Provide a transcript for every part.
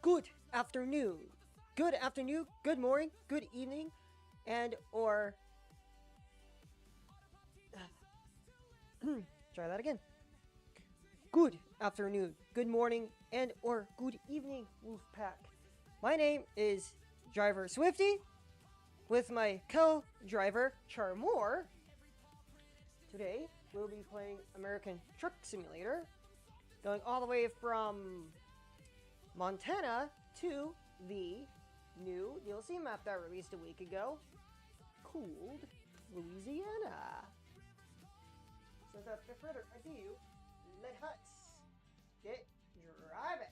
Good afternoon, good morning, good evening, and or try that again. Good afternoon, good morning, and or good evening, Wolfpack. My name is Driver Swifty, with my co-driver Charmore. Today we'll be playing American Truck Simulator, going all the way from Montana to the new DLC map that released a week ago, called Louisiana. So without further ado, let us get driving.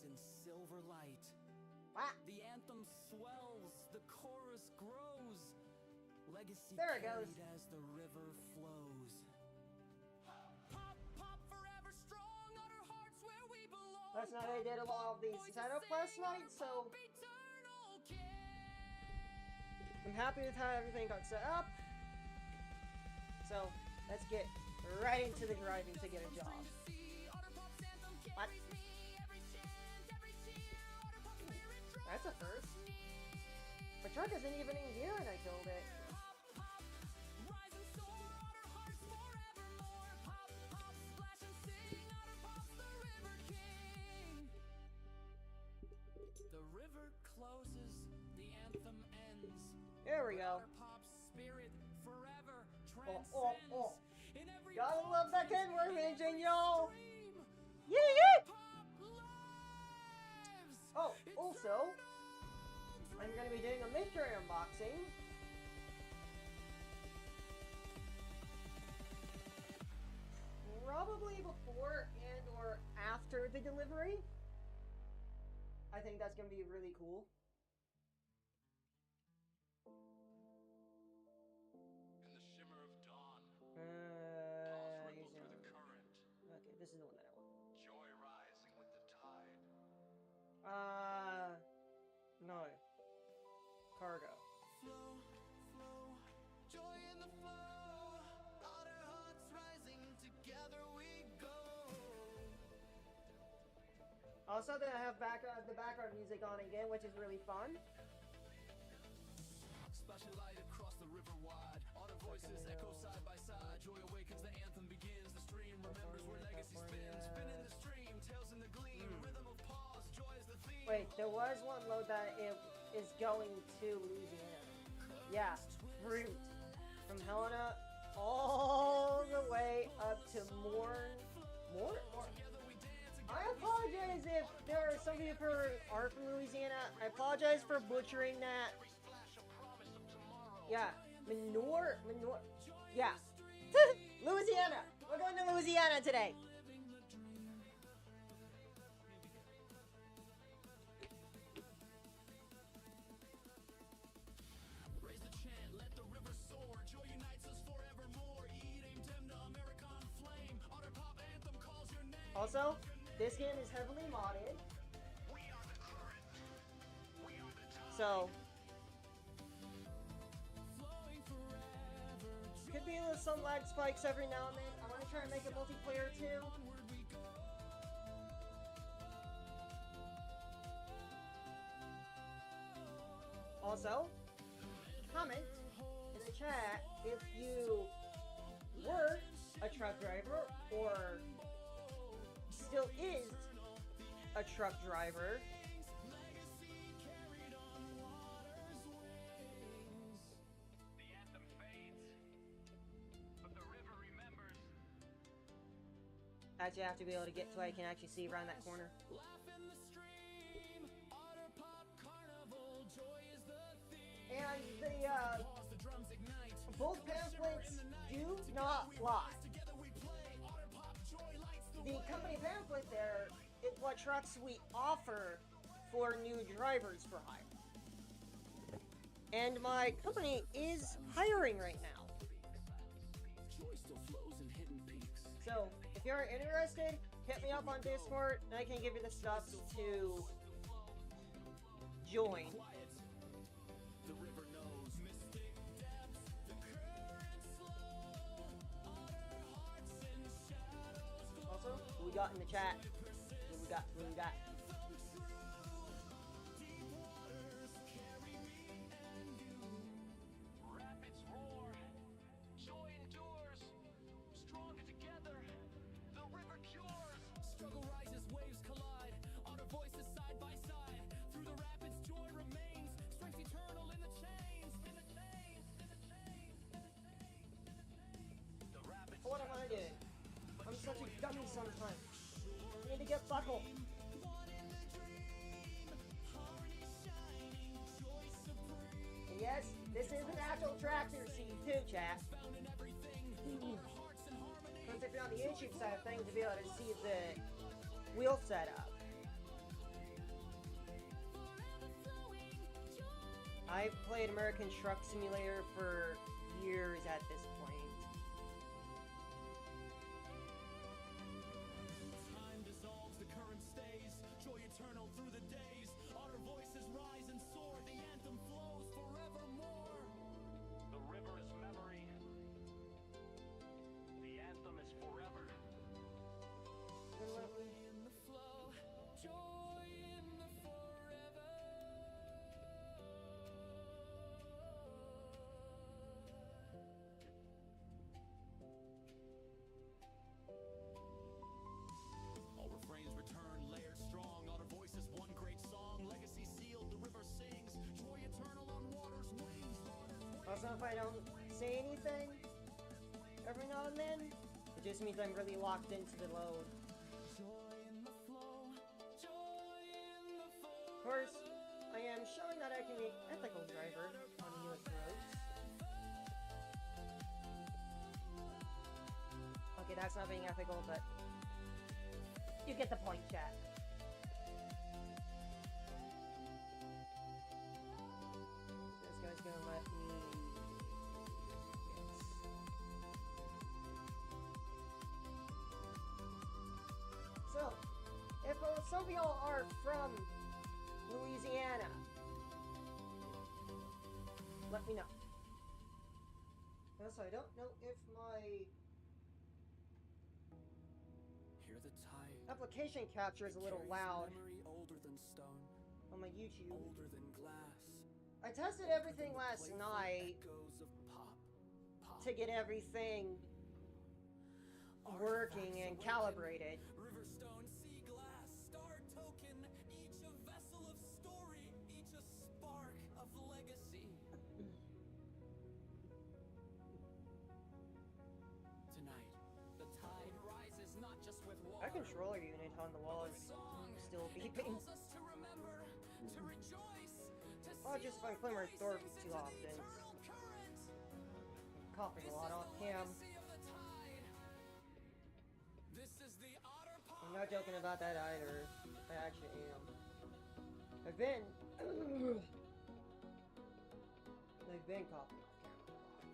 In silver light, the anthem swells, the chorus grows. Legacy there it goes. As the river flows. Pop, pop, forever strong on our hearts where we belong. Last night I did a lot of these setup last night, so I'm happy with how everything got set up. So let's get right into the driving to get a job. What? That's a first. My truck isn't even in gear and I killed it. The river closes, the anthem ends. There we go. Spirit forever Oh. in every Gotta love that Kenworth engine, y'all! dream. Yeah! Pop lives. Oh, also, I'm gonna be doing a mystery unboxing. Probably before and or after the delivery. I think that's gonna be really cool. In the shimmer of dawn, Uh, pulse ripple through the current, okay, this is the one that I want. joy rising with the tide. No. Cargo. Flow, flow, joy in the flow. All our hearts rising, together we go. Also, then I have the background music on again, which is really fun. Splash a light across the river wide. All our voices echo side by side. Joy awakens, the anthem begins. The stream remembers where legacy spins. Spinning the stream, tails in the gleam. Rhythm of pause, joy is the theme. Wait, there was one load that it is going to Louisiana. Yeah, route from Helena all the way up to Morn. I apologize if there are some people who are from Louisiana. I apologize for butchering that. Yeah, Manure. Yeah, Louisiana. We're going to Louisiana today. Raise the chant, let the river soar. Joy unites us forevermore. Eat, aim, dim to American flame. Otter pop anthem calls your name. Also, this game is heavily modded. So, could be some lag spikes every now and then. I want to try and make it multiplayer too. Also, comment in the chat if you were a truck driver or still is a truck driver. The anthem fades, but the river remembers. Actually, I have to be able to get to where I can actually see around that corner. Laugh in the stream. Otter pop carnival. Joy is the theme. And the Pause, the drums ignite. both pamphlets do not lie. Together we play. Otter pop, joy lights the The company pamphlet there is what trucks we offer for new drivers for hire. And my company is hiring right now. joy still flows in hidden peaks. So if you're interested, hit me up on Discord and I can give you the stuff to join. The river knows. Mystic depths, the current slow. Otter hearts in shadows glow. Also, got in the chat? What we got? What we got? Rapids roar, joy endures, stronger together, the river cures. Struggle rises, waves collide, our voices side by side. Through the rapids, joy remains, strength eternal in the chains, in the chains, in the chains, in the chains, in the chains. The rapids. What am I doing? I'm such a dummy sometimes. I need to get buckled. And yes, this is an actual tractor seat too, chat. Because if you're on the YouTube side of things, you'll be able to see the wheel setup. I've played American Truck Simulator for years at this point. Time dissolves, the current stays, joy eternal through the days. Our voices rise and soar, the anthem flows forevermore. The river is memory, the anthem is forever. Joy in the flow, joy in the forever. All refrains return, layered strong. All our voices, one great song. Legacy sealed, the river sings. Joy eternal on water's wings. Also, if I don't say anything every now and then, it just means I'm really locked into the load. Joy in the flow, joy in the flow. Of course, I am showing that I can be an ethical driver on the US roads. Okay, that's not being ethical, but you get the point, chat. This guy's gonna let me... Yes. So, if some of y'all are from Louisiana, let me know. Also, I don't know if my Hear the tide. application capture is a little loud Memory older than stone, on my YouTube. older than glass. I tested everything last Playful night echoes of pop, pop. to get everything working and calibrated. Riverstone, sea glass, star token, each a vessel of story, each a spark of legacy. Tonight, the tide rises not just with water. Our controller unit on the wall is still beeping. Calls us to remember, to rejoice, to Oh, just if I'm playing my door too often. eternal current. Coughing a lot off cam. Legacy of the tide. This is the otter I'm not joking about that either. I actually am. I've been... I've been coughing off camera a lot.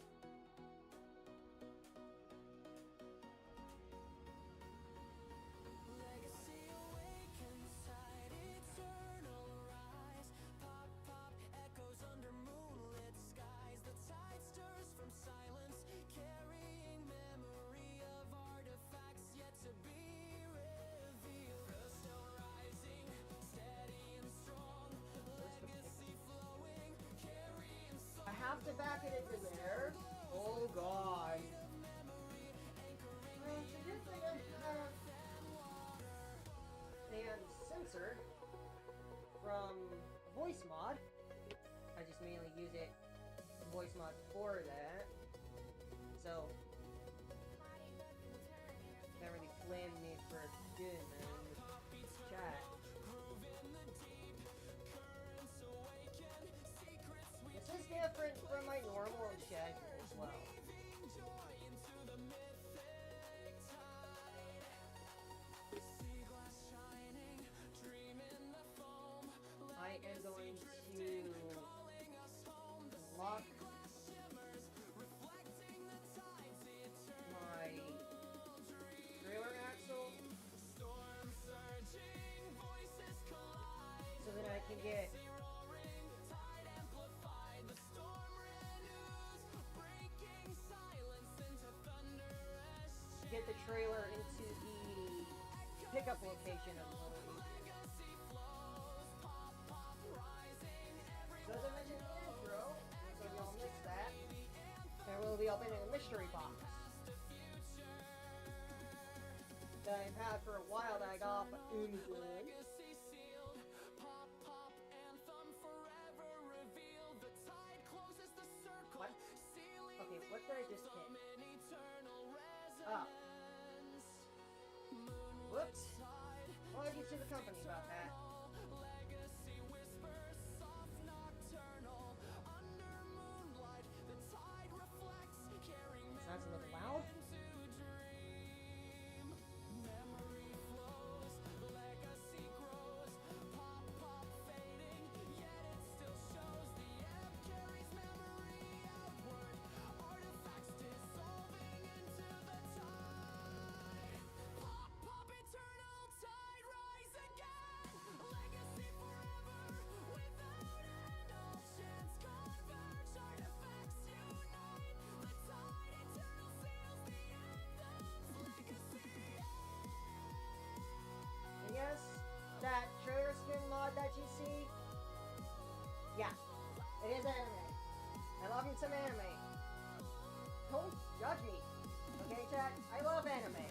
Legacy awakens, tide eternal rise. Pop, pop, echoes under moonlit skies. The tide stirs from silence, carrying memory of artifacts yet to be revealed. The stone rising, steady and strong. Legacy flowing, carrying I have to back it into there. Oh god. So good thing I have a sensor from voice mod. I just mainly use it voice mod for that. So that really flamed me for good, man. Chat. This is different from my normal schedule as well. I am going to lock my trailer axle so that I can get the trailer into the pickup location a little easier. So as I mentioned in the intro, so if y'all missed that, there will be opening a mystery box that I've had for a while that I got off of Amazon. What? Okay, what did I just hit? Ah. Whoops. Well, I need to the company about that. Sounds a little loud. Yes, that trailer skin mod that you see, yeah, it is anime. I love me some anime. Don't judge me, okay, chat? I love anime.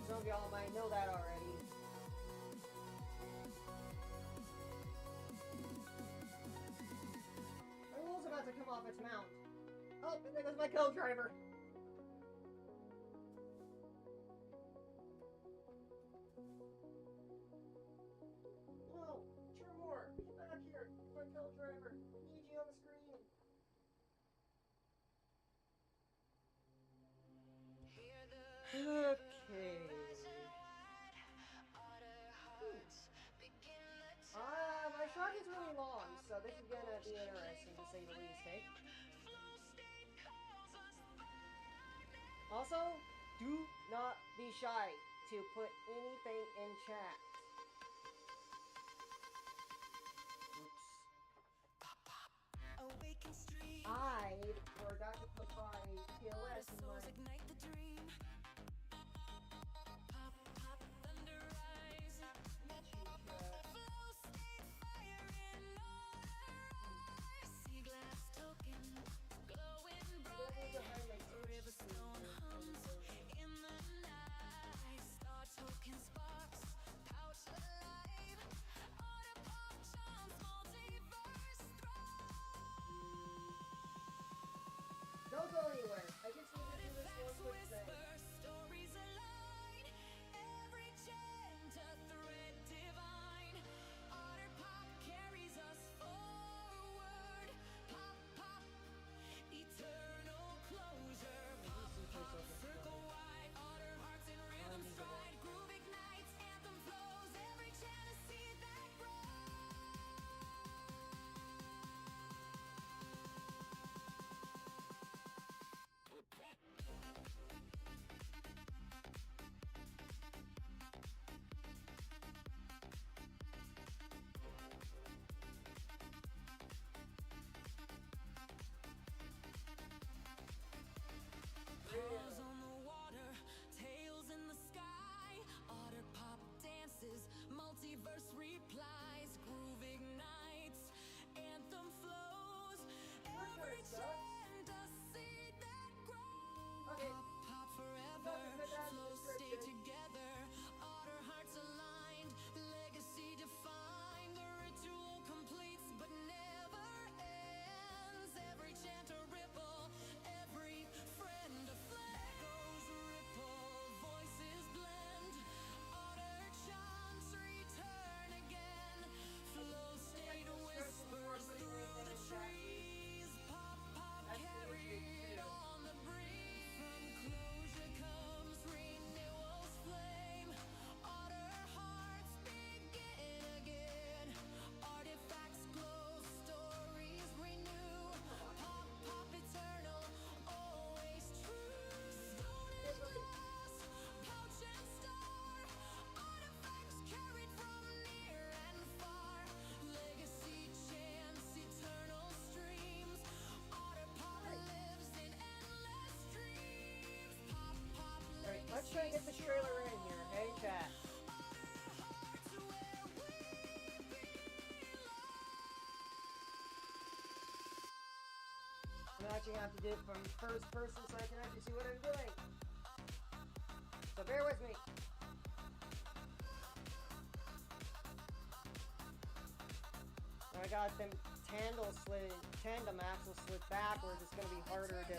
Some of y'all might know that already. My wheel's about to come off its mount. Oh, and there goes my co-driver. No, Tremor, get back here. My co-driver. I need you on the screen. Okay. My shot is really long, so this is gonna be interesting to say the least, hey? Also, do not be shy to put anything in chat. Oops. I forgot to put my POS in my... Don't go anywhere. I just need to do this one quick thing. So I actually have to do it from first person so I can actually see what I'm doing. So bear with me. So I got them tandem axle slid backwards. It's going to be harder to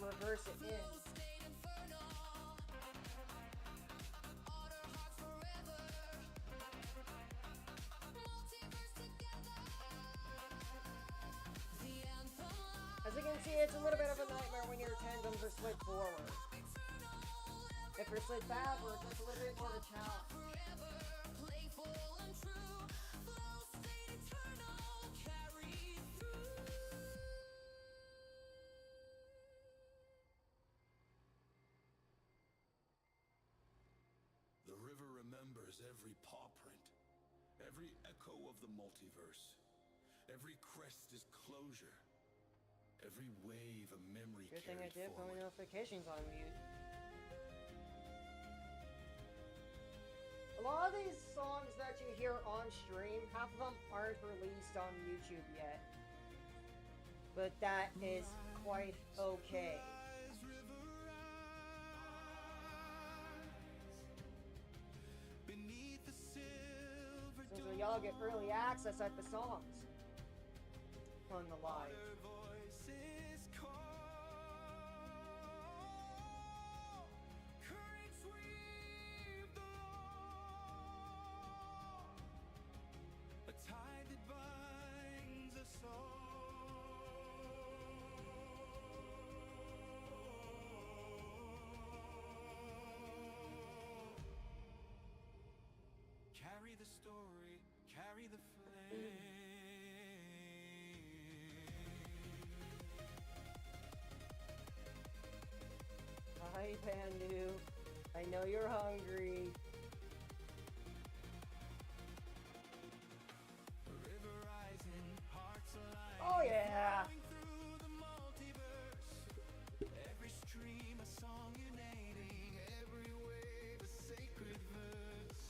reverse it in. As you can see, it's a little bit of a nightmare when your tandems are slid forward. If you're slid backwards, it's a little bit more of a challenge. The river remembers every paw print, every echo of the multiverse. Every crest is closure. Every wave a memory Good thing I carried did put my forward. notifications on mute. A lot of these songs that you hear on stream, half of them aren't released on YouTube yet. But that is quite okay. Beneath the silver So y'all get early access at the songs on the live. voices call. Courage sweep the law. A tide that binds us all. Carry the story, carry the flame. Hi, Pandu. I know you're hungry. River rising, hearts alive. Oh, yeah. Flowing through the multiverse. Every stream a song uniting. Every wave a sacred verse.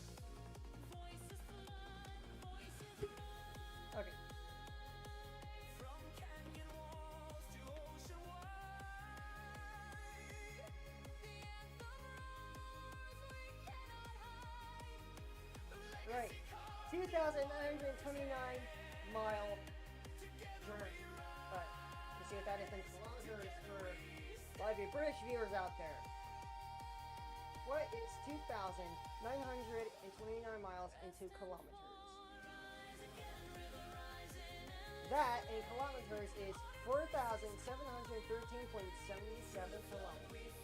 Okay. From canyon walls to ocean wide. The anthem roars, we cannot hide. Right. 2,929-mile journey. But you see what that is in kilometers for a lot of you British viewers out there. What is 2,929 miles into kilometers? That in kilometers is 4,713.77 kilometers.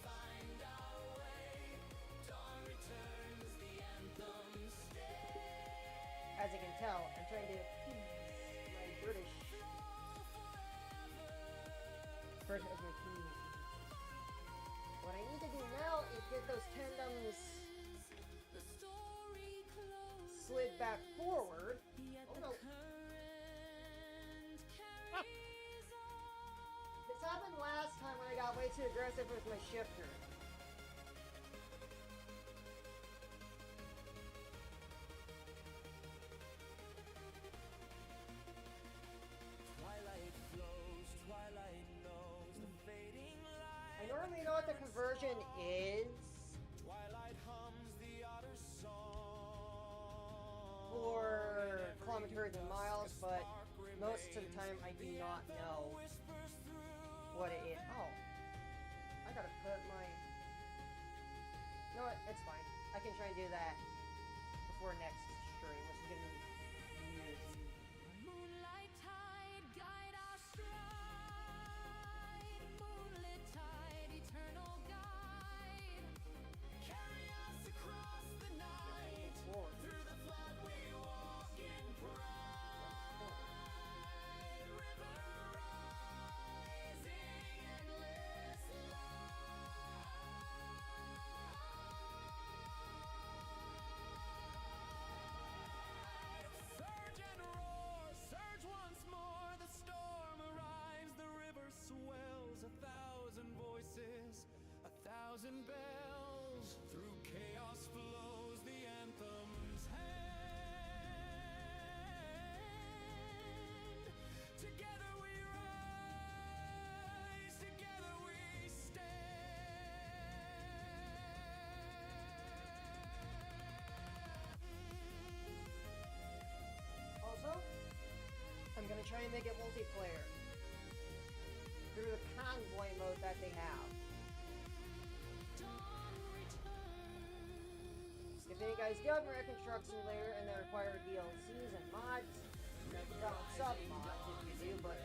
As you can tell, I'm trying to appease my British version of my community. What I need to do now is get those tandems slid back forward. Oh no. This happened last time when I got way too aggressive with my shifter. Twilight flows, twilight knows the fading light. I normally know what the conversion is Twilight hums the otter song. for kilometers and miles, but most of the time I do not know what it is. Oh, I gotta put my... You know what? It's fine. I can try and do that before next stream, which is gonna be weird. Moonlight tide, guide our stride. Moonlit tide, eternal guide. Carry us across the night. Forward. Through the flood we walk in pride. River rising, endless light. to make it multiplayer through the convoy mode that they have. If any guys get Reconstruct Simulator and the required DLCs and mods, sub mods if you do, but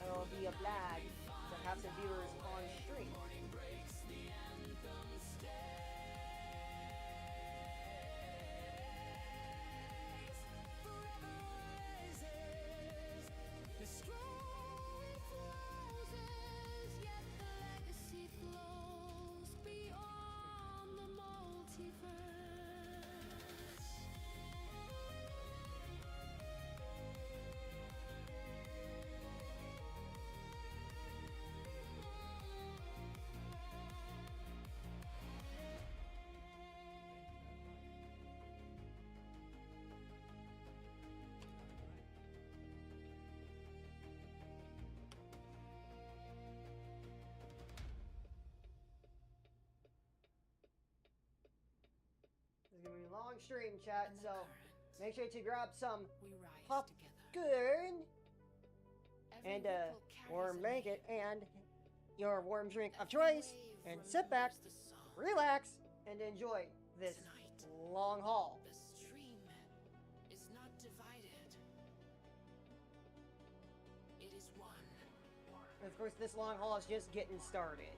it'll be a flag to have some viewers on stream. It's gonna be a long stream, chat, so make sure to grab some popcorn and warm blanket and your warm drink of choice, and sit back, relax, and enjoy this long haul. The stream is not divided. It is one. And of course, this long haul is just getting started.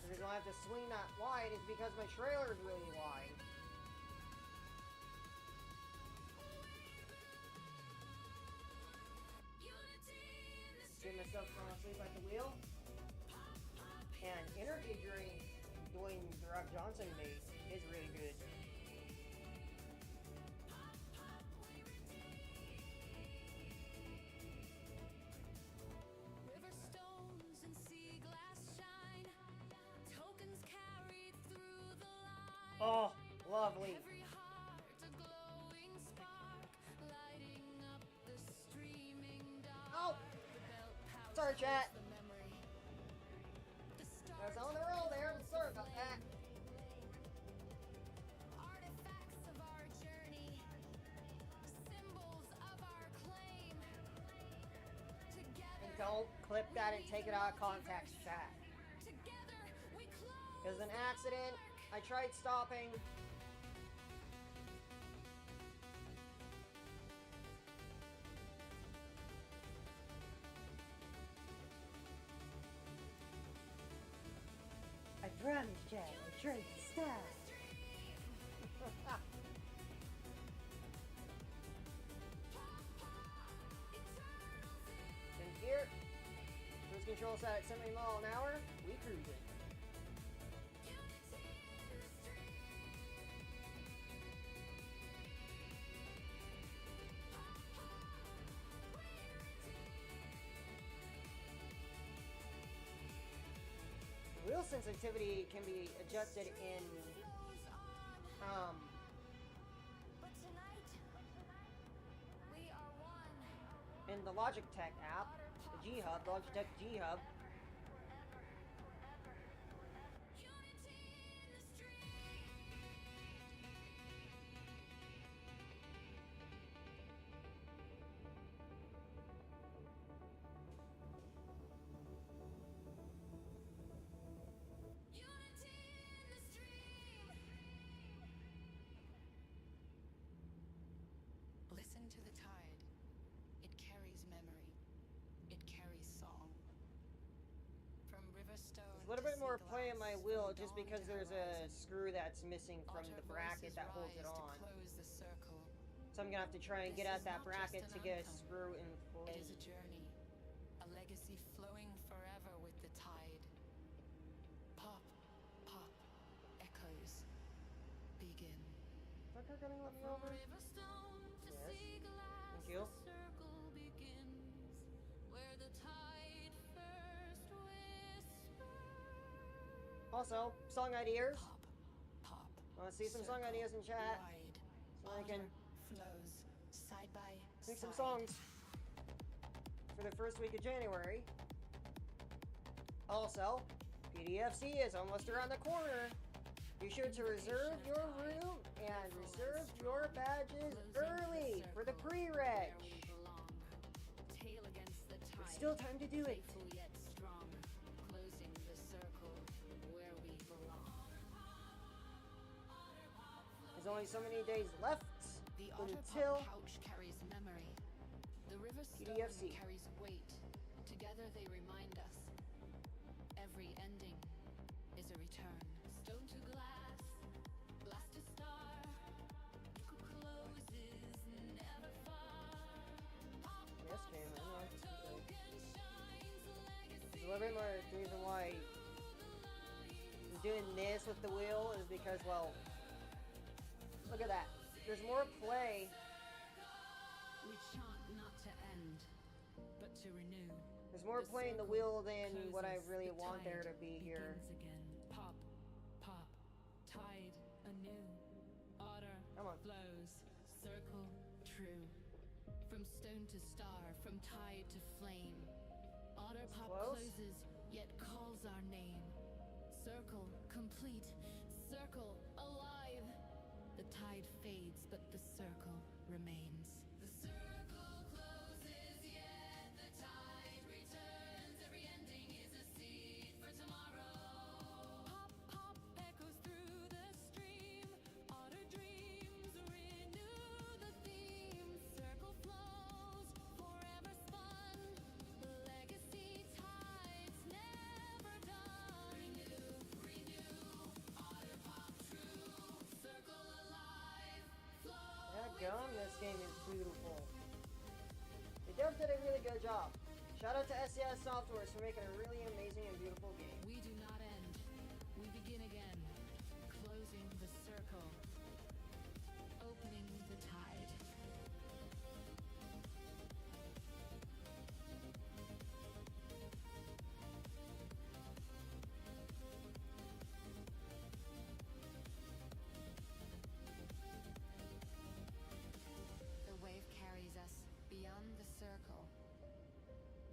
The reason why I have to swing that wide is because my trailer is really wide. Get myself falling asleep at the wheel. And energy drink Dwayne The Rock Johnson made is really good. River stones and sea glass shine. Tokens carried through the line. Oh, lovely. Every heart a glowing spark, lighting up the streaming dark. Oh, The belt pouch sorry, chat. the memory. The I was stars on the roll there. I'm sorry about that. artifacts of our journey, symbols of our claim. Together, And don't clip that and take it out of context, chat. together we close. It was an accident. I tried stopping. I promise, Chad. I tried to stop. In here, cruise control set at 70 miles an hour. We cruising. Wheel sensitivity can be adjusted in But tonight, we are one. in the Logitech app, the G Hub, Logitech G Hub. Unity in the stream. Unity in the stream. Listen to the tide. It carries memory. It carries song. From Riverstone. It's a little bit more play in my wheel just because there's a screw that's missing from the bracket that holds it on. Close the circle. So I'm gonna have to try and get at that bracket to get a screw in It place. is a journey, a legacy flowing forever with the tide. Pop, pop, echoes, begin. Fucker gonna let me over? Riverstone to Yes. sea glass. Thank you. The circle begins where the tide first whispers. Also, song ideas. Pop, pop. Want to see some song circle, ideas in chat? Wide. So I can Flows side by sing some side. songs for the first week of January. Also, PDFC is almost around the corner. Be sure to reserve your room and reserve your badges early for the pre-reg. Where we belong. Tail against the tide. There's still time to do it. Playful yet strong. Closing the circle where we belong. There's only so many days left The until Otterpop pouch carries memory. The river stone PDFC. carries weight. Together they remind us. Every ending is a return. Stone to glass, glass to star. Closes never far. Pop, Yes, game, I know. token shines legacy. There's a little bit more reason why I'm doing this with the wheel is because, well, look at that. There's more play. We chant not to end, but to renew. There's more The play in the circle wheel than what I closes, really the want there to tide be here. begins again. Pop, pop, tide anew. Otter Come on. flows, circle true. From stone to star, from tide to flame. Otter pop close. closes, yet calls our name. Circle complete, circle alive. The tide fades, but the circle remains. The circle closes, yet the tide returns. Every ending is a seed for tomorrow. Pop, pop echoes through the stream. Otter dreams renew the theme. Circle flows, forever spun. Legacy tides never done. Renew, renew. Otter pop true. Circle alive. Flow. That gum, this game is beautiful. The devs did a really good job. Shout out to SCS Softwares for making a really amazing and beautiful game. We do not end. We begin again. Closing the circle. Opening the tide. The wave carries us beyond the circle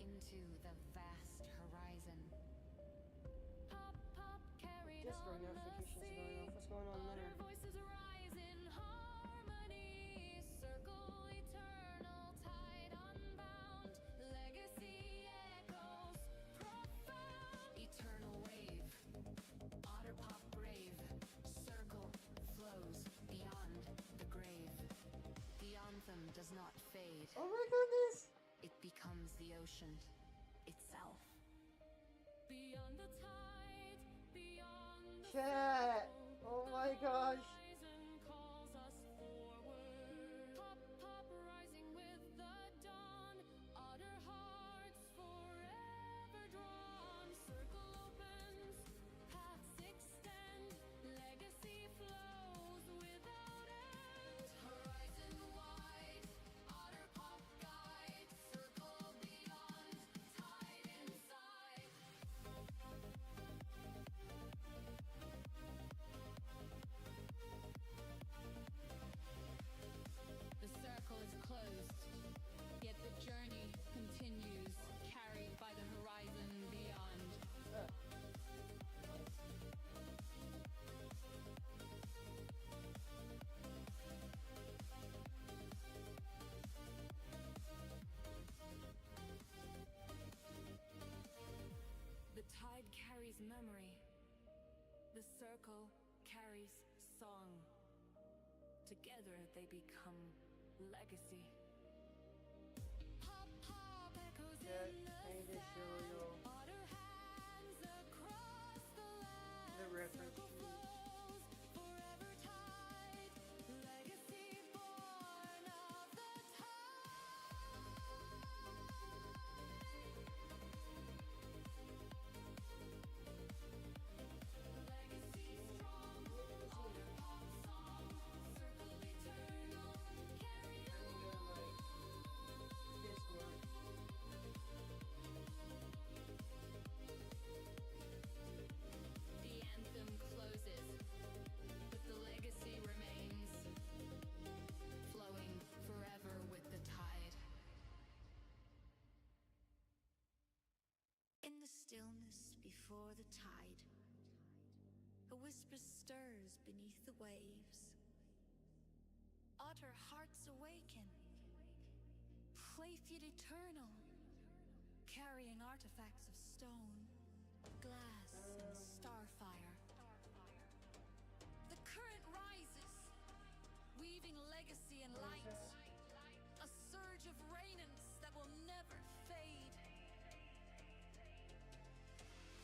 into the vast horizon. Pop, pop, carried Just for on the notifications sea. going off. What's going on Otter there? voices rise in harmony. Circle eternal, tide unbound. Legacy echoes profound. Eternal wave. Otter pop brave. Circle flows beyond the grave. The anthem does not fade. Oh my goodness! It becomes the ocean itself. Beyond the tide, beyond the Chat! Oh my gosh! horizon calls us forward. Pop, pop, rising with the dawn. Otter hearts forever drawn. Circle opens, paths extend. Legacy flows without end. Horizon wide, otter pop guide. Circle beyond, tide inside. The circle is closed, yet the journey continues, carried by the horizon beyond. The tide carries memory. The circle carries song. Together they become legacy. Pop, pop echoes Chat, in I need the to show you otter hands across the land. the reference Circle sheet. flows, forever tide. Legacy born of the tide. Legacy strong, otter pop song. Circle eternal, carry on. This one. before the tide. A whisper stirs beneath the waves. Otter hearts awaken, Swifty eternal, carrying artifacts of stone, glass, and starfire. The current rises, weaving legacy and light. A surge of rainance that will never fade.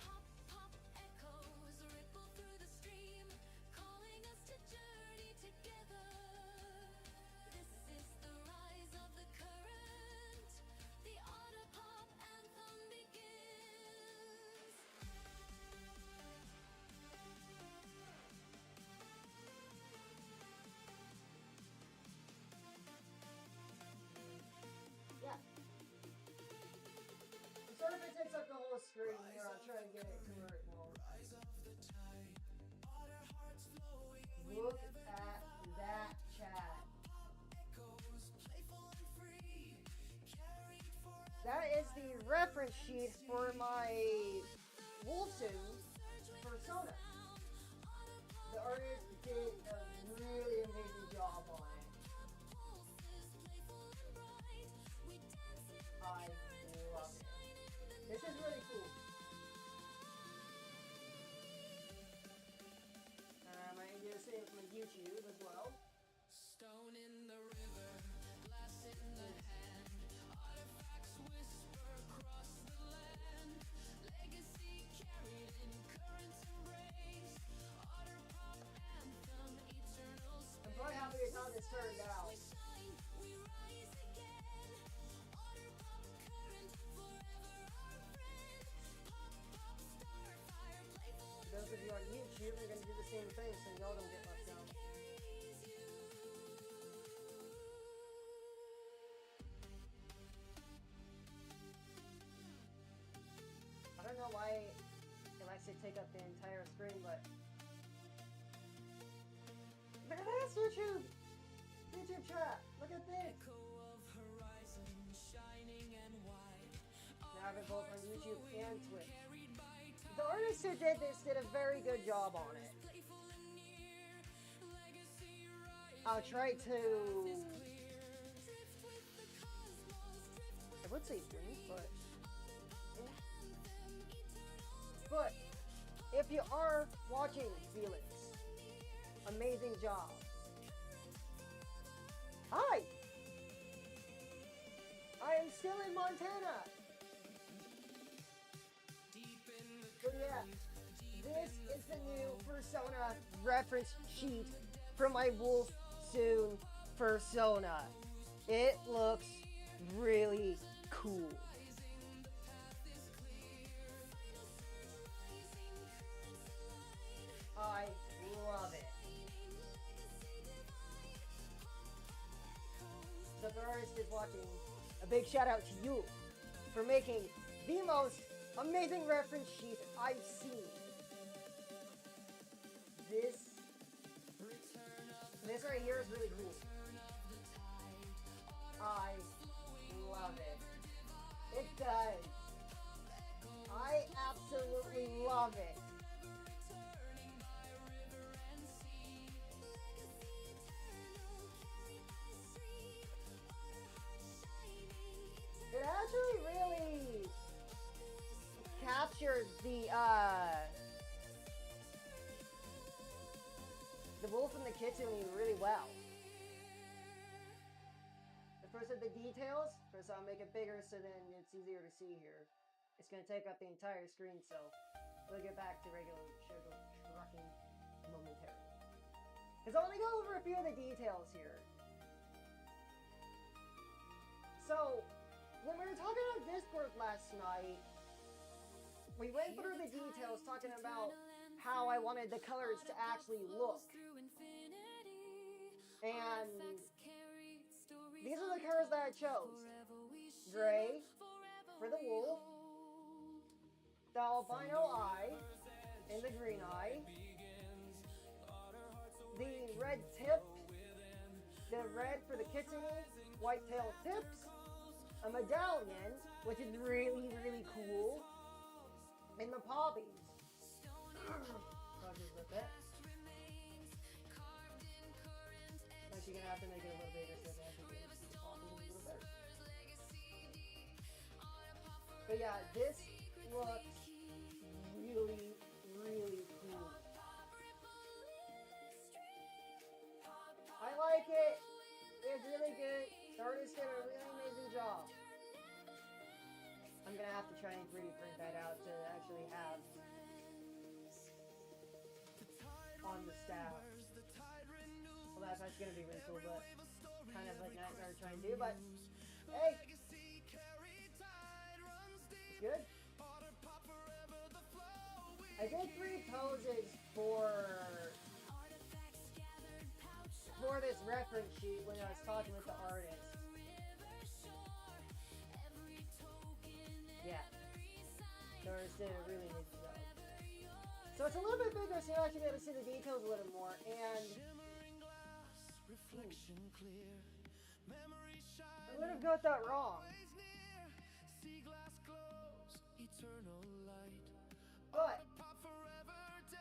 Pop, pop, echoes ripple through the stream, calling us to journey together. This is the rise of the current. The Otter Pop anthem begins. Yeah. Sorry if it takes up the whole screen here. I'll try to get it to where it won't. Look at that chat. That is the reference sheet for my Wolf.Spirit persona. The artist did a really amazing job on it. I love it. This is really cool. I might do the same from YouTube as well. Stone in the river, glass in the hand, artifacts whisper across the land. Legacy carried in current's embrace. Otter Pop anthem, eternal I'm quite happy with how this turned out. We shine, we rise again. Otter Pop current, forever our friend. Pop, pop, starfire, playful. For those of you on YouTube, they're going to do the same thing so y'all don't get left out. I don't know why it likes to take up the entire screen, but look at this YouTube! YouTube chat! Look at this! echo of horizon, shining and wide. Now I have it both on YouTube and Twitch. Carried by The artist who did this did a very good job on it. playful and near. Legacy rise. I'll try to... Drift with the cosmos, drift I would say blink, but... anthem, eternal. But if you are watching Felix, amazing job. Hi! I am still in Montana. Deep in the So yeah, this is the new persona reference sheet for my Wolf Soon persona. It looks really cool. I love it. So if the artist is watching, a big shout out to you for making the most amazing reference sheet I've seen. This right here is really cool. I love it. It does. I absolutely love it. It actually really captures the wolf in the kitchen really well. First of the details, first I'll make it bigger so then it's easier to see here. It's going to take up the entire screen, so we'll get back to regular sugar trucking momentarily. Because I'll only go over a few of the details here. So, when we were talking on Discord last night, we went through the details talking about how I wanted the colors to actually look. And these are the colors that I chose. Gray for the wolf, the albino eye, and the green eye, the red tip, the red for the kitsune, white-tailed tips, a medallion, which is really, really cool, in the poppies. So just a bit. Actually, gonna have to make it a little bigger so that I can get the poppies a little better. But yeah, this looks really, really cool. I like it. It's really good. The artist did a really amazing job. I'm gonna have to try and 3D print that out to actually have on the staff. Well, that's gonna be really cool, but kind of like nightmare trying to do. But hey, it's good. I did 3 poses for this reference sheet when I was talking with the artist. Yeah. The artist did a really good job. So it's a little bit bigger, so you're actually able to see the details a little more. And I would have got that wrong. But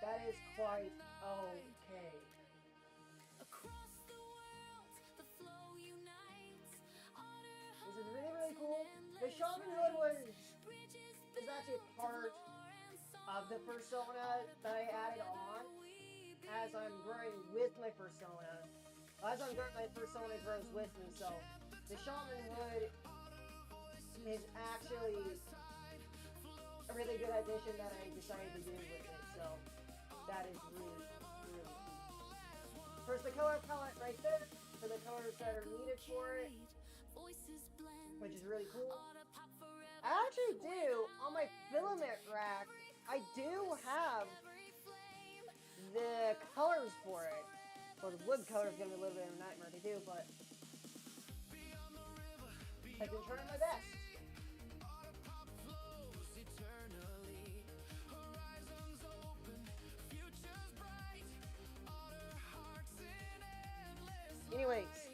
that is quite okay. This is really, really cool. The shaman hood is actually part of the persona that I added on as I'm growing with my persona. As I'm growing, my persona grows with me. So the shaman hood is actually a really good addition that I decided to do with it. So that is really, really cool. First, the color palette right there for the colors that are needed for it, which is really cool. I actually do, on my filament rack, I do have the colors for it. Well, the wood color is going to be a little bit of a nightmare to do, but I've been trying my best. Anyways,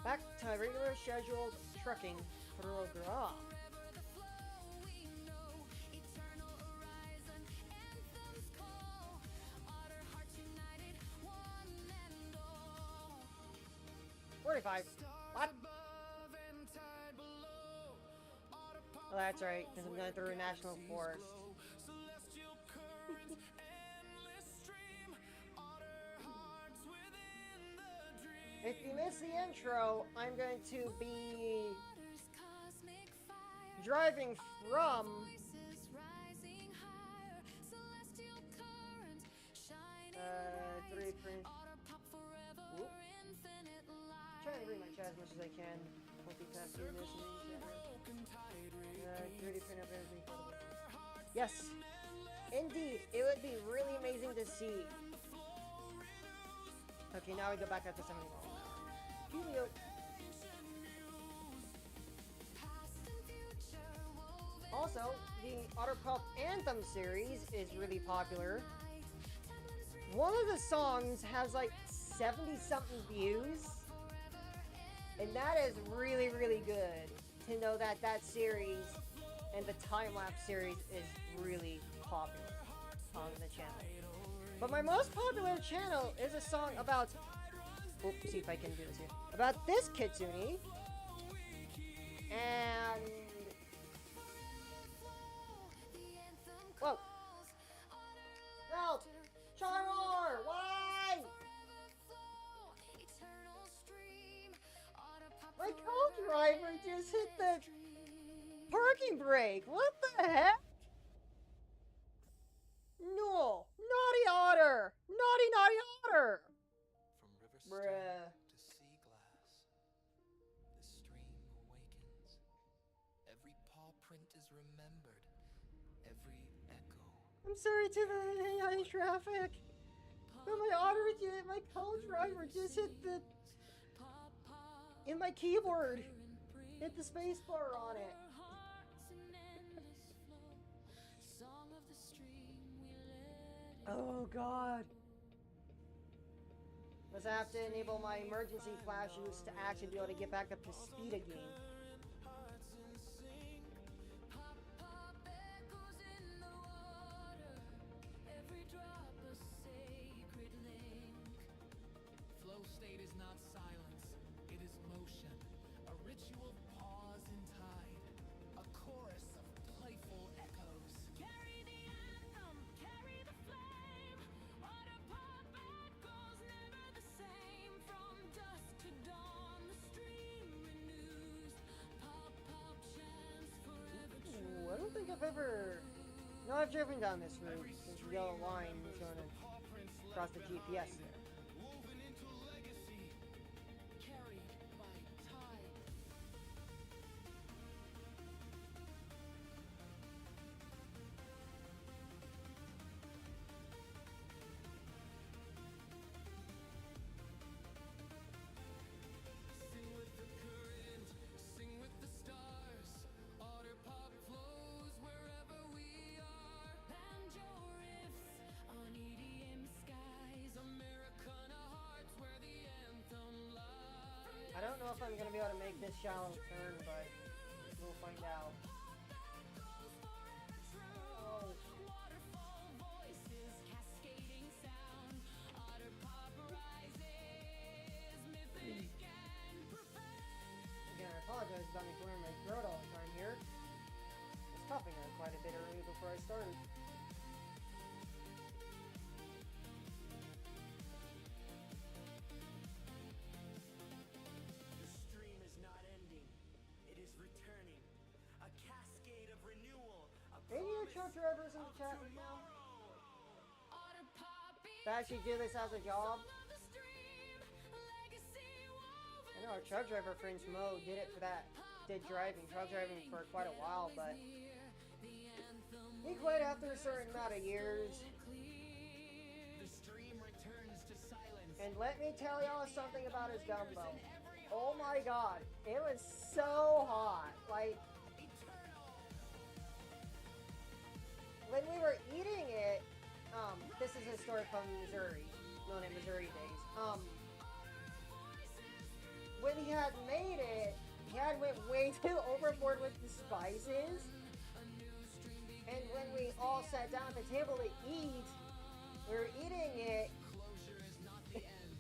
back to my regular scheduled trucking program. What? Well, that's right, because I'm going through a national forest. If you missed the intro, I'm going to be driving from 3 print. Whoop. Trying to read my chat as much as I can. Multitasking this and that. 3D print up everything. Yes, indeed, it would be really amazing to see. Okay, now we go back up to 70 miles an hour. Julio. Also, the Autopop Anthem series is really popular. One of the songs has like 70-something views. And that is really, really good to know that that series and the time-lapse series is really popular on the channel. But my most popular channel is a song about... Oops, see if I can do this here. About this kitsune. And... Whoa! Help! Charor! Why? My co-driver just hit the parking brake. What the heck? No! Naughty otter! Naughty, naughty otter! From river Bruh. to sea glass, the stream awakens. Every paw print is remembered, every echo. I'm sorry to the AI traffic. But my my co-driver just hit the... in my keyboard. Hit the space bar on it. Oh god. Let's have to enable my emergency flashes to actually be able to get back up to speed again. never... No, I've driven down this route. This yellow line is going to cross the GPS there. Woven into legacy, carried by tide. Sing with the current, sing with the stars. Otter pop flows wherever we are. Banjo riffs on EDM skies. Americana hearts where the anthem lies. I don't know if I'm going to be able to make this shallow turn, but we'll find out. Oh. Waterfall voices, cascading sound. Otter pop rises, mythic and profound. Again, I apologize about me clearing my throat all the time here. I was coughing out quite a bit earlier before I started. The stream is not ending. It is returning. A cascade of renewal. A Any of your truck drivers in the chat right now? Otter pop That actually do this as a job? of the stream. Legacy woven. I know our truck driver friends Mo did it for that. Did truck driving for quite a while, but he quit after a certain amount of years. The stream returns to silence. And let me tell y'all something about his gumbo. Oh my god, it was so hot. Like, when we were eating it, this is a story from Missouri, known in Missouri days. When he had made it, he had went way too overboard with the spices. And when we all sat down at the table to eat, we were eating it. Closure is not the end,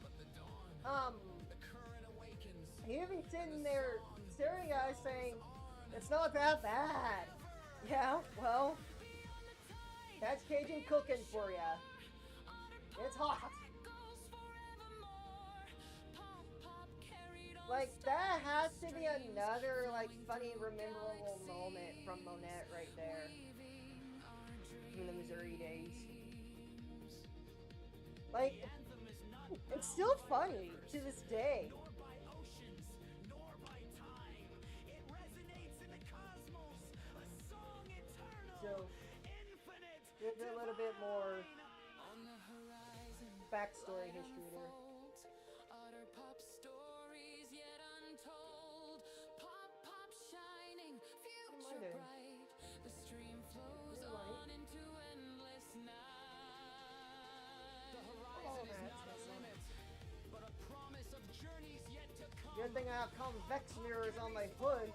but the dawn. The current awakens. He even sitting there staring at us saying, "It's not that bad." Yeah, well, that's Cajun cooking for ya. It's hot. Like, that has to be another, like, funny, memorable moment from Monette right there. From the Missouri days. Like, it's still funny to this day. Nor by oceans, nor by time. It resonates in the cosmos. A song eternal. So, Infinite. there's a little bit more On the horizon. backstory history there. Otter pop stories yet untold. Pop, pop shining, future doing? bright. The stream flows Good light. on into endless night. The horizon Oh, is that's not a awesome. limit, but a promise of journeys yet to come. Good thing I have convex mirrors on my hood.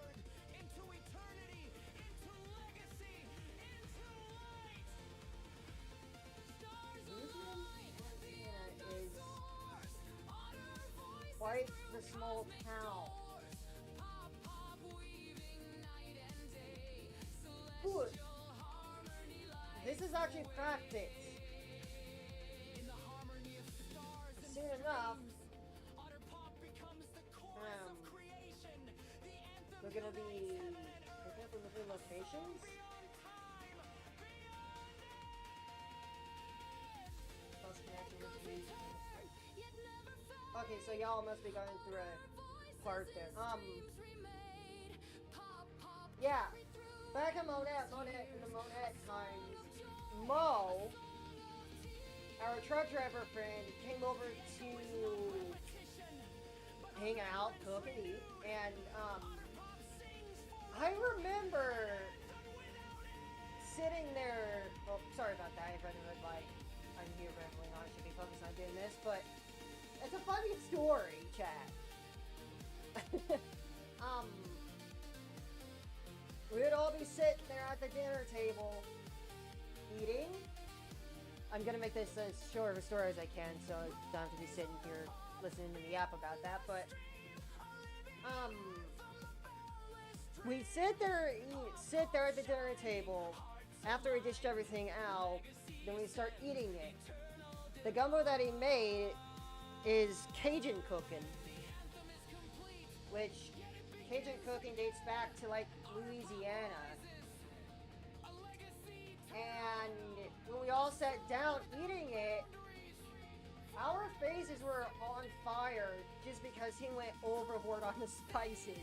Into eternity, into legacy, into light. Louisiana is quite the small town. Pop, pop weaving night and day. Good. Celestial harmony light. This is actually practice. In the harmony of stars and Soon enough, Otter pop becomes the chorus of creation. The anthem we're gonna be picking up in different locations. beyond time, beyond Plus connecting with the... Yet never felt Okay, so y'all must be going through a part there. remade. Pop, pop Yeah. Back in Monette in the Monette times, Mo, our truck driver friend, came over to hang out, cook and eat, and I remember sitting there. Oh, sorry about that. If anyone like, I'm here rambling on. I should be focused on doing this, but it's a funny story, chat. We would all be sitting there at the dinner table, eating. I'm gonna make this as short of a story as I can, so I don't have to be sitting here listening to me yap about that. But we sit there at the dinner table after we dished everything out. Then we start eating it. The gumbo that he made is Cajun cooking, which Cajun cooking dates back to like Louisiana. spices were on fire just because he went overboard on the spices.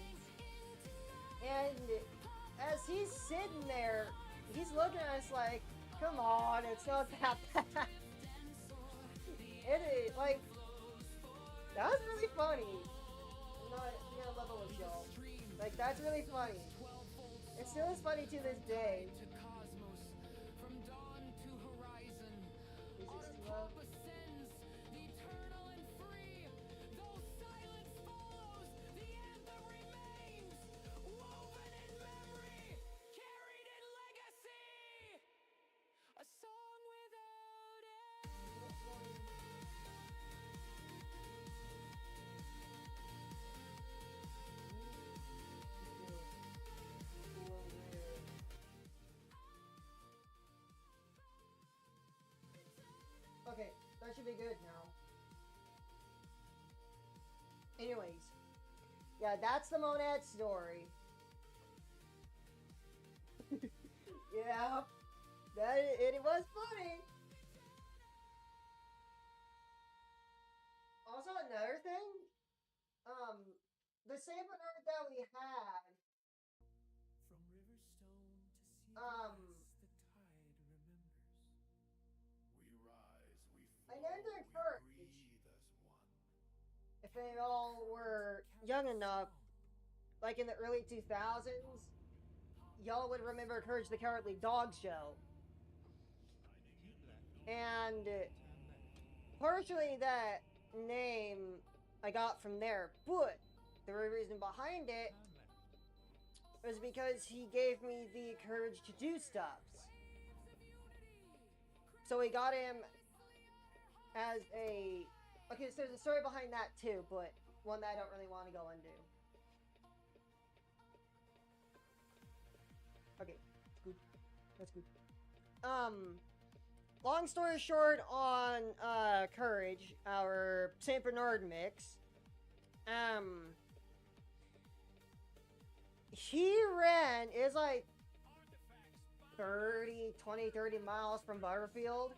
And as he's sitting there, he's looking at us like, come on, it's not that bad. It is, like, that was really funny. Not level of show. Like, that's really funny. It still is funny to this day. To cosmos, from dawn to horizon. Is Our this too pop loud? ascends, the eternal and free. Though silence follows, the anthem remains. Woven in memory, carried in legacy. A song without end. Okay, that should be good now. Anyways, yeah, that's the Monad story. Yeah, it was funny. Also, another thing, the Saint Bernard that we had, From Riverstone to sea Um, the tide remembers. We rise, we I flow, named it we Courage. breathe as one. If they all were young enough, like in the early 2000s, y'all would remember Courage the Cowardly Dog show. And partially that name I got from there, but the real reason behind it was because he gave me the courage to do stuff. So we got him as a... Okay, so there's a story behind that too, but one that I don't really want to go into. Okay, good. That's good. Long story short on Courage, our Saint Bernard mix. He ran is like 30 miles from Butterfield.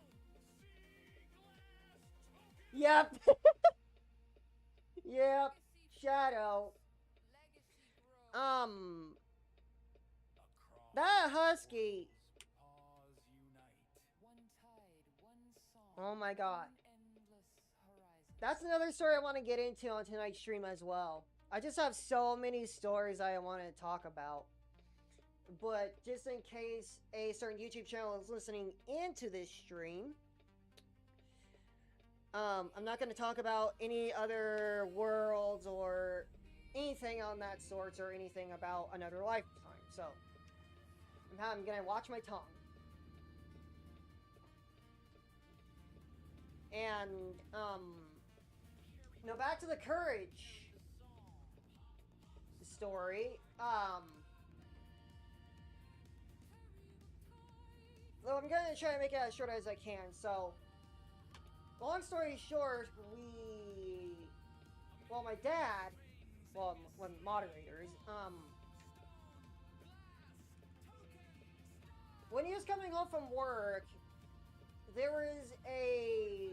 Yep. Yep. Shadow. That husky. Paws unite. One tide, one song. Oh my god. One endless horizon. That's another story I want to get into on tonight's stream as well. I just have so many stories I want to talk about. But just in case a certain YouTube channel is listening into this stream, I'm not going to talk about any other worlds or anything on that sorts or anything about another lifetime. So, I'm going to watch my tongue. And, now back to the Courage story. So I'm going to try to make it as short as I can. So, long story short, my dad, one of the moderators, when he was coming home from work, there was a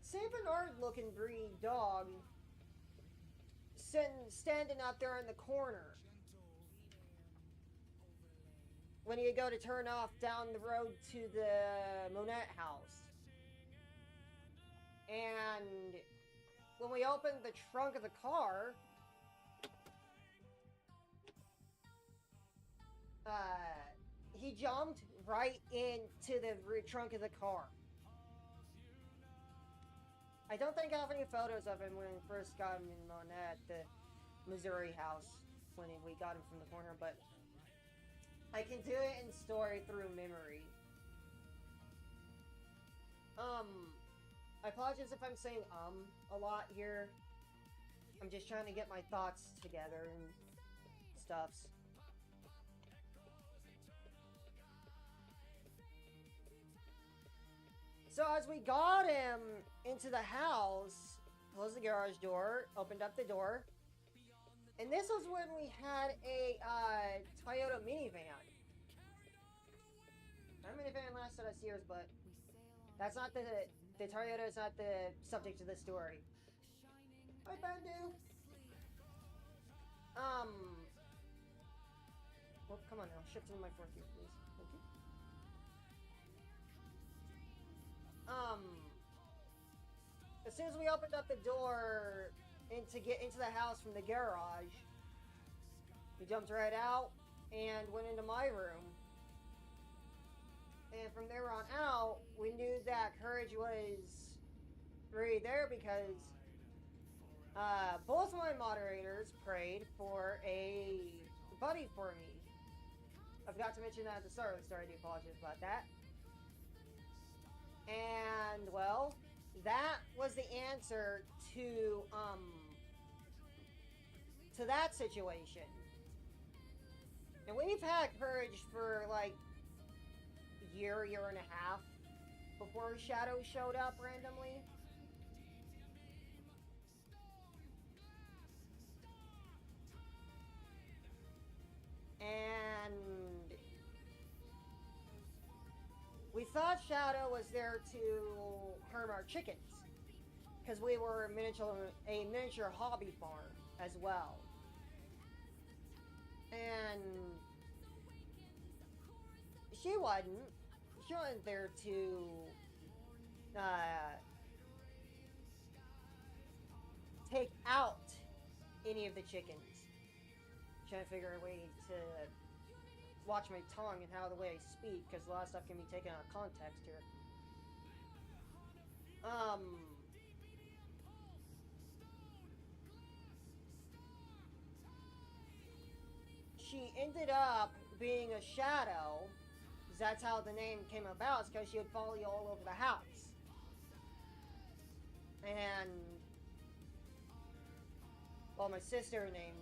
Saint Bernard looking breed dog standing out there in the corner when you go to turn off down the road to the Monette house. And when we opened the trunk of the car, he jumped right into the trunk of the car. I don't think I have any photos of him when we first got him in Monette, the Missouri house, when we got him from the corner, but I can do it in story through memory. I apologize if I'm saying a lot here. I'm just trying to get my thoughts together and stuffs. So as we got him into the house, closed the garage door, opened up the door, and this was when we had a Toyota minivan. Our minivan lasted us years, but that's not the the Toyota is not the subject of the story. Hi, Bandu. Well, come on now. Shift into my fourth gear, please. Thank you. As soon as we opened up the door to get into the house from the garage, we jumped right out and went into my room. And from there on out, we knew that courage was really there because both my moderators prayed for a buddy for me. I forgot to mention that at the start of the story. I do apologize about that. And, well, that was the answer to that situation. And we've had courage for like a year and a half before Shadow showed up randomly. And we thought Shadow was there to harm our chickens because we were a miniature hobby farm as well. And she wasn't there to take out any of the chickens. Trying to figure a way to watch my tongue and how the way I speak, because a lot of stuff can be taken out of context here. She ended up being a shadow. That's how the name came about, because she would follow you all over the house. And, well, my sister named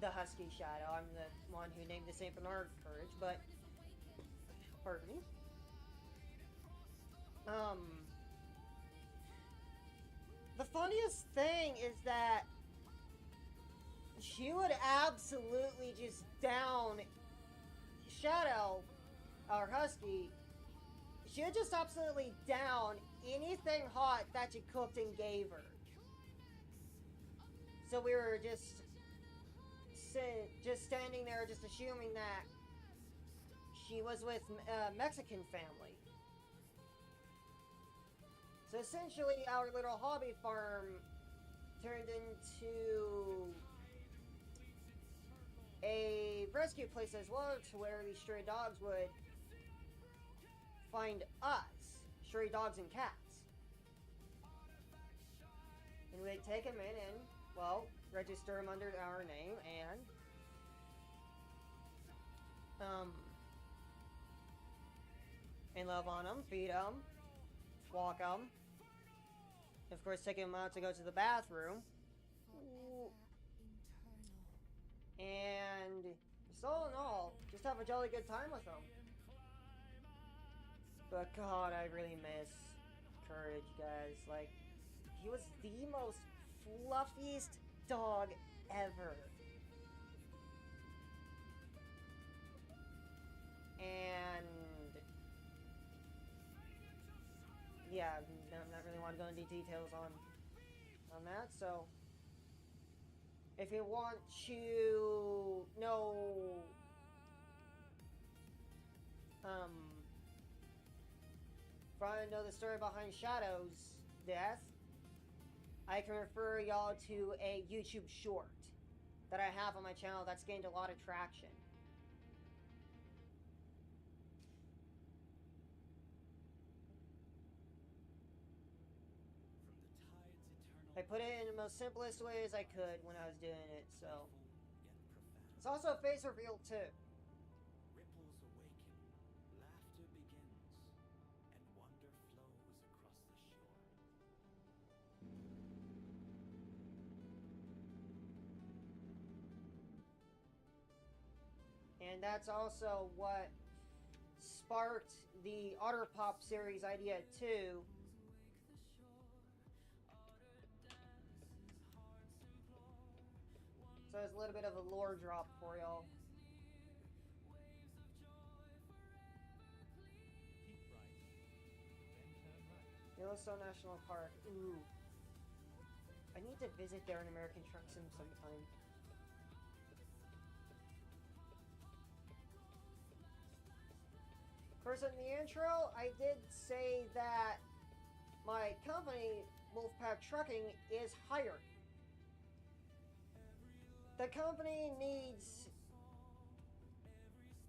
the Husky Shadow. I'm the one who named the St. Bernard Courage, but pardon me. The funniest thing is that she would absolutely just down Shadow, our Husky. She would just absolutely down anything hot that you cooked and gave her. So we were just standing there, just assuming that she was with a Mexican family. So essentially, our little hobby farm turned into a rescue place as well, to where these stray dogs would find us, stray dogs and cats. And we'd take them in and, well, register them under our name and love on them, feed them, walk them. Of course, taking them out to go to the bathroom. And just all in all, just have a jolly good time with them. But God, I really miss Courage, guys. Like, he was the most fluffiest dog ever. And yeah, I'm not really want to go into details on that. So if you want to know the story behind Shadow's death, I can refer y'all to a YouTube short that I have on my channel that's gained a lot of traction. I put it in the most simplest way as I could when I was doing it, so. It's also a face reveal too. Ripples awaken, laughter begins, and wonder flows across the shore. And that's also what sparked the Otter Pop series idea too. So there's a little bit of a lore drop for y'all. Keep right, then turn right. A Yellowstone National Park. Ooh. I need to visit there in American Truck Sim sometime. Of course, in the intro, I did say that my company, Wolfpack Trucking, is hired. The company needs,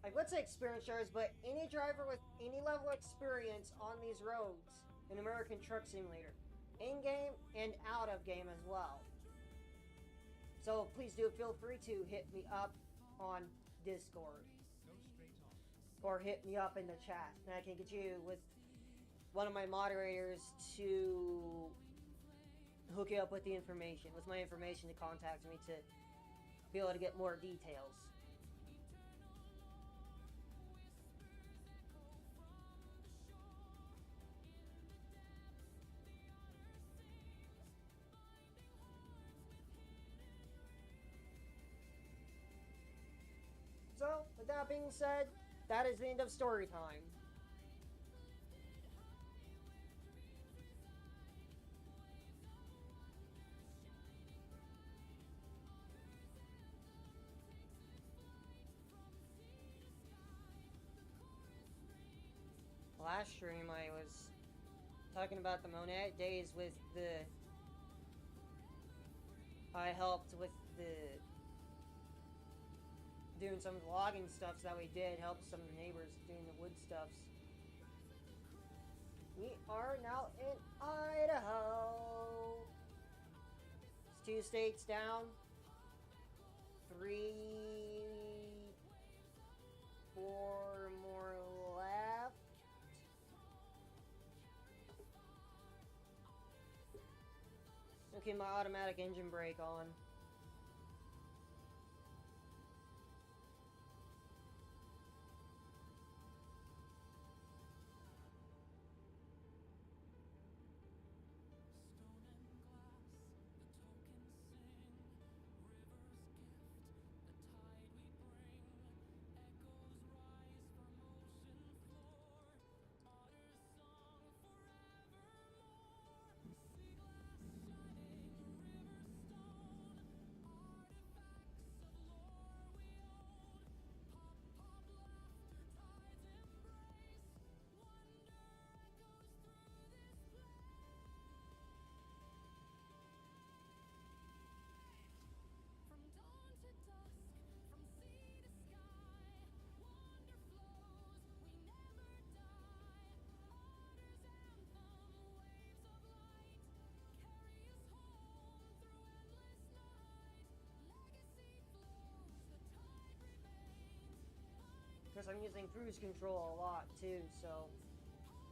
I would say experienced drivers, but any driver with any level of experience on these roads in American Truck Simulator, in-game and out of game as well. So please do feel free to hit me up on Discord or hit me up in the chat, and I can get you with one of my moderators to hook you up with the information, with my information to contact me to be able to get more details. So, with that being said, that is the end of story time. Last stream I was talking about the Monet days with the... I helped with the... doing some of the logging stuff that we did, help some of the neighbors doing the wood stuffs. We are now in Idaho. It's 2 states down. 3, 4 more left. Okay, my automatic engine brake on. From dawn to dusk, from sea to sky, wonder flows, we never die. Otter's anthem, waves of light, carry us home through endless night. Legacy flows, the tide remains. Because I'm using cruise control a lot too, so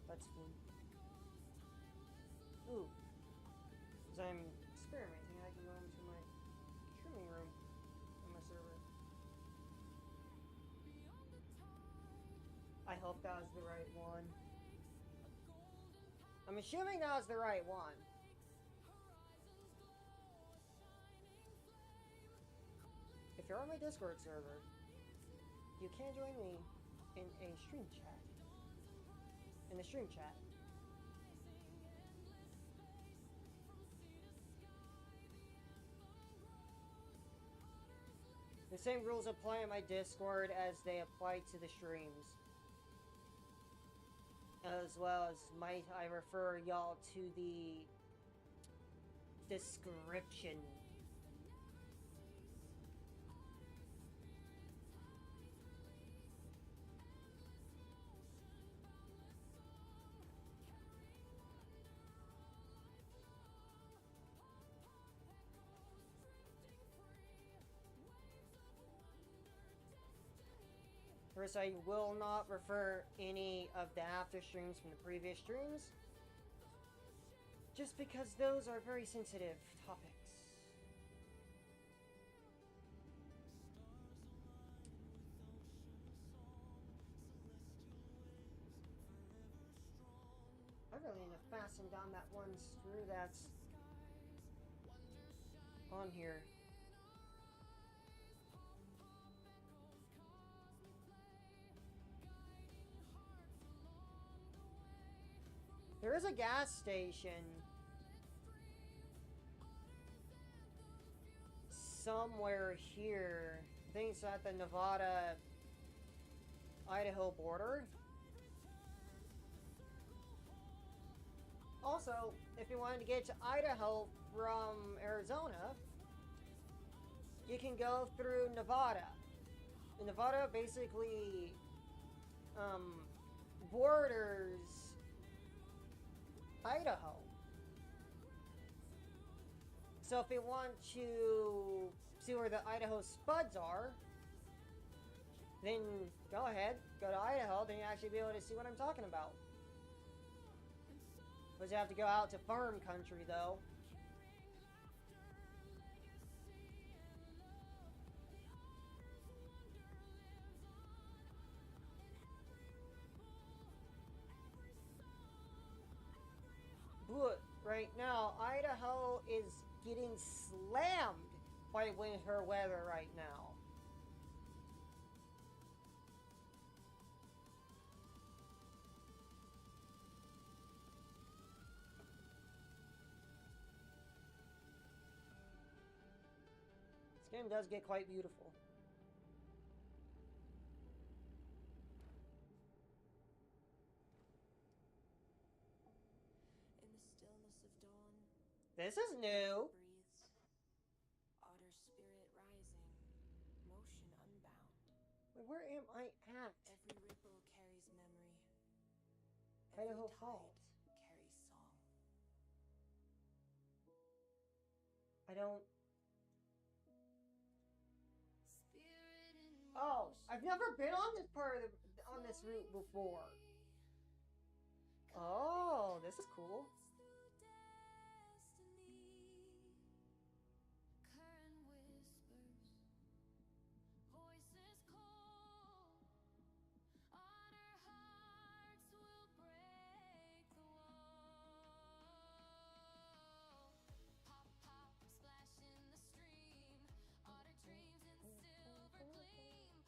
that's fun. Ooh. Because I'm experimenting, I can go into my trimming room on my server. I hope that was the right one. I'm assuming that was the right one. If you're on my Discord server, you can join me in a stream chat. In the stream chat. The same rules apply on my Discord as they apply to the streams. As well as might I refer y'all to the description. First, I will not refer any of the after streams from the previous streams, just because those are very sensitive topics. I really need to fasten down that one screw that's on here. There is a gas station somewhere here. I think it's at the Nevada-Idaho border. Also, if you wanted to get to Idaho from Arizona, you can go through Nevada. And Nevada basically borders Idaho. So if you want to see where the Idaho Spuds are, then go ahead, go to Idaho, then you actually be able to see what I'm talking about. But you have to go out to farm country, though. But right now, Idaho is getting slammed by winter weather right now. This game does get quite beautiful. In the stillness of dawn, This is new. breathes, otter spirit rising, motion unbound. Wait, where am I at? Every ripple carries memory. Idaho Every Falls. tide carries song. I don't... Spirit in Oh, I've never been on this part of on this route before. Oh, this is cool. current whispers, voices call. Otter hearts will break the wall. Pop, pop, splash in the stream. Otter dreams in silver gleam.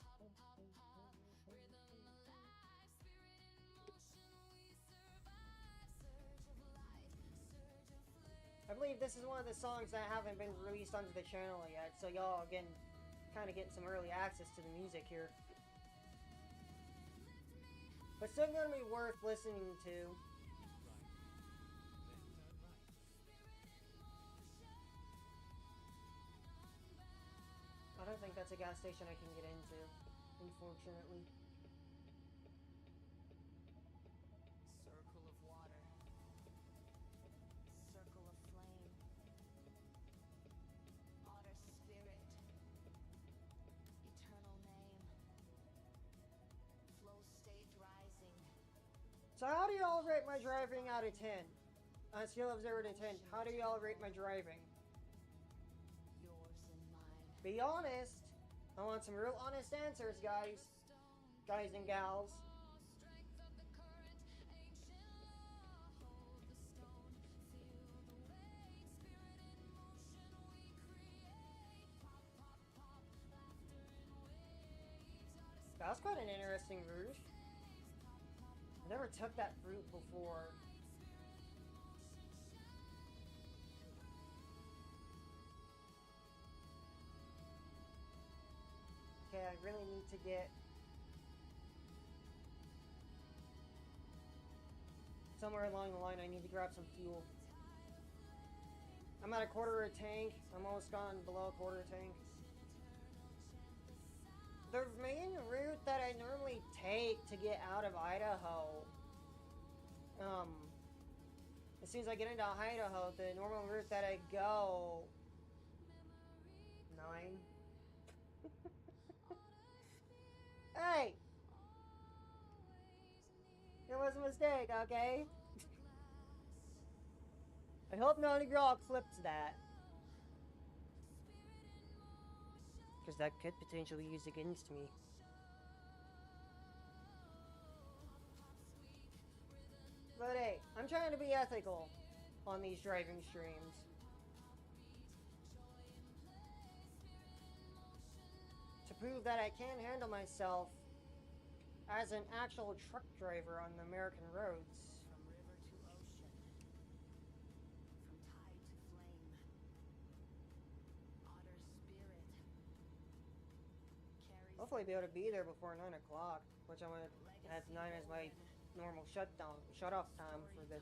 Pop, pop, pop, rhythm alive. Spirit in motion, we survive. Surge of life, surge of flame. I believe this is one of the songs that haven't been released onto the channel yet, so y'all again kind of getting some early access to the music here. But still gonna be worth listening to. I don't think that's a gas station I can get into, unfortunately. Circle of water. Circle of flame. Otter spirit. Eternal name. Flow state rising. So how do y'all rate my driving out of 10? On a scale of 0 to 10, how do y'all rate my driving? Yours and mine. Be honest. I want some real honest answers, guys. Guys and gals. Strength of the current, ancient law. Hold the stone, feel the weight. Spirit in motion, we create. Pop, pop, pop, laughter in waves. That's quite an interesting route. I never took that route before. Okay, I really need to get somewhere along the line. I need to grab some fuel. I'm at a quarter of a tank. I'm almost gone below a quarter tank. The main route that I normally take to get out of Idaho, as soon as I get into Idaho, the normal route that I go, 9. Hey! It was a mistake, okay? I hope none of y'all clipped that. Because that could potentially be used against me. But hey, I'm trying to be ethical on these driving streams. To prove that I can handle myself as an actual truck driver on the American roads. From river to ocean. hopefully be able to be there before 9 o'clock, which I'm gonna have 9 as my normal shut-off time for the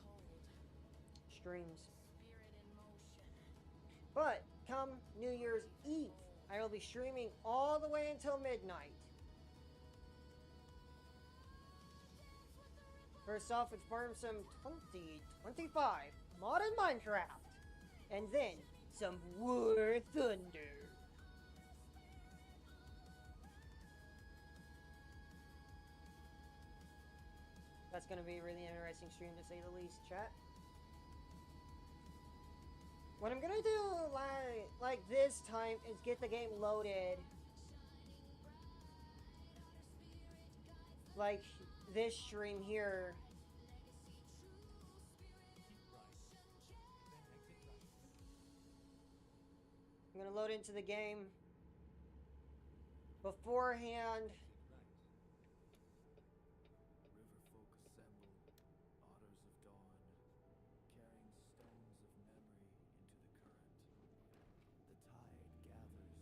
streams. But come New Year's Eve, I will be streaming all the way until midnight. First off, it's farm some 2025 modern Minecraft, and then some War Thunder. That's gonna be a really interesting stream to say the least, chat. What I'm gonna do like this time is get the game loaded. Like this stream here. I'm gonna load into the game beforehand. Riverfolk assemble, otters of dawn, carrying stones of memory into the current. The tide gathers,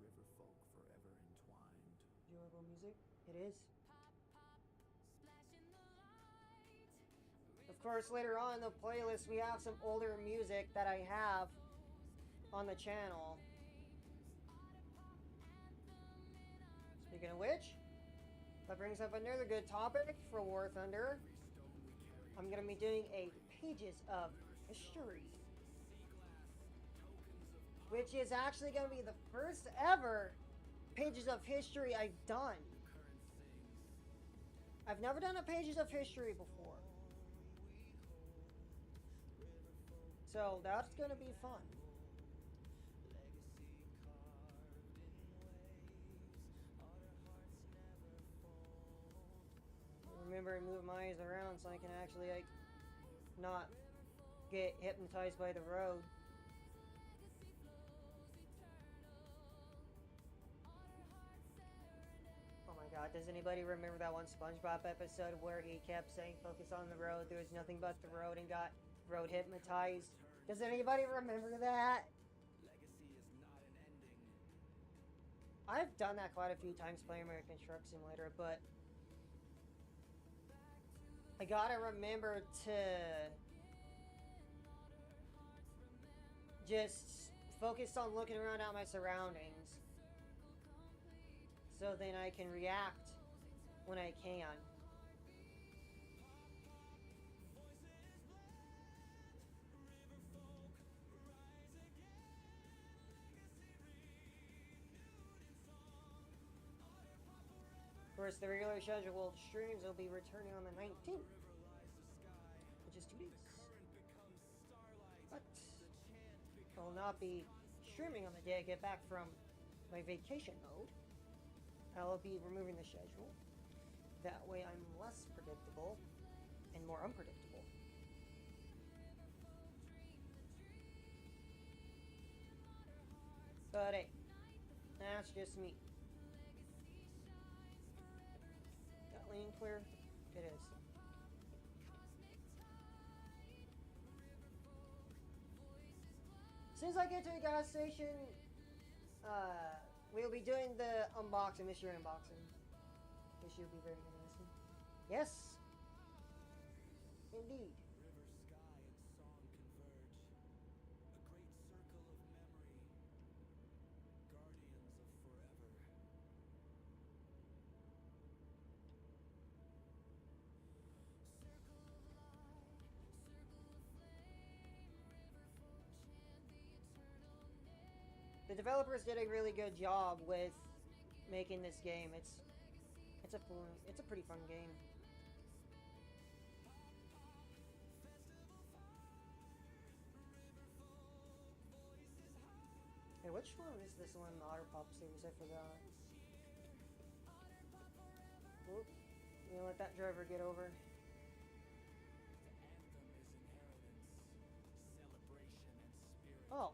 riverfolk forever entwined. Enjoyable music? It is. Of course, later on in the playlist, we have some older music that I have on the channel. Speaking of which, that brings up another good topic for War Thunder. I'm going to be doing a Pages of History, which is actually going to be the first ever Pages of History I've done. I've never done a Pages of History before. So that's going to be fun. Remember to move my eyes around so I can actually like not get hypnotized by the road. Oh my god, does anybody remember that one SpongeBob episode where he kept saying focus on the road, there was nothing but the road, and got road hypnotized? Does anybody remember that? I've done that quite a few times playing American Truck Simulator, but I gotta remember to just focus on looking around at my surroundings, so then I can react when I can. Of course, the regular scheduled streams will be returning on the 19th, which is 2 days. But I will not be streaming on the day I get back from my vacation mode. I will be removing the schedule. That way I'm less predictable and more unpredictable. But hey, that's just me. That lane clear? It is. Since I get to a gas station, we'll be doing the unboxing, this year unboxing. This year will be very interesting. Yes! Indeed. River, sky, and song converge. A great circle of memory. Guardians of forever. The developers did a really good job with making this game. It's a pretty fun game. Hey, which one is this one in the Otter Pop series? I forgot. Oop. You gonna let that driver get over? Oh.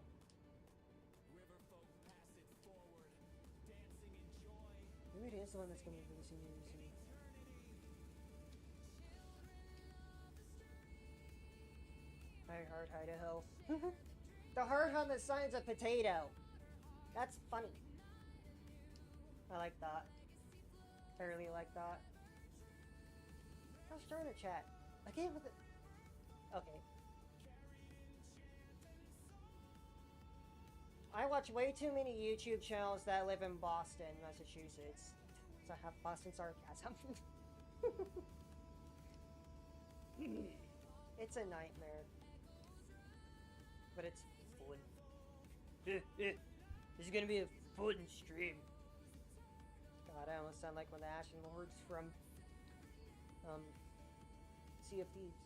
Maybe it is the one that's going to be releasing really soon. I heart Idaho. The heart on the side's a potato. That's funny. I like that. I really like that. How's starting to chat? Again with it. Okay. I watch way too many YouTube channels that live in Boston, Massachusetts. So I have Boston sarcasm. It's a nightmare. But it's fun. This is gonna be a fun stream. God, I almost sound like one of the Ashen Lords from Sea of Thieves.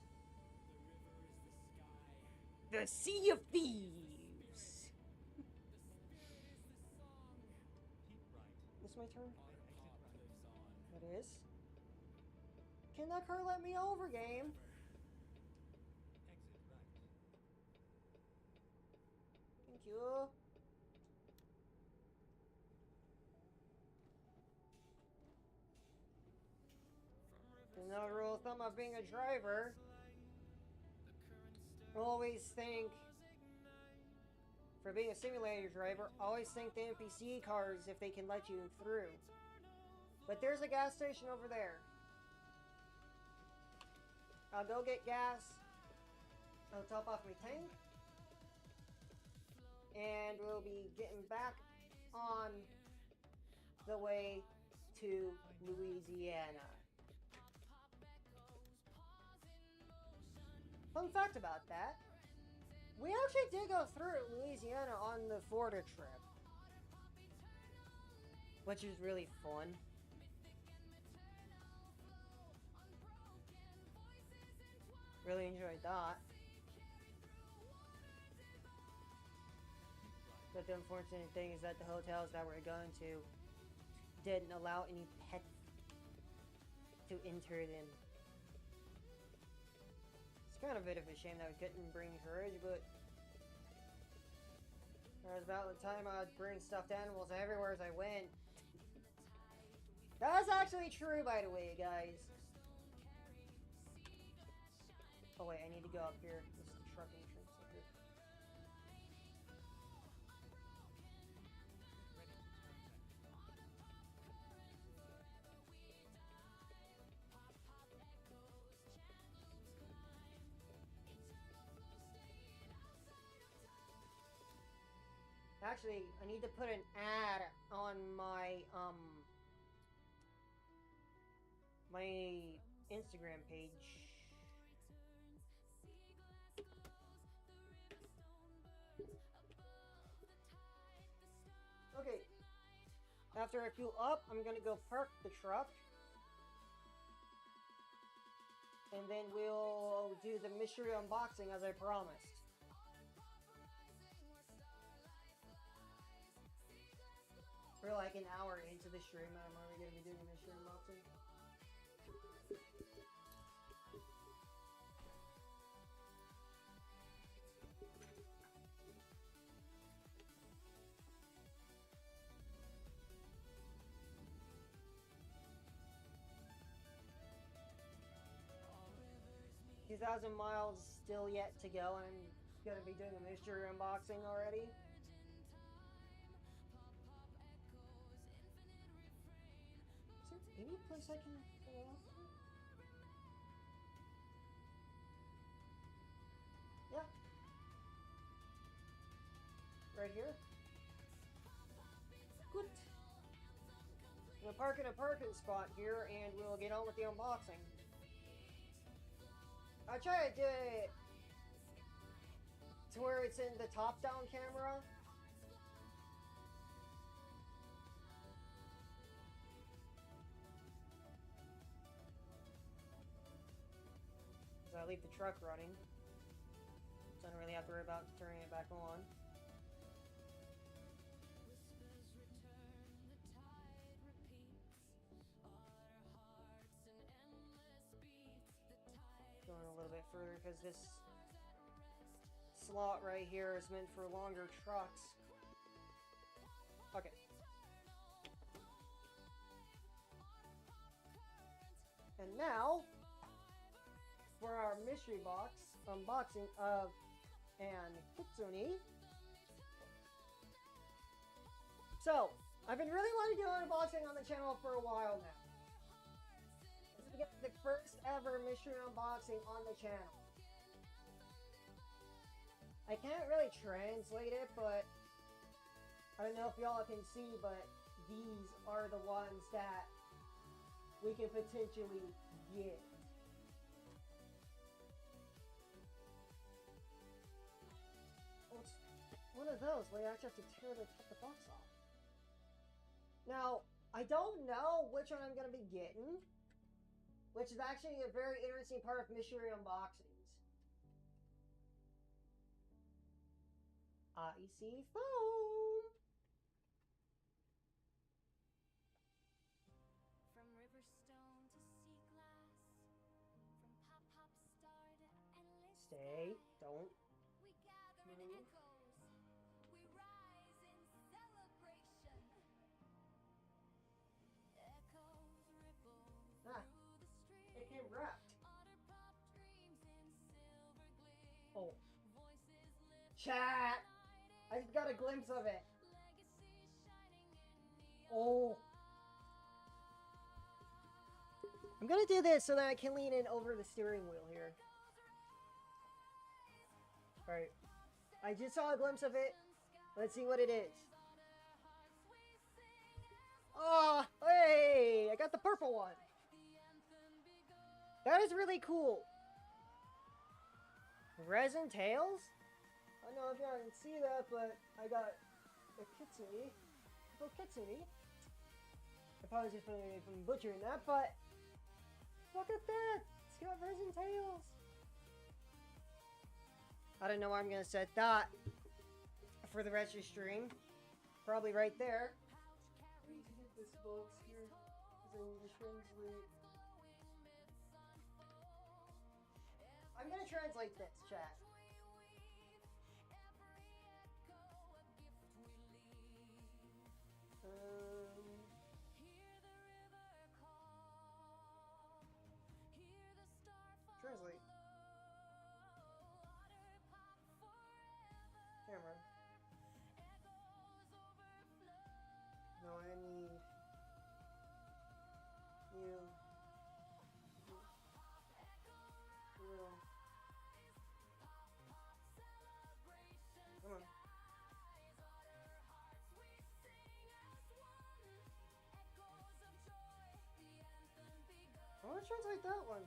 The Sea of Thieves! Is my turn? It is? Can that car let me over, game? Thank you. Another rule of thumb of being a driver. Always think, for being a simulator driver, always think the NPC cars if they can let you through. But there's a gas station over there. I'll go get gas. I'll top off my tank. And we'll be getting back on the way to Louisiana. Fun fact about that, we actually did go through Louisiana on the Florida trip, which is really fun. Really enjoyed that. But the unfortunate thing is that the hotels that we're going to didn't allow any pets to enter them. It's kind of a bit of a shame that we couldn't bring Courage, but that was about the time I'd bring stuffed animals everywhere as I went. That's actually true, by the way, guys. Oh wait, I need to go up here. This is the truck entrance up here. Actually, I need to put an ad on my my Instagram page. Okay. After I fuel up, I'm gonna go park the truck. And then we'll do the mystery unboxing as I promised. We're like an hour into the stream and I'm already gonna be doing a mystery unboxing. 2,000 miles still yet to go, and I'm gonna be doing a mystery unboxing already. Is there any place I can go off? Yeah. Right here. Good. I'm gonna park in a parking spot here, and we'll get on with the unboxing. I try to do it to where it's in the top-down camera. So I leave the truck running, so I don't really have to worry about turning it back on. Going a little bit further because this slot right here is meant for longer trucks. Okay. And now for our mystery box unboxing of an Kitsune. So I've been really wanting to do unboxing on the channel for a while now. This is the first ever mystery unboxing on the channel. I can't really translate it, but I don't know if y'all can see, but these are the ones that we can potentially get. Well, it's one of those where you actually have to tear the box off. Now, I don't know which one I'm going to be getting, which is actually a very interesting part of mystery unboxings. I see foam. From Riverstone to sea glass, from pop star to endless Stay, sky, don't we gather in move. echoes, we rise in celebration. Echoes ripple Ah, through the street. it came wrapped. Otter pop dreams in silver gleam. Oh, Voices lift chat. I just got a glimpse of it. legacy shining in neon. Oh. I'm gonna do this so that I can lean in over the steering wheel here. Alright. I just saw a glimpse of it. Let's see what it is. Oh, hey! I got the purple one. That is really cool. Resin tails? I don't know if y'all can see that, but I got a kitsune. A little kitsune. Apologies for butchering that, but look at that! It's got resin tails. I don't know where I'm gonna set that for the rest of the stream. Probably right there. I need to get this box here because I need to translate. I'm gonna translate this, chat. Translate. Camera. No, I need you. You. Come on. I want to translate that one.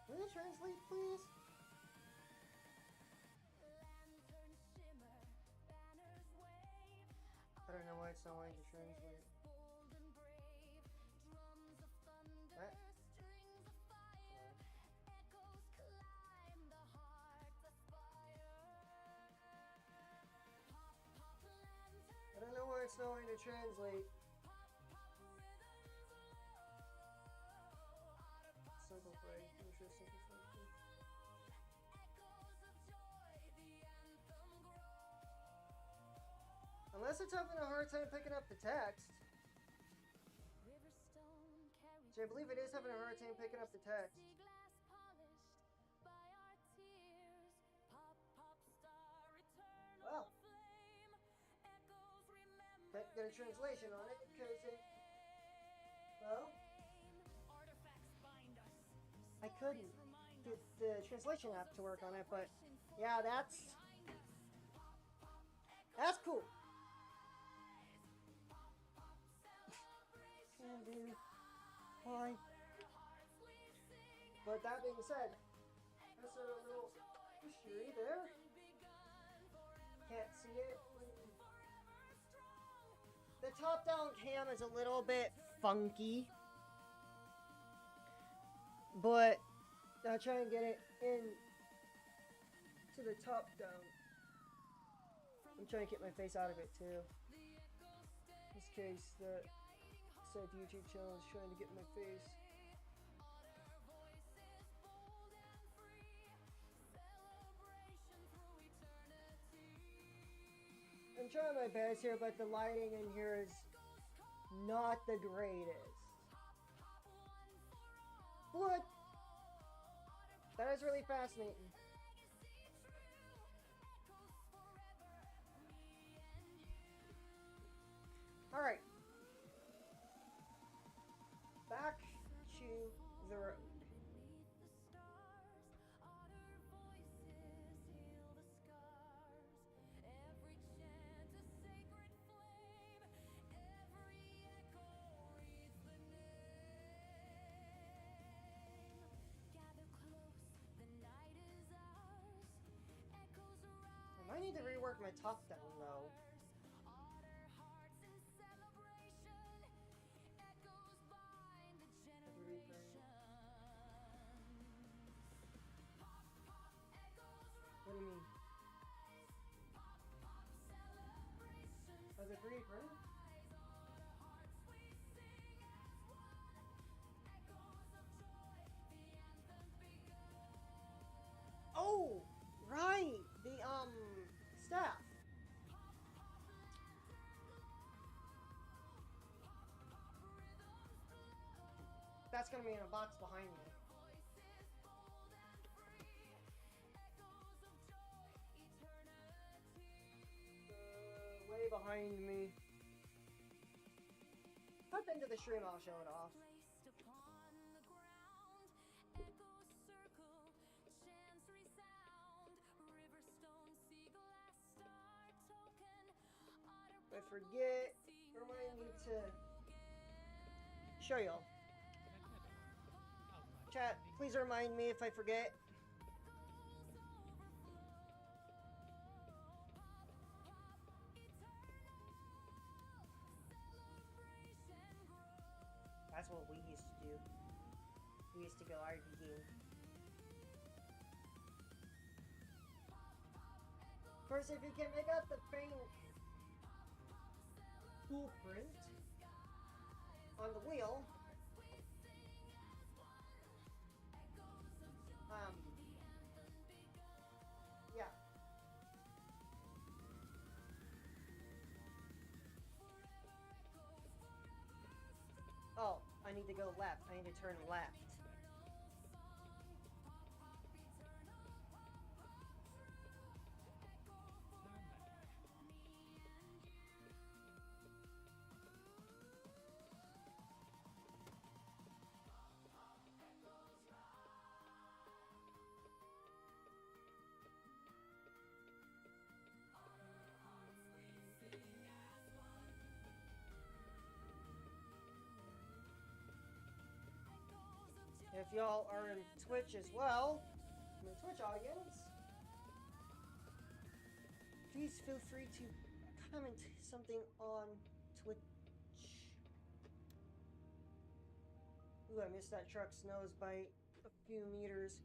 Will you translate, please? I don't know why it's not wanting to translate. What? I don't know why it's not wanting to translate. Simple play. I'm sure simple play. Unless it's having a hard time picking up the text. So I believe it is having a hard time picking up the text. Well, can't get a translation on it because it, well, I couldn't get the translation app to work on it, but yeah, that's cool. Can do. Why? But that being said, that's a little history there. Can't see it. The top-down cam is a little bit funky, but I'll try and get it in to the top-down. I'm trying to get my face out of it too. In this case, the said YouTube channel is trying to get my face. I'm trying my best here, but the lighting in here is not the greatest. But that is really fascinating. Alright, my top down though. What do you mean? Was it 3D printed? Oh, right. The staff. That's gonna be in a box behind me. Way behind me. Hop into the stream, I'll show it off. If I forget, remind me to show y'all. Chat, please remind me if I forget. That's what we used to do. We used to go RPGing. Of course, if you can make out the faint cool print on the wheel, yeah. Oh, I need to go left. I need to turn left. If y'all are in Twitch as well, in the Twitch audience, please feel free to comment something on Twitch. Ooh, I missed that truck's nose by a few meters.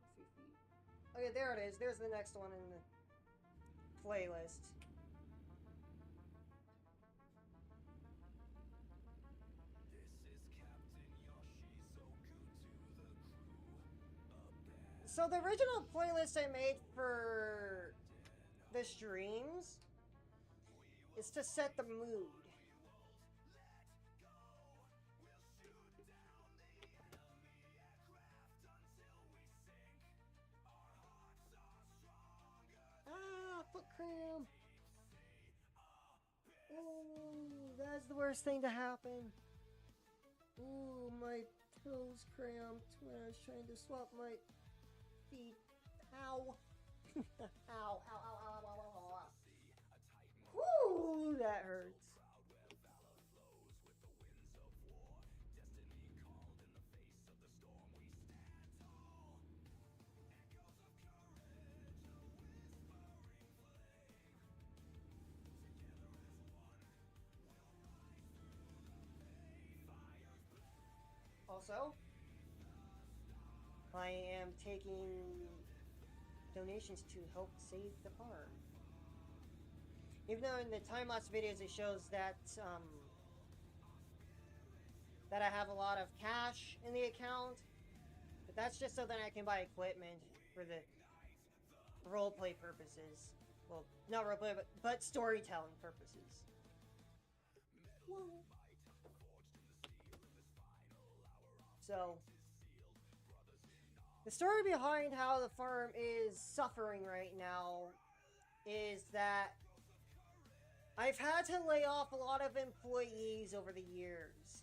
A few feet. Okay, there it is. There's the next one in the playlist. So the original playlist I made for the streams is to set the mood. Ah, foot cramp. Oh, that's the worst thing to happen. Ooh, my toes cramped when I was trying to swap my feet. Ow. Ow, ow, ow, ow, ow, ow, ow, ow. Whoo, that hurts. Also, I am taking donations to help save the farm. Even though in the time-lapse videos it shows that that I have a lot of cash in the account, but that's just so that I can buy equipment for the roleplay purposes. Well, not roleplay, but storytelling purposes. Whoa. So, the story behind how the farm is suffering right now is that I've had to lay off a lot of employees over the years.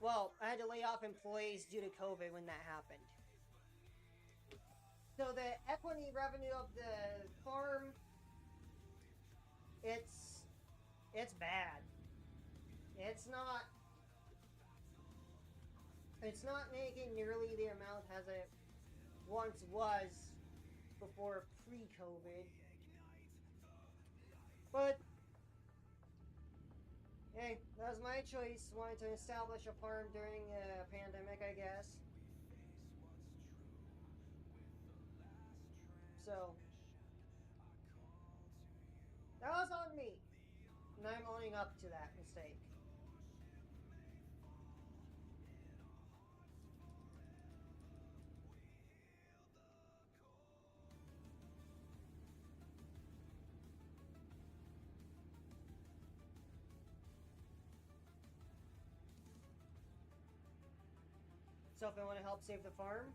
Well, I had to lay off employees due to COVID when that happened. So the equity revenue of the farm, it's bad. It's not making nearly the amount as it once was before pre-COVID. But hey, that was my choice. Wanted to establish a farm during a pandemic, I guess. So that was on me, and I'm owning up to that mistake. So if you want to help save the farm,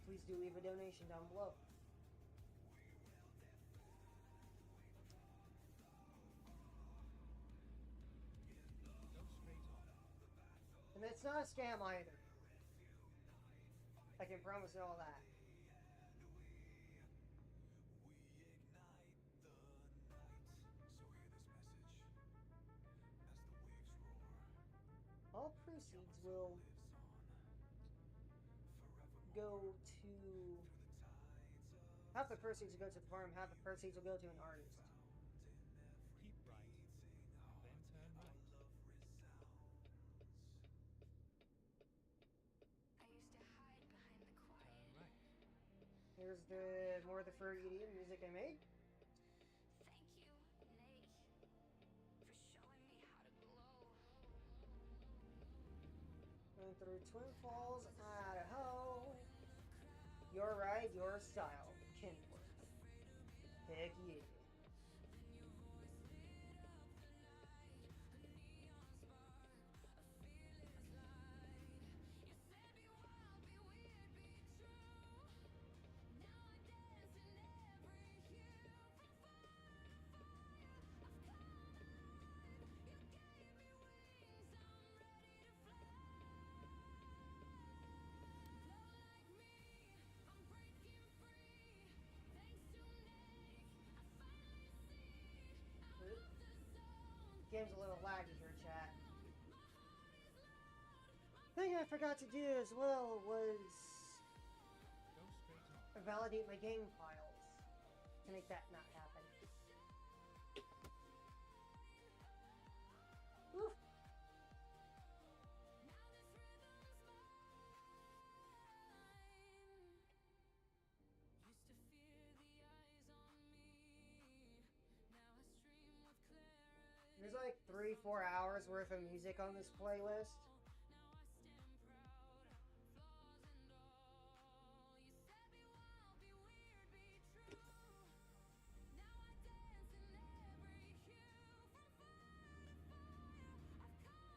please do leave a donation down below. And it's not a scam either. I can promise you all that. All proceeds will go to... half the proceeds will go to the farm, half the proceeds will go to an artist. Keep right, then turn right. I used to hide behind the quiet. Turn right. Here's the more of the Fergie music I made. Thank you, Nate, for showing me how to glow. Going through Twin Falls, Idaho. Your ride, your style. Kenworth. Heck yeah. Game's a little laggy here, chat. Thing I forgot to do as well was Go straight on. validate my game files to make that not happen. Oof. Used to fear the eyes on me. Now I stream with clarity. There's like 3-4 hours worth of music on this playlist. Now I stand proud, flaws and all. You said be wild, be weird, be true. Now I dance in every hue. From fire to fire, I've come alive.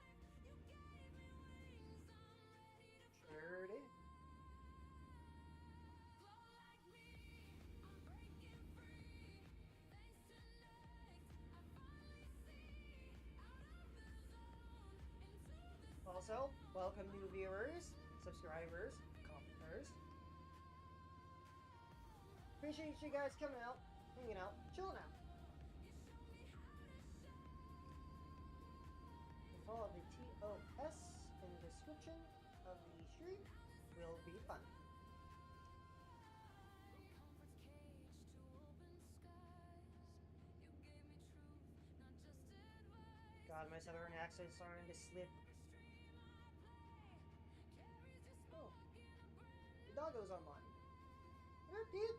You gave me wings, I'm ready to fly. Sure did. Glow like me, I'm breaking free. Thanks to Nate, I finally see out of the zone into the Also, welcome new viewers, subscribers, commenters. Appreciate you guys coming out, hanging out, chilling out. Follow the TOS in the description of the stream. Will be fun. comfort's cage to open skies. You gave me truth, not just advice. God, my southern accent's starting to slip. Carries your Oh, smoke in a brand the doggo's online. There, dude.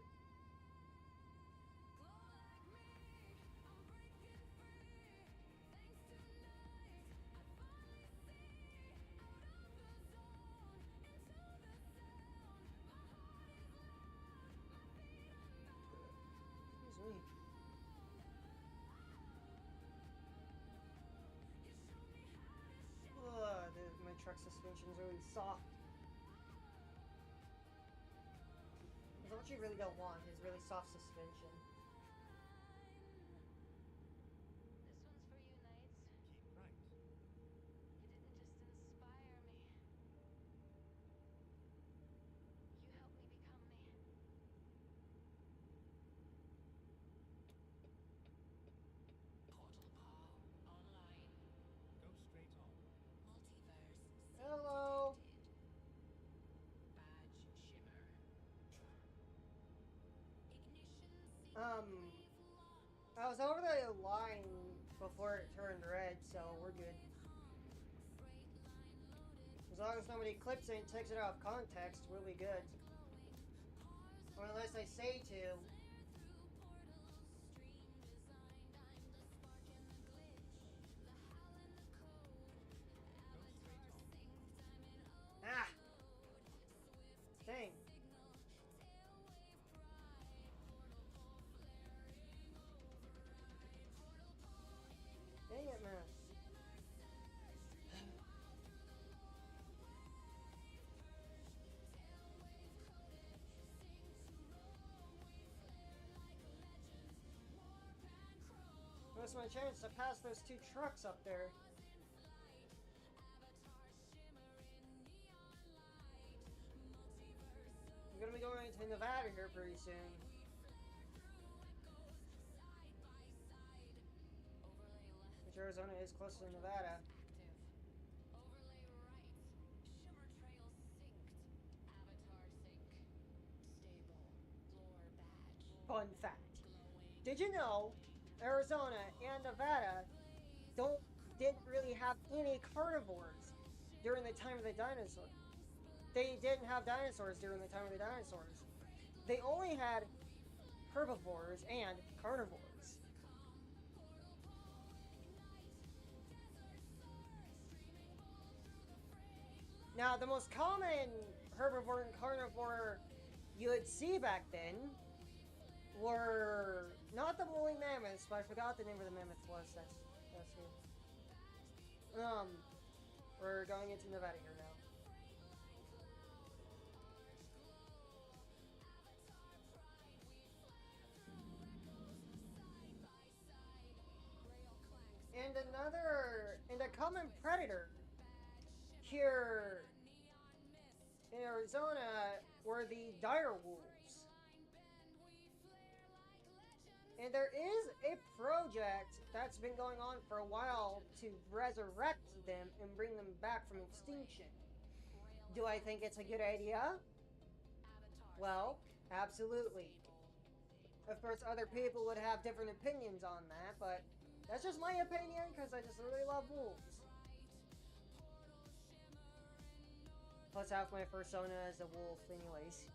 glow like me. I'm breaking free. Thanks to Nate, I finally see out of the zone into the sound. My heart is loud, my feet unbound. Excuse me. You show me how to shine. Ugh, my truck suspension is really soft. That's what you really don't want, is really soft suspension. This one's for you, Knights. Keep right. You didn't just inspire me. You helped me become me. Portal Paw online. Go straight on. Multiverse. Hello. Badge shimmer. I was over the line before it turned red, so we're good. As long as nobody clips it and takes it out of context, we'll be good. Or unless I say to. Ah! Dang. Dang it, man. That's my chance to pass those two trucks up there. I'm gonna be going to Nevada here pretty soon. Which Arizona is close to Nevada. Fun fact. Did you know Arizona and Nevada didn't really have any carnivores during the time of the dinosaurs? They didn't have dinosaurs during the time of the dinosaurs. They only had herbivores and carnivores. Now, the most common herbivore and carnivore you would see back then were not the woolly mammoths, but I forgot the name of the mammoth was. That's good. We're going into Nevada here now. And a common predator here in Arizona were the dire wolves. And there is a project that's been going on for a while to resurrect them and bring them back from extinction. Do I think it's a good idea? Well, absolutely. Of course, other people would have different opinions on that, but that's just my opinion because I just really love wolves. Plus, half my persona is a wolf, anyways.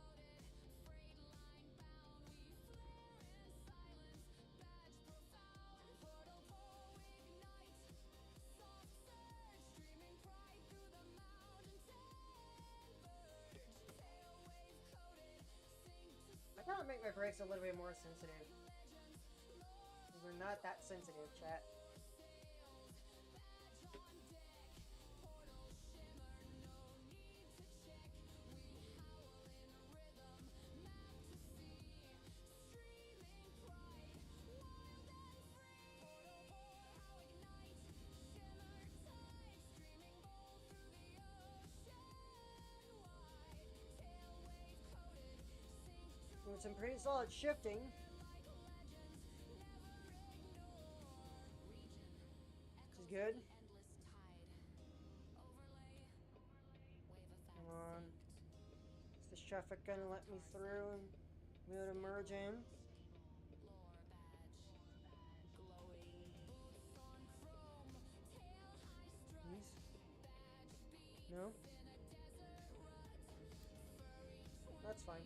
I gotta make my brakes a little bit more sensitive. They're not that sensitive, chat. With some pretty solid shifting. Which is good. Come on. Is this traffic gonna let me through and be able to merge in? Please? No? That's fine.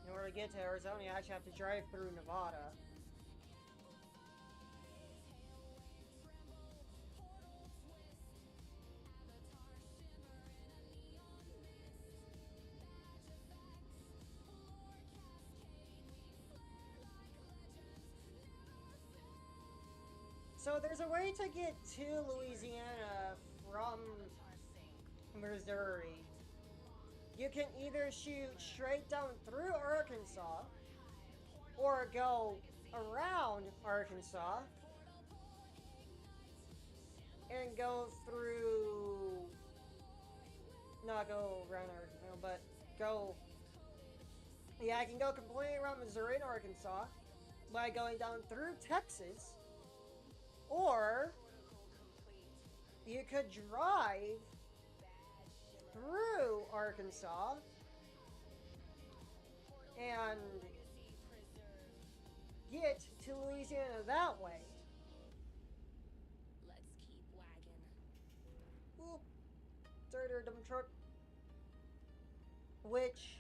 In order to get to Arizona, you actually have to drive through Nevada. So there's a way to get to Louisiana from Missouri. You can either shoot straight down through Arkansas or go around Arkansas and go through, not go around Arkansas, but go, yeah, I can go completely around Missouri and Arkansas, by going down through Texas, or you could drive through Arkansas and get to Louisiana that way. Let's keep wagging. Oop, dirty dump truck. Which,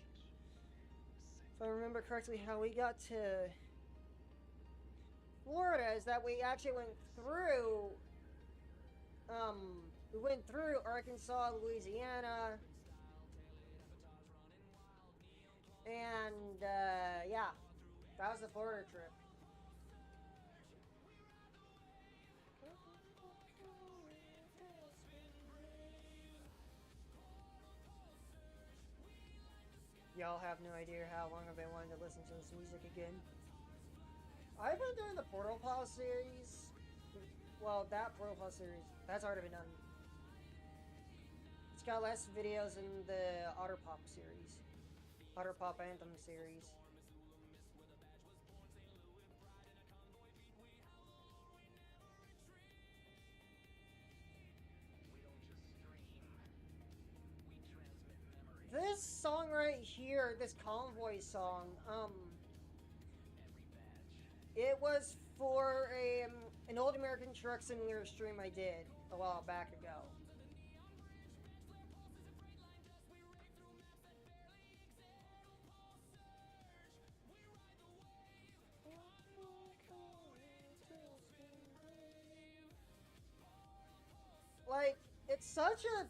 if I remember correctly, how we got to Florida is that we actually went through, Arkansas, Louisiana, and, yeah, that was the Florida trip. Y'all have no idea how long I've been wanting to listen to this music again. I've been doing the Portal Pause series. Well, that Portal Pause series, that's already been done. It's got less videos in the Otter Pop series. Otter Pop Anthem series. This song right here, this Convoy song, it was for an Old American Truck Simulator stream I did a while back ago. Like, it's such a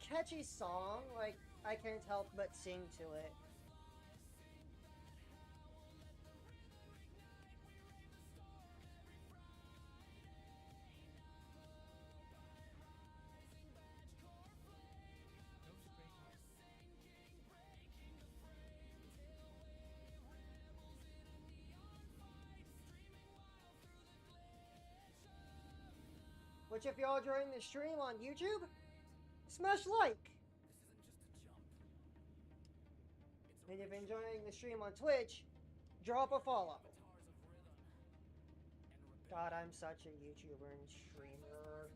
catchy song, like, I can't help but sing to it. Go straight on. Which, if y'all join the stream on YouTube, smash like. And if you're enjoying the stream on Twitch, drop a follow. God, I'm such a YouTuber and streamer.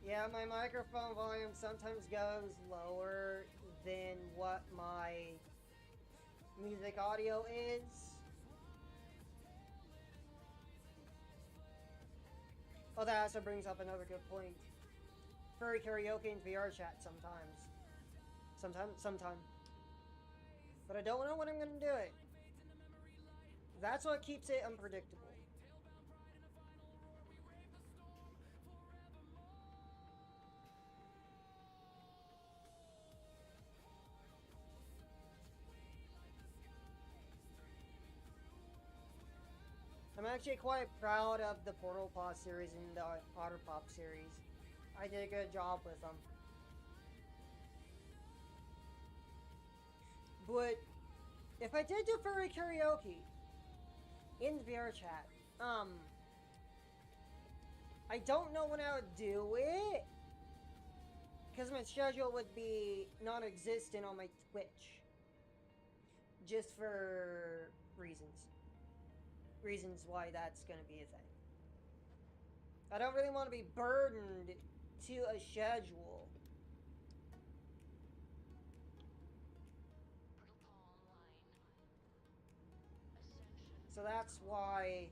Yeah, my microphone volume sometimes goes lower than what my music audio is. Oh, that also brings up another good point. Furry karaoke and VR chat sometimes. Sometime. But I don't know when I'm gonna do it. That's what keeps it unpredictable. I'm actually quite proud of the Portal Pause series and the Otter Pop series. I did a good job with them. But if I did do furry karaoke in VR chat, I don't know when I would do it, because my schedule would be non-existent on my Twitch, just for reasons why that's gonna be a thing. I don't really want to be burdened to a schedule. So that's why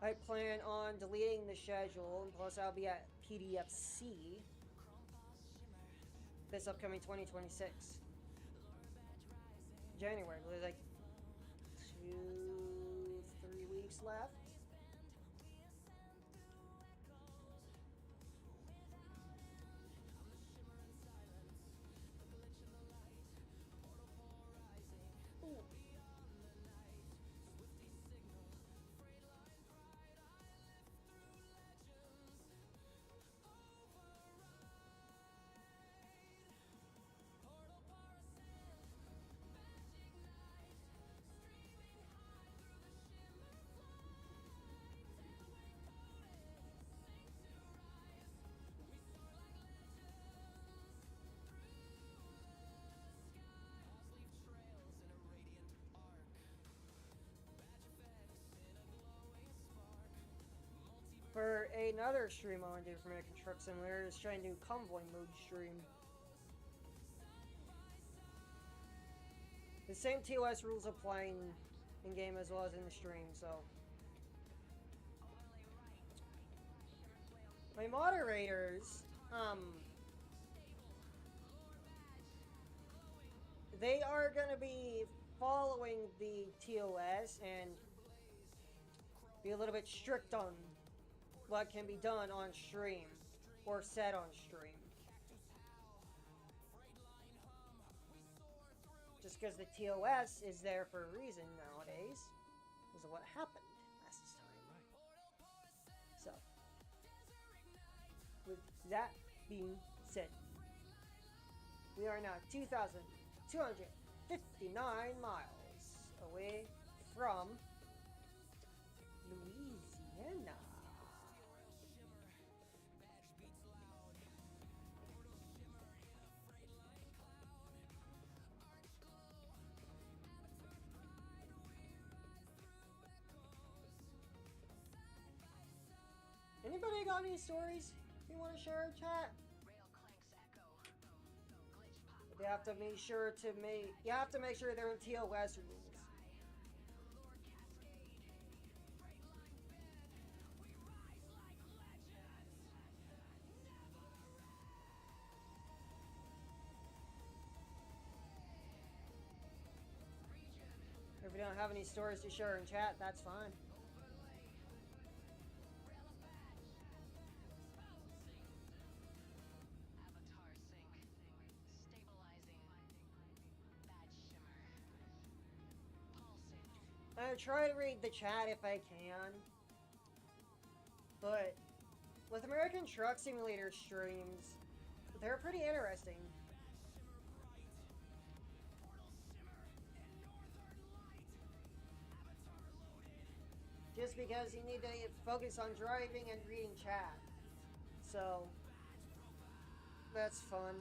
I plan on deleting the schedule, and plus I'll be at PDFC this upcoming 2026. January, like 2-3 weeks left. made another stream on Dave from American Truck Simulator. Is trying to do convoy mode stream. The same TOS rules apply in game as well as in the stream, so. My moderators, they are gonna be following the TOS and be a little bit strict on what can be done on stream or said on stream. Just because the TOS is there for a reason nowadays, is what happened last time. So, with that being said, we are now 2,259 miles away from Louisiana. Anybody got any stories you want to share in chat? They have to make sure to you have to make sure they're in TOS rules. If you don't have any stories to share in chat, that's fine. I try to read the chat if I can, but with American Truck Simulator streams, they're pretty interesting. Just because you need to focus on driving and reading chat. So, that's fun.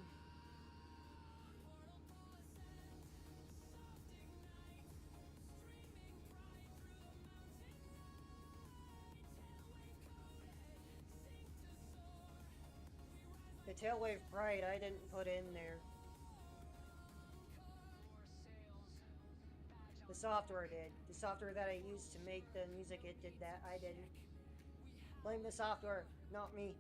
The Tailwave Pride I didn't put in there. The software did. The software that I used to make the music, it did that. I didn't. Blame the software, not me.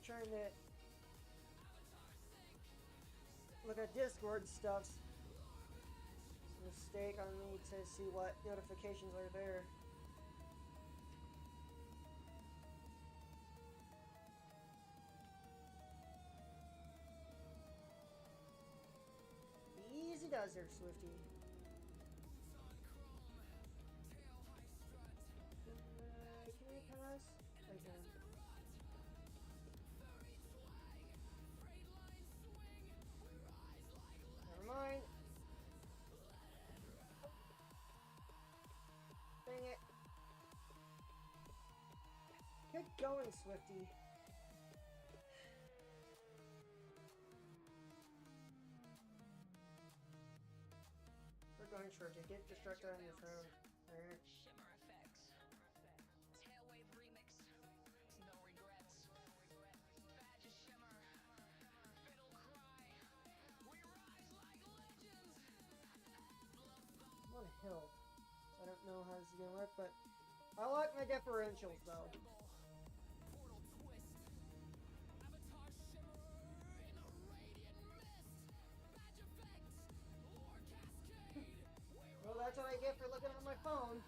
Trying to look at Discord stuff. Mistake on me to see what notifications are there. Easy does there, Swifty. Can we pass? I can. Never mind. Dang it. Get going, Swifty. We're going short. Get distracted on your phone. Alright. Shimmer effects. Tailwave remix. No regrets. Badge shimmer. Fiddle cry. We rise like legends. I'm on a hill. So I don't know how this is gonna work, but I like my differentials though. Portal twist. Avatar shimmer in a radiant mist. Badge effect or cascade. Well, that's what I get for looking at my phone.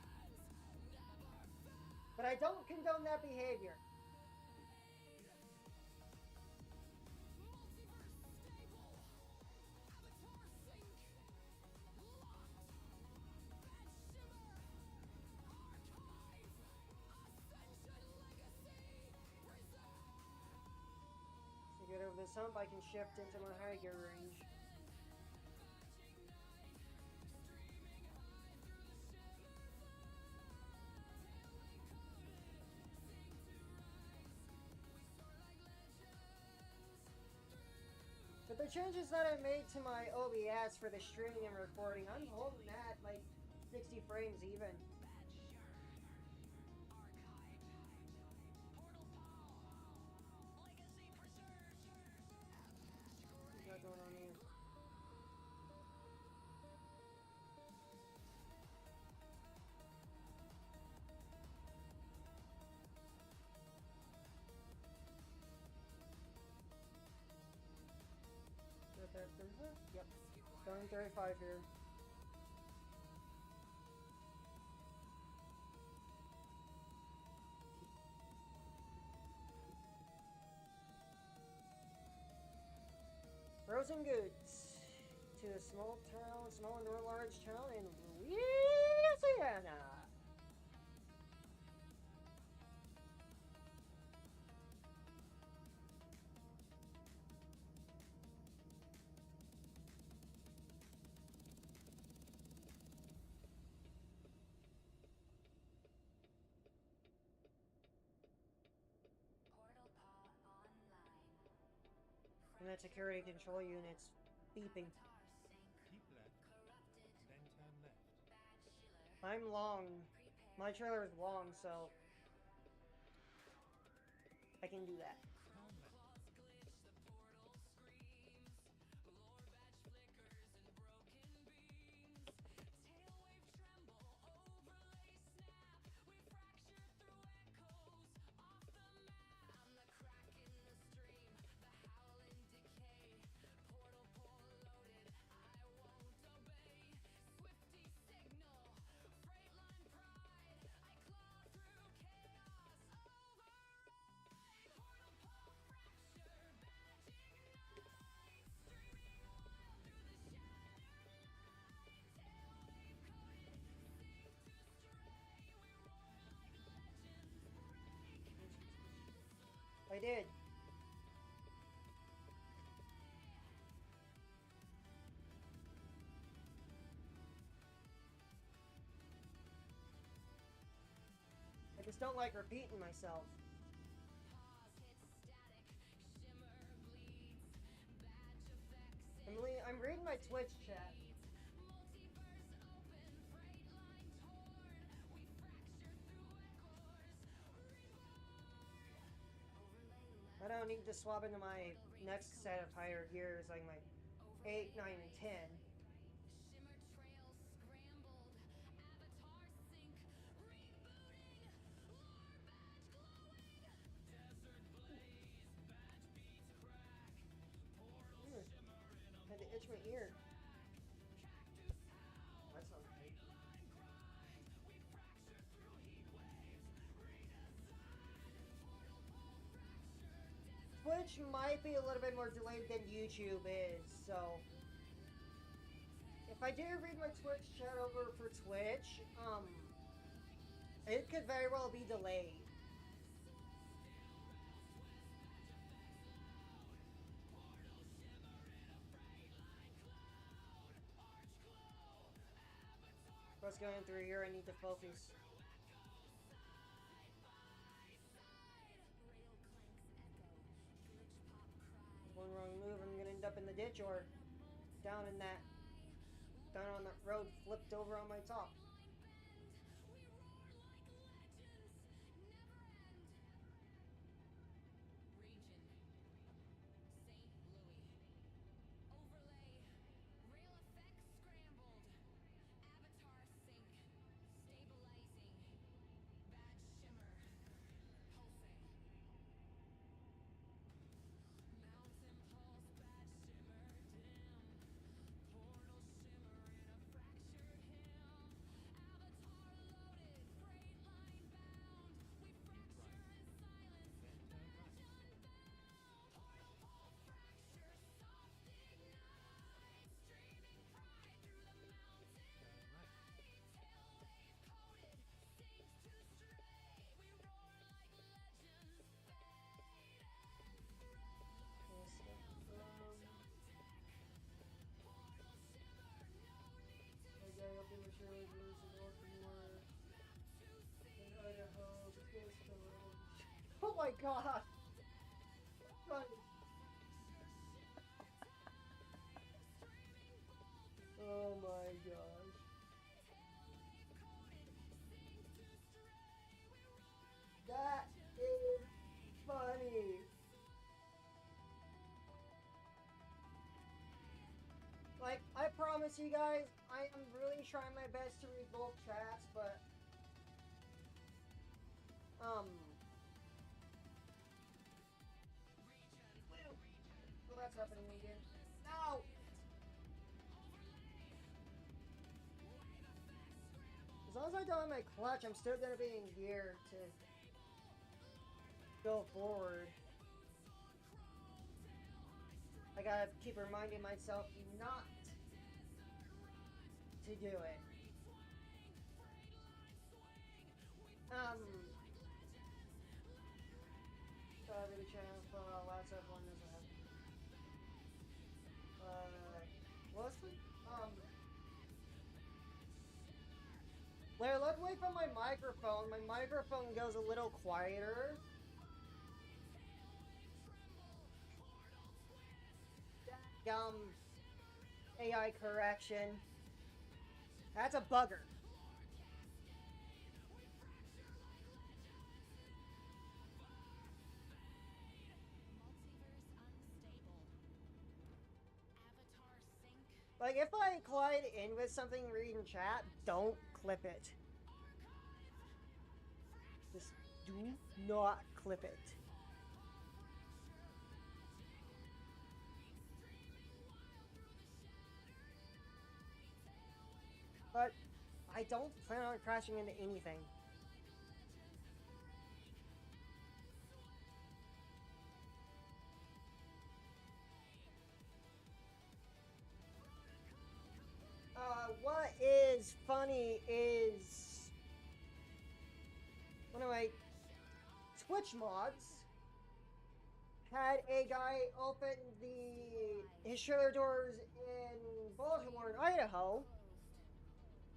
But I don't condone that behavior. this hump, I can shift into my high gear range. But the changes that I made to my OBS for the streaming and recording, I'm holding that like 60 frames even. What's that going on here? Yep. Going 35 here. Frozen goods to a small and or large town in Louisiana. Portal Paw online. And that security control unit's beeping. Avatar sync. Keep left, Corrupted. then turn left. Bachelor. I'm long. My trailer is long, so I can do that. Turn left. I did. I just don't like repeating myself. I'm reading my Twitch chat. I don't need to swap into my next set of higher gears, like my 8, 9, and 10. Shimmer trails scrambled. Avatar sync. Rebooting. Lore badge glowing. Desert blaze. Badge beats crack. Portal shimmer in a Had to itch my ear. cactus howl. That sounds great. Line grind. We fracture through heat waves. Redesign. Portal pole fracture. Desert Twitch might be a little bit more delayed than YouTube is, so if I do read my Twitch chat over for Twitch, it could very well be delayed. What's going through here? I need to focus. One wrong move, I'm gonna end up in the ditch or down on that road, flipped over on my top. we roar like legends. Never end. Region. St. Louis. Overlay. Rail effects scrambled. Avatar sync. Stabilizing. Badge shimmer. Pulsing. Mountain pulse. Badge shimmer dim. Portal shimmer in a fractured hymn. god! Funny. Oh my gosh. That is funny. Like, I promise you guys, I am really trying my best to read both chats, but well, that's happening again. No! As long as I don't have my clutch, I'm still gonna be in gear to go forward. I gotta keep reminding myself not to do it. Really channel for WhatsApp one doesn't have. What's the Blair, look away from my microphone. My microphone goes a little quieter. AI correction. That's a bugger. Like, if I collide in with something reading chat, don't clip it. Just do not clip it. But I don't plan on crashing into anything. What is funny is one of my Twitch mods had a guy open his trailer doors in Baltimore and Idaho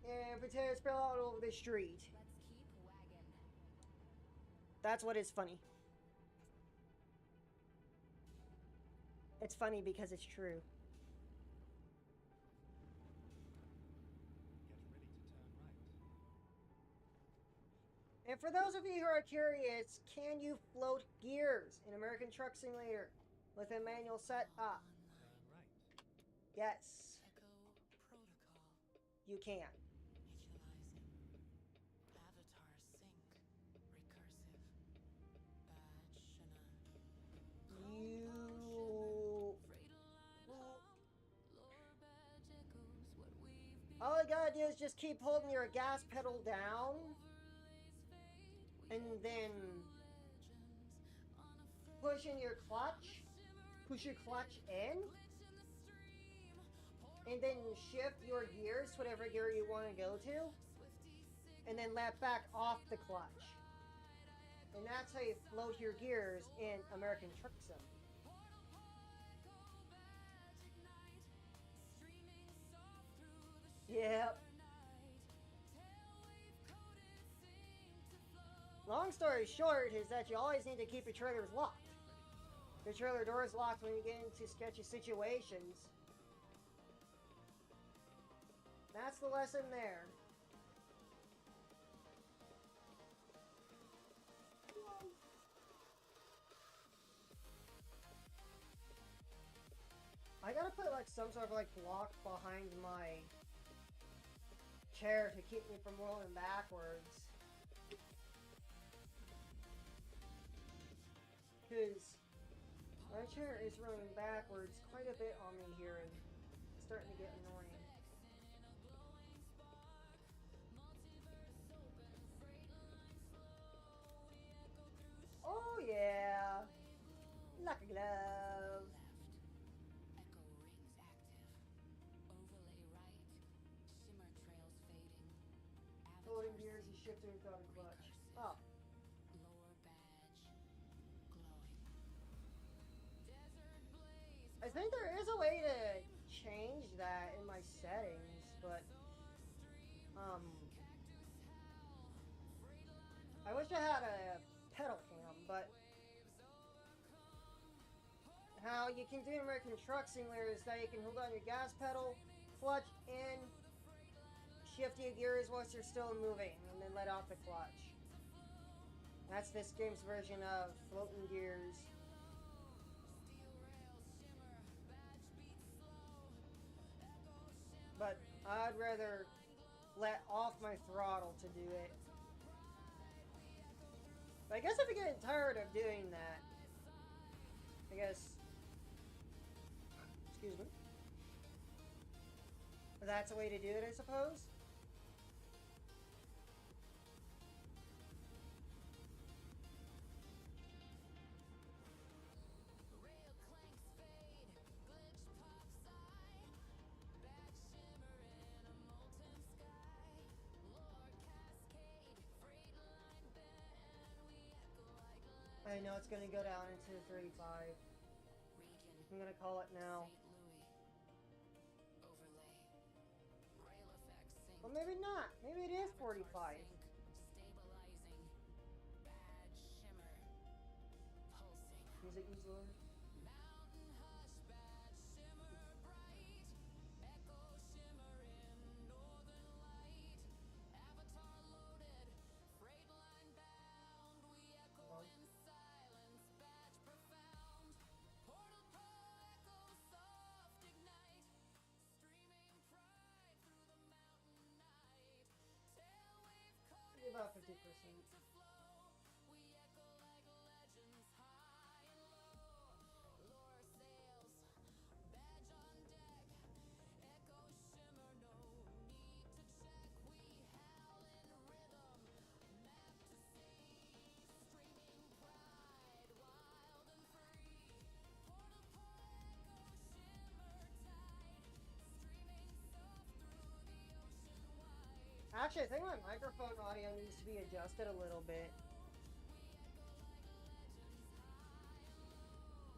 and potatoes spill out over the street. That's what is funny. It's funny because it's true. Get ready to turn right. And for those of you who are curious, can you float gears in American Truck Simulator with a manual set up? Turn right. Yes, Echo protocol. you can. Initializing. Avatar sync. Recursive. Badshana. You. All I gotta do is just keep holding your gas pedal down and then push your clutch in, and then shift your gears to whatever gear you want to go to, and then let back off the clutch. And that's how you float your gears in American Truck Sim. Yep. Long story short is that you always need to keep your trailers locked. Your trailer doors locked when you get into sketchy situations. That's the lesson there. I gotta put like some sort of like block behind my chair to keep me from rolling backwards. Because my chair is rolling backwards quite a bit on me here and it's starting to get annoying. Oh yeah! Like a glove. Echo rings active. Overlay right. Shimmer trails fading. Holding gears and shifting without a clutch. Oh. Lower badge glowing. Desert blaze. I think there is a way to change that in my settings, but I wish I had a pedal cam, but how you can do in American Truck Simulator is that you can hold on your gas pedal, clutch, and shift your gears whilst you're still moving, and then let off the clutch. That's this game's version of floating gears. But I'd rather let off my throttle to do it. But I guess if you're getting tired of doing that, I guess, excuse me, that's a way to do it, I suppose. I know it's gonna go down into 35. I'm gonna call it now. Well, maybe not. Maybe it is 45. Music is lower. About 50%. Actually, I think my microphone audio needs to be adjusted a little bit.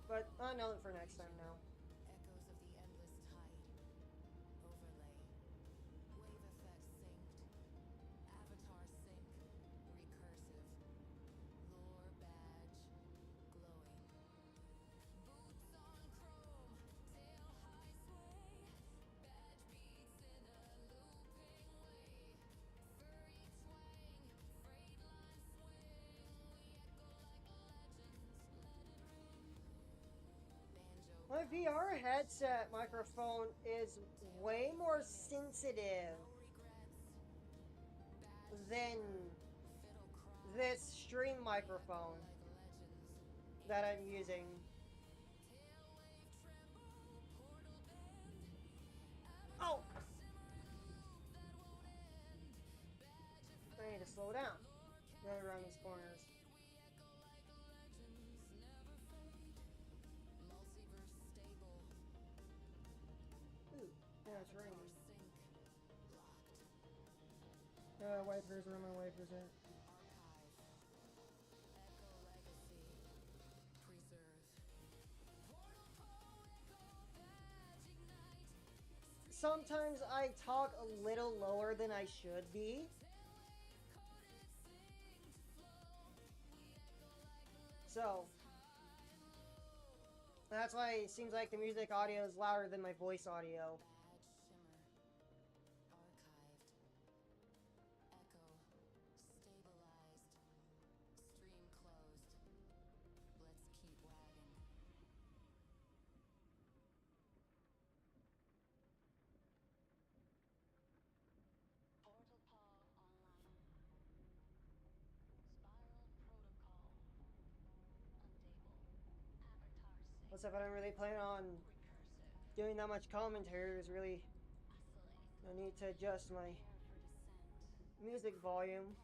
But I'll know it for next time now. Echoes of the endless tide. Overlay. Wave effect synced. Avatar sync. Recursive. Lore badge. Glowing. Boots on chrome. Tail high sway. Badge beats in a looping way. Furry twang. Freight line swing. We echo like legends. Let it ring. Banjo. My VR headset microphone is way more sensitive than this stream microphone that I'm using. Oh! I need to slow down. Going around these corners. Ooh, yeah, it's raining. Wipers, where are my wipers at? Sometimes I talk a little lower than I should be. So, that's why it seems like the music audio is louder than my voice audio. Plus, if I don't really plan on doing that much commentary, there's really no need to adjust my music volume.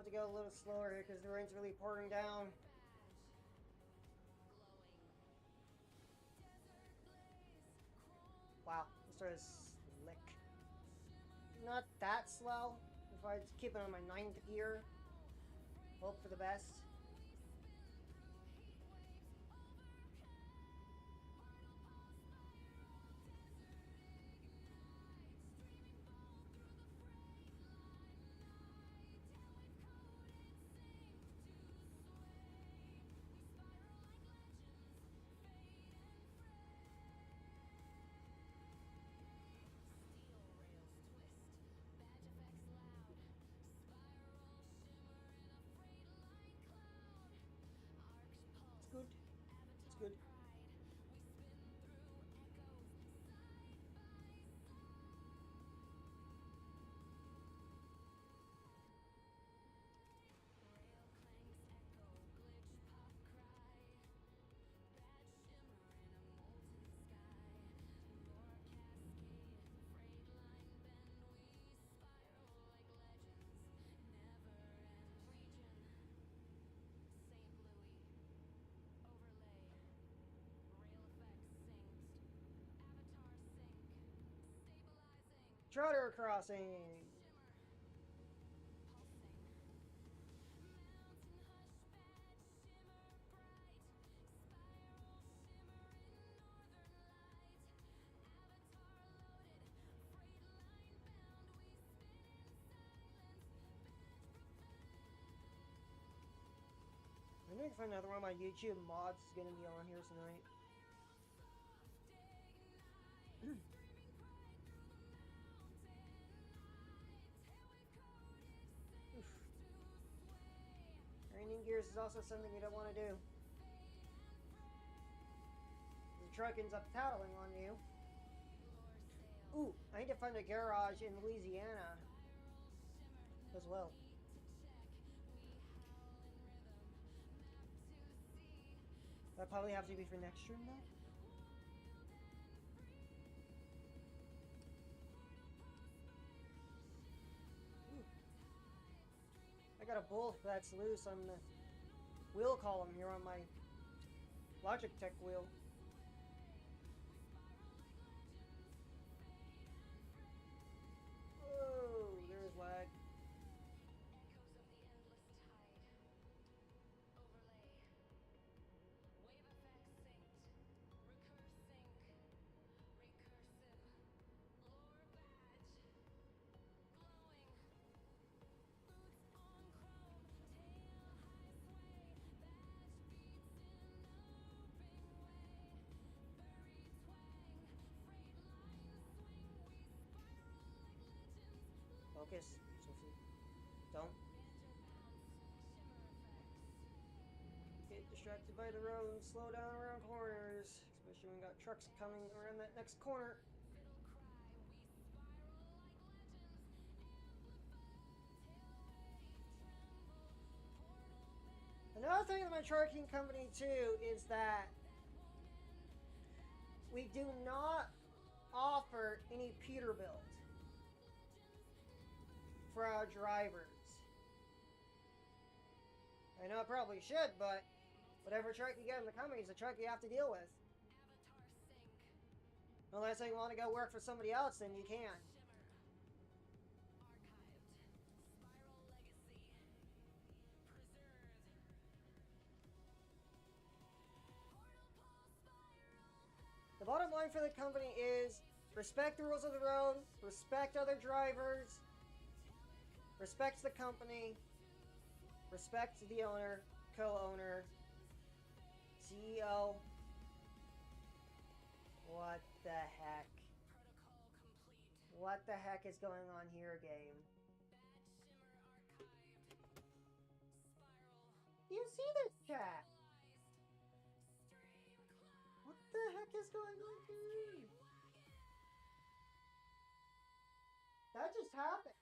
have to go a little slower here because the rain's really pouring down. Wow, this started slick. Not that slow. If I keep it on my 9th gear, hope for the best. It's good. It's good. Trotter crossing. I think if another one of my YouTube mods is gonna be on here tonight. Oof. Raining gears is also something you don't want to do. The truck ends up tattling on you. Ooh, I need to find a garage in Louisiana as well. That'll probably have to be for next stream though. Ooh. I got a bolt that's loose on the wheel column here on my Logitech wheel. Oh, there's lag. Focus, Sophie. Don't get distracted by the road and slow down around corners, especially when we got trucks coming around that next corner. Another thing with my trucking company too is that we do not offer any Peterbilt for our drivers. I know I probably should, but whatever truck you get in the company is the truck you have to deal with. Unless you want to go work for somebody else, then you can. The bottom line for the company is respect the rules of the road, respect other drivers, respect the company, respect the owner, co-owner, CEO. What the heck? What the heck is going on here, game? You see this chat? What the heck is going on here? That just happened.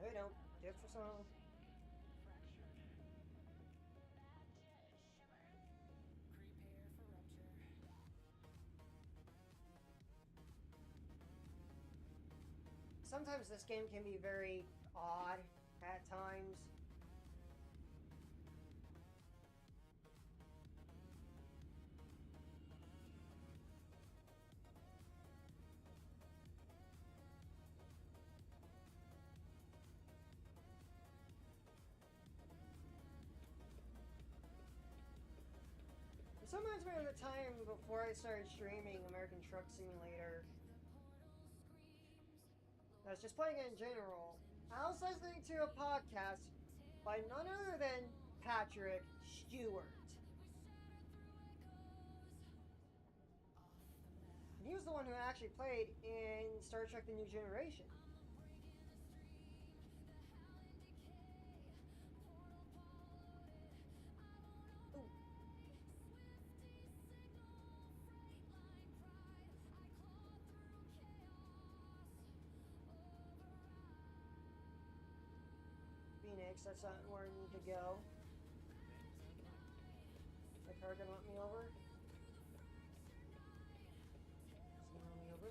No, you don't. Do it for song. sometimes this game can be very odd at times. This reminds me of the time before I started streaming American Truck Simulator. I was just playing it in general. I was listening to a podcast by none other than Patrick Stewart. He was the one who actually played in Star Trek The New Generation. Phoenix, that's not where I need to go. Is the car gonna let me over? Is he gonna let me over?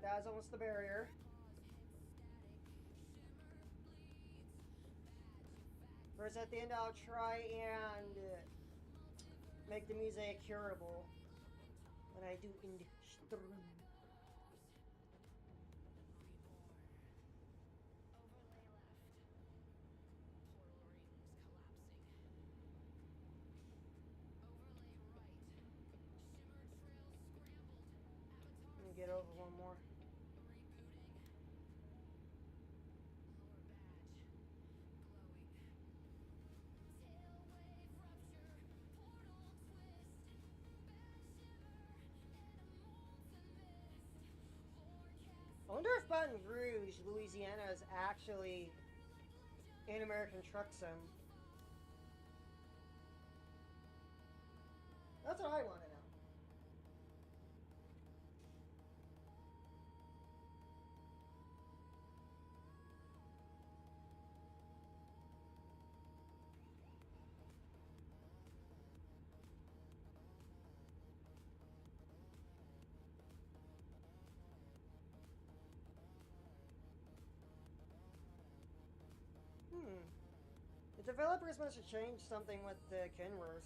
That was almost the barrier. Whereas at the end I'll try and make the music hearable when I do in the stream. Let me get over one more. I wonder if Baton Rouge, Louisiana is actually an American Truck Sim. That's what I want to know. The developers must have changed something with the Kenworth.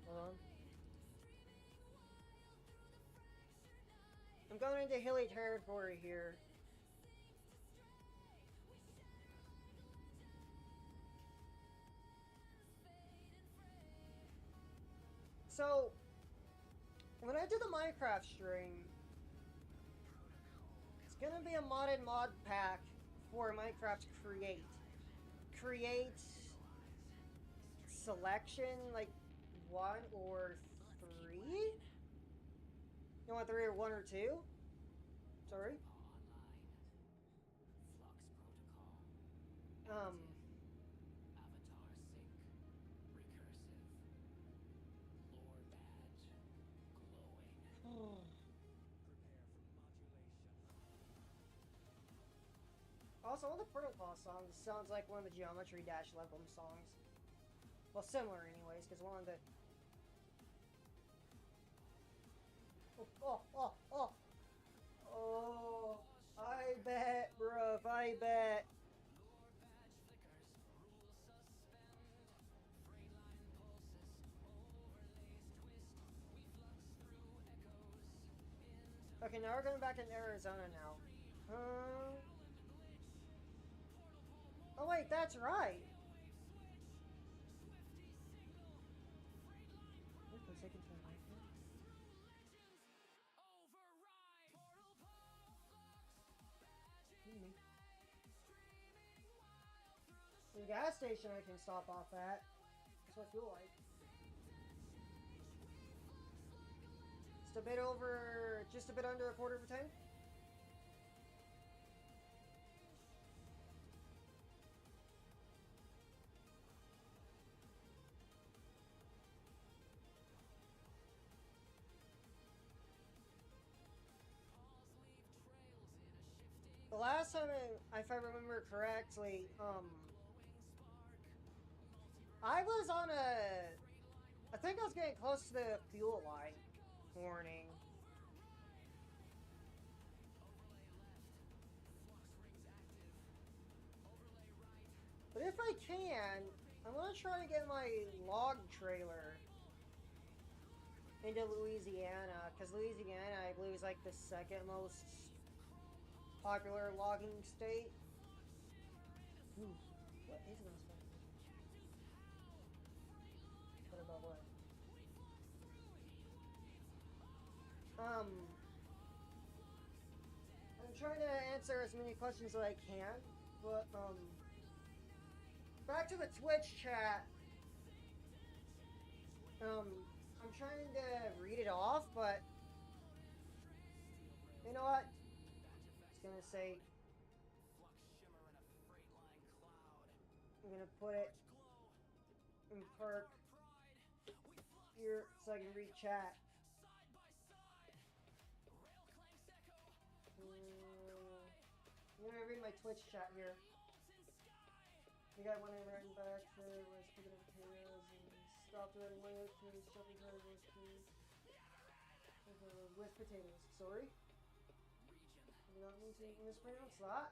Hold on. I'm going into hilly territory here. So, when I do the Minecraft stream, it's gonna be a modded mod pack for Minecraft Create. Create selection, like 1 or 3? You want 3 or 1 or 2? Sorry? Also, all the Portal Paw songs sounds like one of the Geometry Dash Level songs. Well, similar anyways, because one of the... Oh, I bet, bruv, I bet. Okay, now we're going back in Arizona now. Oh wait, that's right. There's a gas station I can stop off at. That's what I feel like. Just a bit over, just a bit under a quarter of a tank. the last time, if I remember correctly, I was on I think I was getting close to the fuel line warning. But if I can, I'm gonna try to get my log trailer into Louisiana, because Louisiana, I believe, is like the second most popular logging state. Ooh, what is this one? What about what? I'm trying to answer as many questions as I can, but, back to the Twitch chat. I'm trying to read it off, but you know what? It's gonna say, I'm gonna put it in perk here so I can read chat. I'm gonna read my Twitch chat here. The guy when I ran back there was picking up potatoes and stopped right away to shopping cart with potatoes. Sorry? I did not mean to mispronounce that.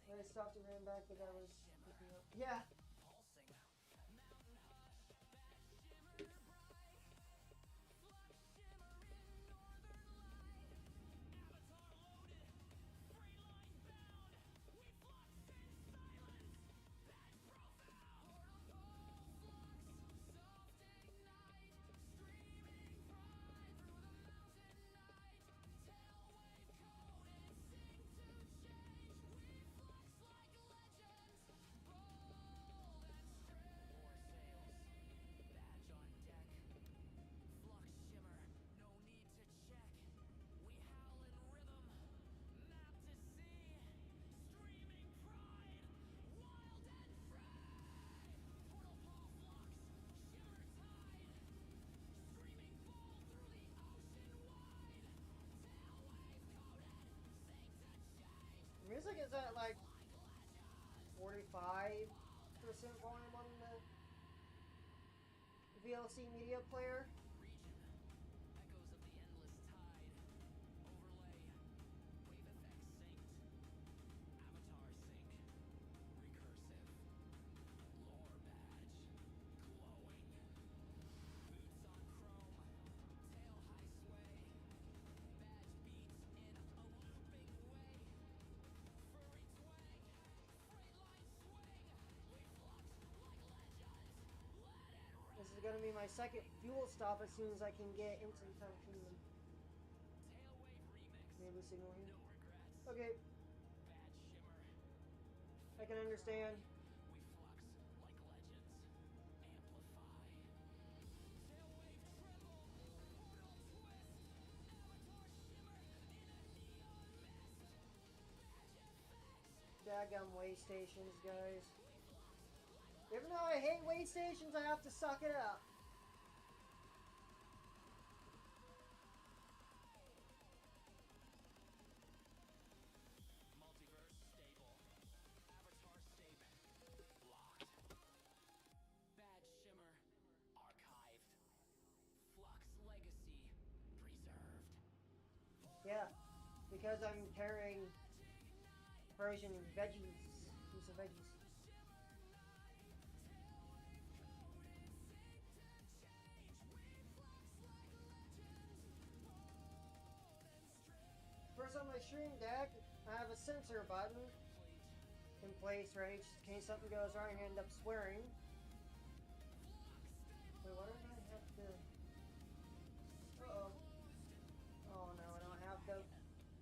When I stopped and ran back, the guy was picking up. Yeah. Music is at like 45% volume on the VLC media player. This is gonna be my second fuel stop as soon as I can get into the Town Kingdom. Maybe signal here. Okay. I can understand. Daggum way stations, guys. Even though I hate way stations, I have to suck it up. Yeah, because I'm carrying frozen veggies. Some veggies. First on my stream deck, I have a censor button in place, right? Just in case something goes wrong and I end up swearing. Wait, why don't I have the... Uh-oh. Oh no, I don't have the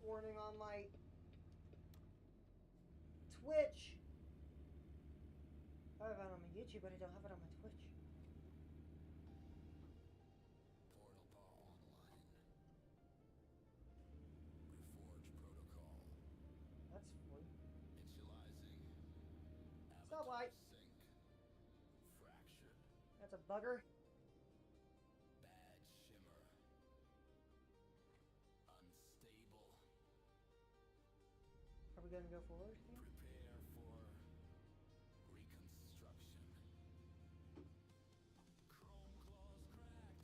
warning on my Twitch. I have it on my YouTube, but I don't have it on my Twitch. That's fun. Stoplight. That's a bugger. gonna go forward? Yeah. Prepare for reconstruction. Chrome claws cracked, freight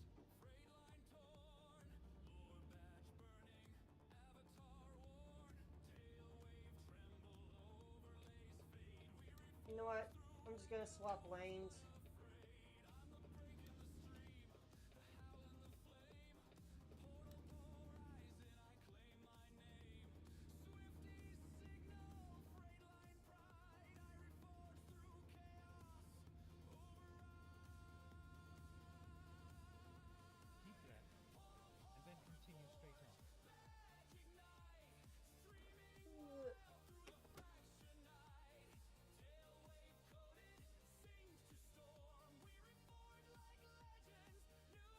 line torn, lore badge burning, avatar worn, tail wave trembled, overlays fade. We You know what? I'm just gonna swap lanes. afraid. I'm the break in the stream, the howl and the flame. Portal horizon, I claim my name. Swifty signal, freight line pride. I reforge through chaos. Keep left, and then continue straight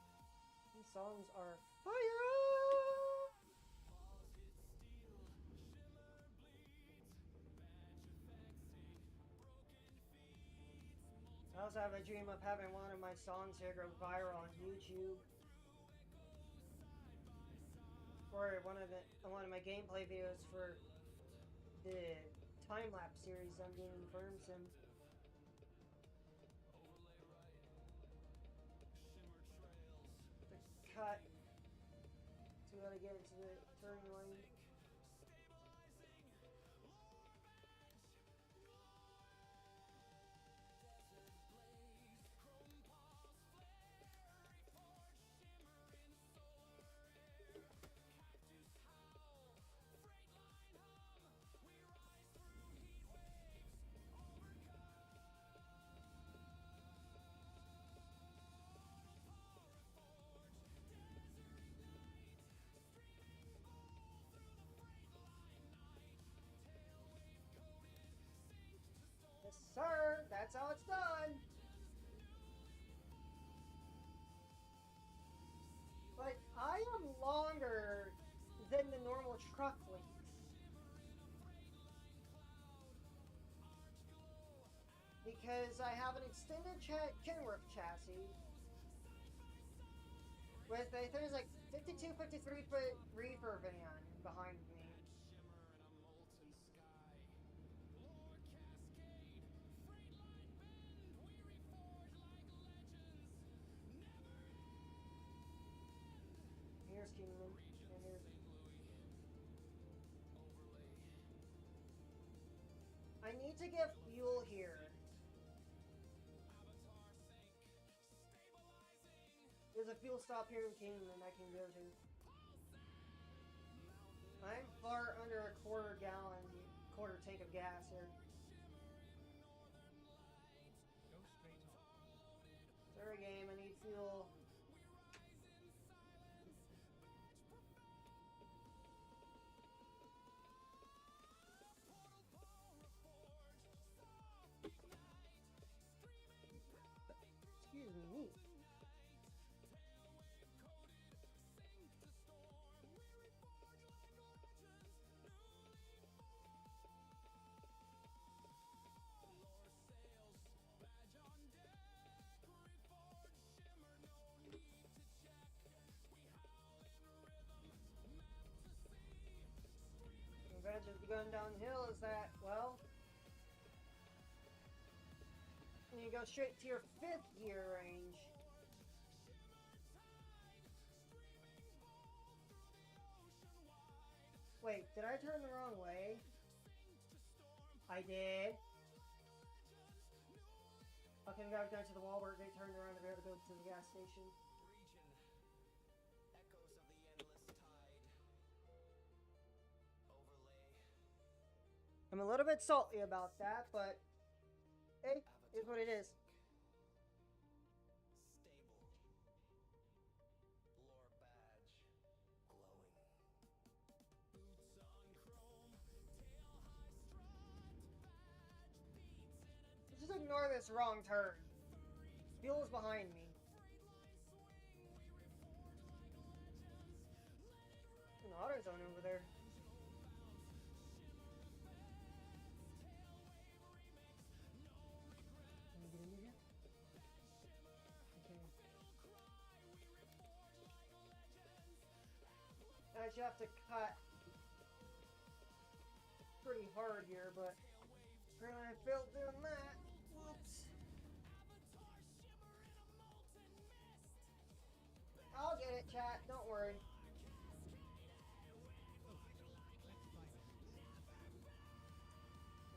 on. These songs are fire! I also have a dream of having one of my songs here go viral on YouTube. Or one of my gameplay videos for the time-lapse series I'm doing in Firm Sim. The cut. So we gotta get into the turn lane. Yes, sir! That's how it's done! But I am longer than the normal truck length. Because I have an extended Kenworth chassis with I think there's like 52, 53 foot reefer van behind me. Shimmer in a molten sky. Lore cascade, freight line bend. We reforge like legends. Never end. Here's Kingman. And here's... Overlay. I need to get fuel here. Avatar sync. Stabilizing. There's a fuel stop here in Kingman I can go to. I'm far under a quarter tank of gas here. Go straight on. Sorry game, I need fuel. Excuse me. The advantage of going downhill is that, well, you go straight to your 5th gear range. Wait, did I turn the wrong way? I did. Okay, we gotta go to the wall where they turned around and we gotta go to the gas station. Region. Echoes of the endless tide. Overlay. I'm a little bit salty about that, but hey, it's what it is. Stable. Lore badge. Glowing. Boots on chrome. Tail high strut. Badge beats in a Just ignore this wrong turn. Fuel is behind me. freight line swing. We reforge like legends. Let it ring. An auto zone over there. Can we get in here? Okay. you have to cut pretty hard here, but apparently I failed doing that. Whoops. I'll get it, chat. Don't worry.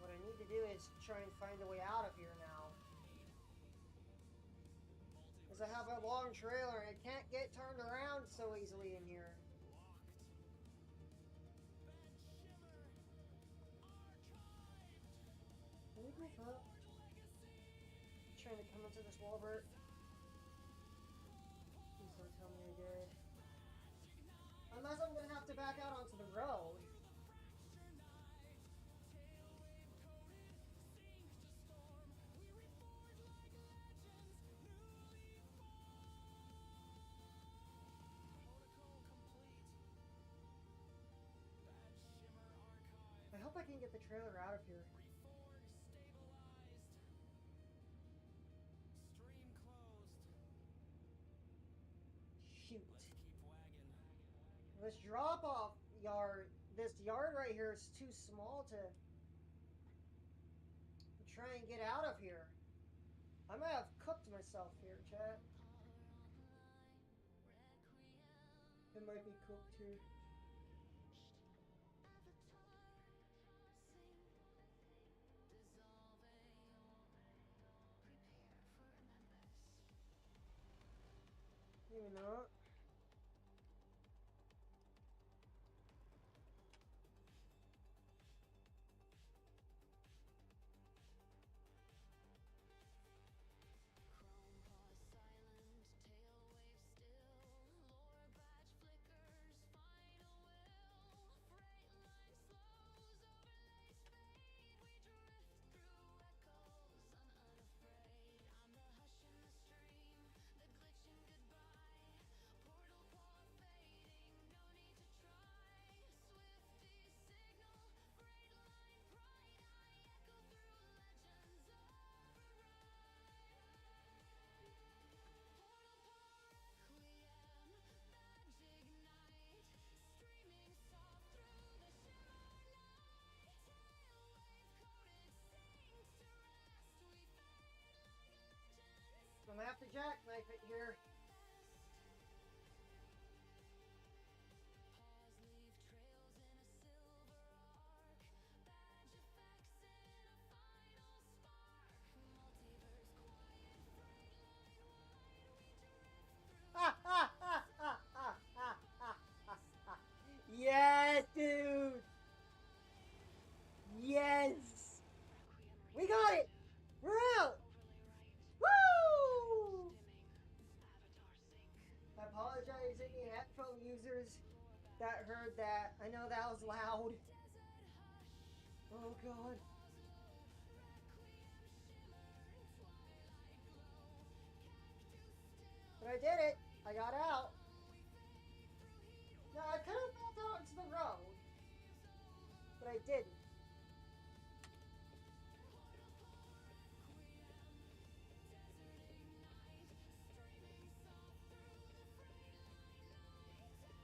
What I need to do is try and find a way out of here now. Because I have a long trailer and it can't get turned around so easily in here. Can we group up? Trying to come into this wall, Bert. Please don't tell me I did. Unless I'm gonna have to back out onto the road. I hope I can get the trailer out of here. Shoot. This drop-off yard, this yard right here is too small to try and get out of here. I might have cooked myself here, chat. It might be cooked too. Maybe not. I'm gonna have to jackknife it here. Yes, dude! Yes! We got it! We're out! Woo! I apologize to any headphone users that heard that. I know that was loud. Oh god. But I did it. I got out. No, I could have backed out into the road. But I didn't.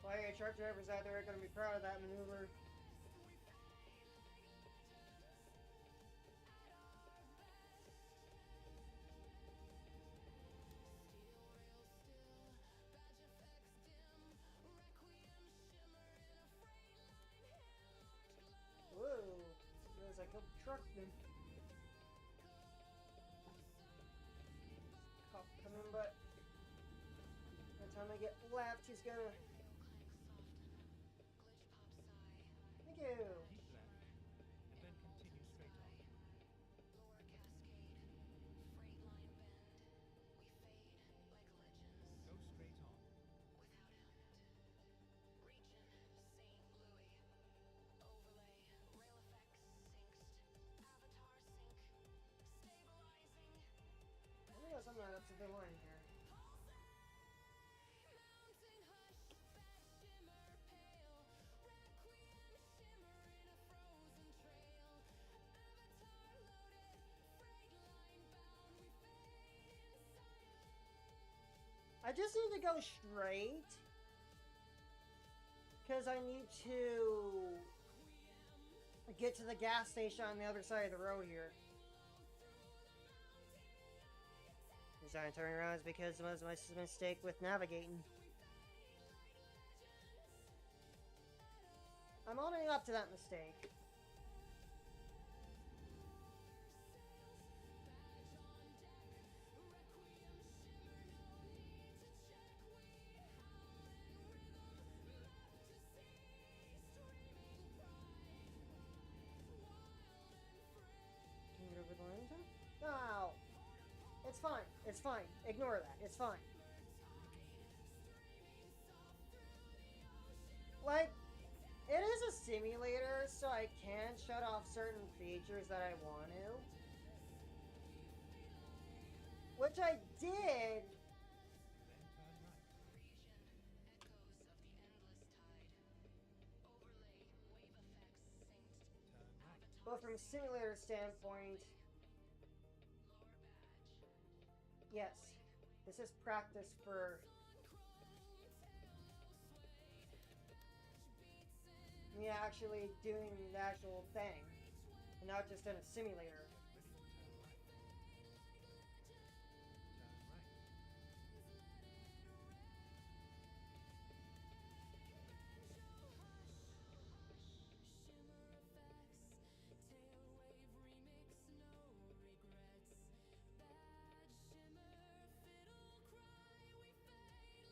Well, hey, truck drivers out there are going to be proud of that maneuver. Whoa, feels like a truck then. Cop coming, but by the time I get left, he's gonna. Thank you. Keep left, and then continue straight on. Go straight on. I guess I'm not up to the line here. I just need to go straight. Because I need to get to the gas station on the other side of the road here. The reason I'm turning around is because it was my mistake with navigating. I'm owning up to that mistake. No! It's fine. It's fine. Ignore that. It's fine. Like, it is a simulator, so I can shut off certain features that I want to. Which I did. Then turn right. Region, echoes of the endless tide. Overlay, wave effects synced. Turn right. But from a simulator standpoint, Lore badge. yes, this is practice for me actually doing the actual thing, and not just in a simulator. Shimmer effects, tail wave remix, no regrets. Bad shimmer, fiddle cry, we fade like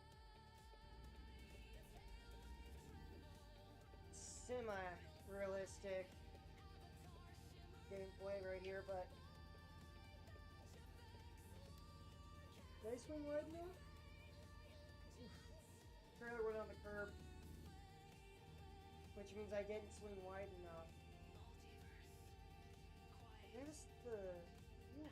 legends. Amplify, Semi-realistic gameplay right here, but did I swing wide enough? Oof. Trailer went on the curb, which means I didn't swing wide enough. There's the yes.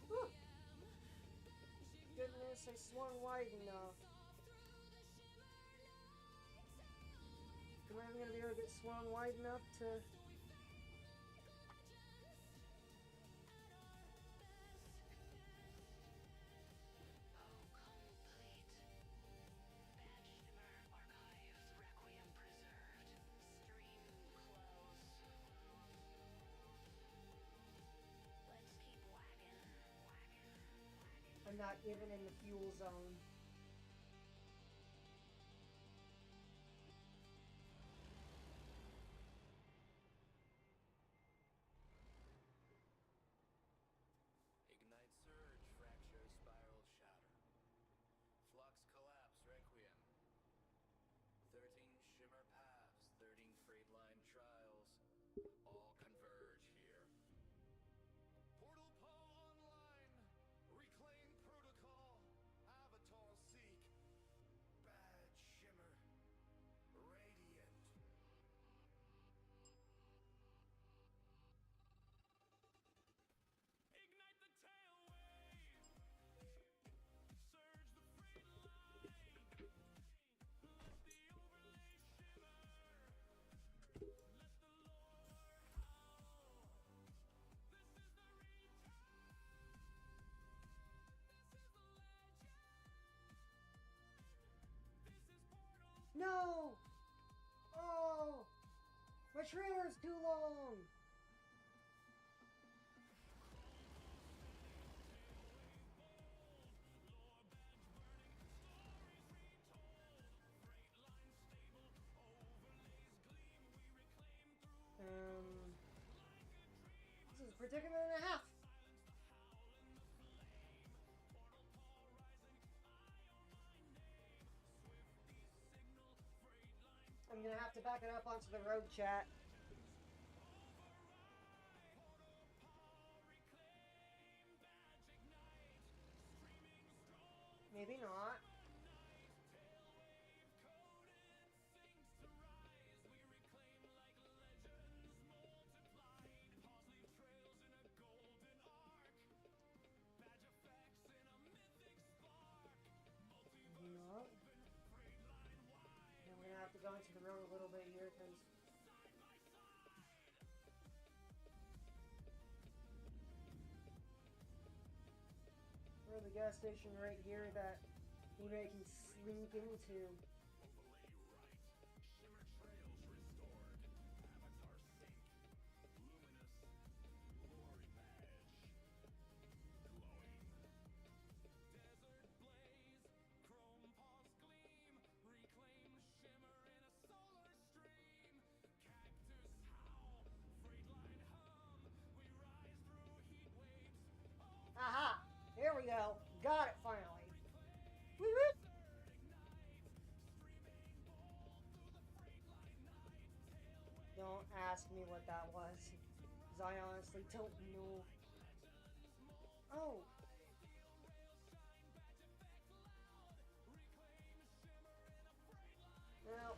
Whew. Goodness, I swung wide enough. Am I even gonna be able to get swung wide enough to? I'm not even in the fuel zone. Ignite surge, fracture, spiral, shatter. Flux, collapse, requiem. 13 shimmer paths, 13 freight line trials. All converge here. Portal Paw online. Reclaim protocol. Avatar seek. Bad shimmer. Radiant. Ignite the tail wave. Surge the freight line. Let the overlay shimmer. Let the lore howl. This is the return. This is the legend. This is Portal. No! Oh! My trailer's too long! This is a predicament and a half. I'm gonna have to back it up onto the road, chat. Maybe not. the gas station right here that maybe I can sneak into. Aha! Here we go. Got it finally. Woo-hoo! Don't ask me what that was, because I honestly don't know. Oh. Well,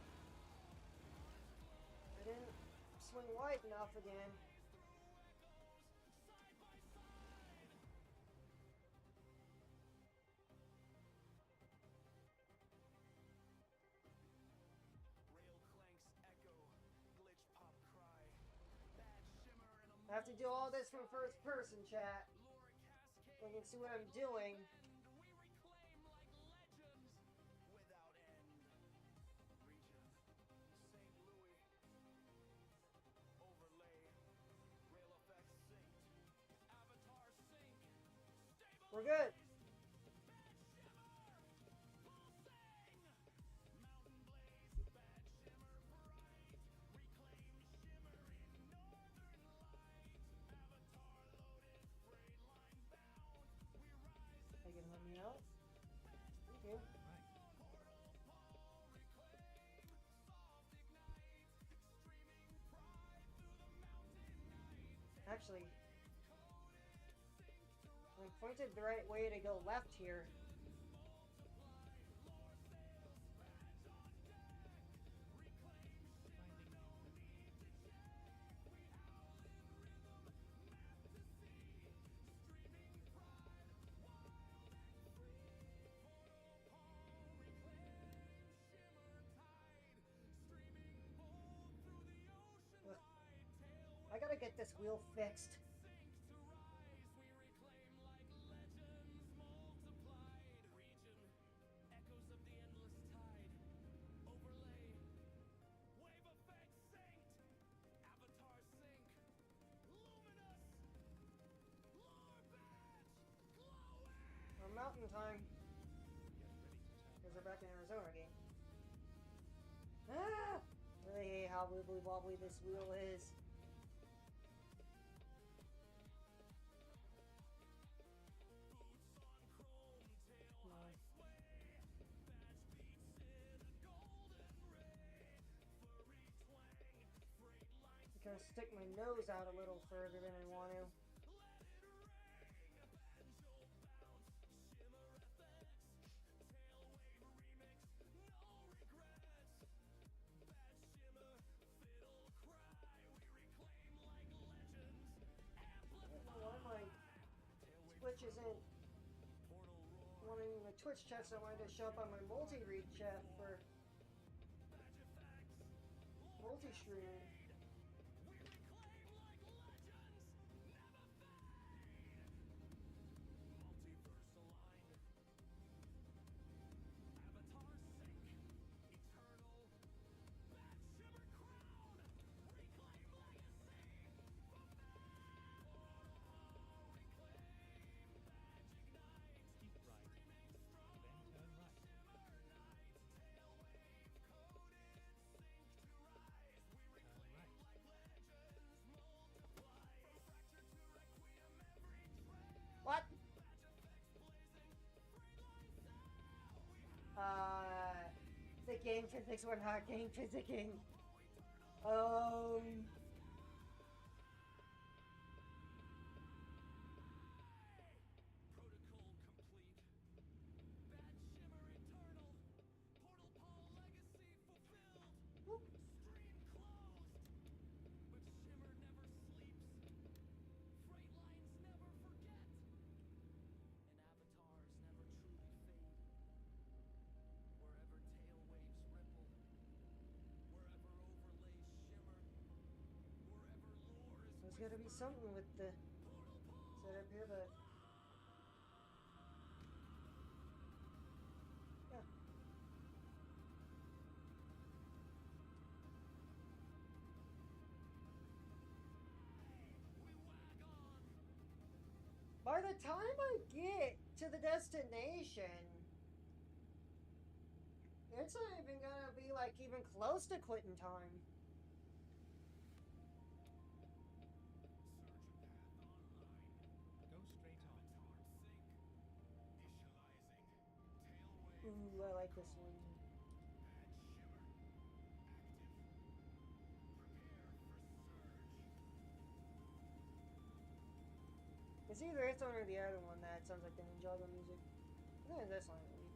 I didn't swing wide enough again. I have to do all this from first person, chat. So you can see what I'm doing. We're good. They can let me out. Thank you. Actually, I'm pointed the right way to go left here. Ugh. I gotta get this wheel fixed. Or mountain time. Because we're back in Arizona again. Ah! Really hate how wibbly wobbly this wheel is. I'm gonna stick my nose out a little further than I want to. Twitch isn't wanting the Twitch chat, so I wanted to show up on my multi-read chat for multi-streaming. What? The game physics were not game physicking. There's gotta be something with the setup here, but by the time I get to the destination, it's not even gonna be like even close to quitting time. Go straight on. Ooh, I like this one. It's either this one or the other one that sounds like the Ninjago music. I think it's this one. Maybe.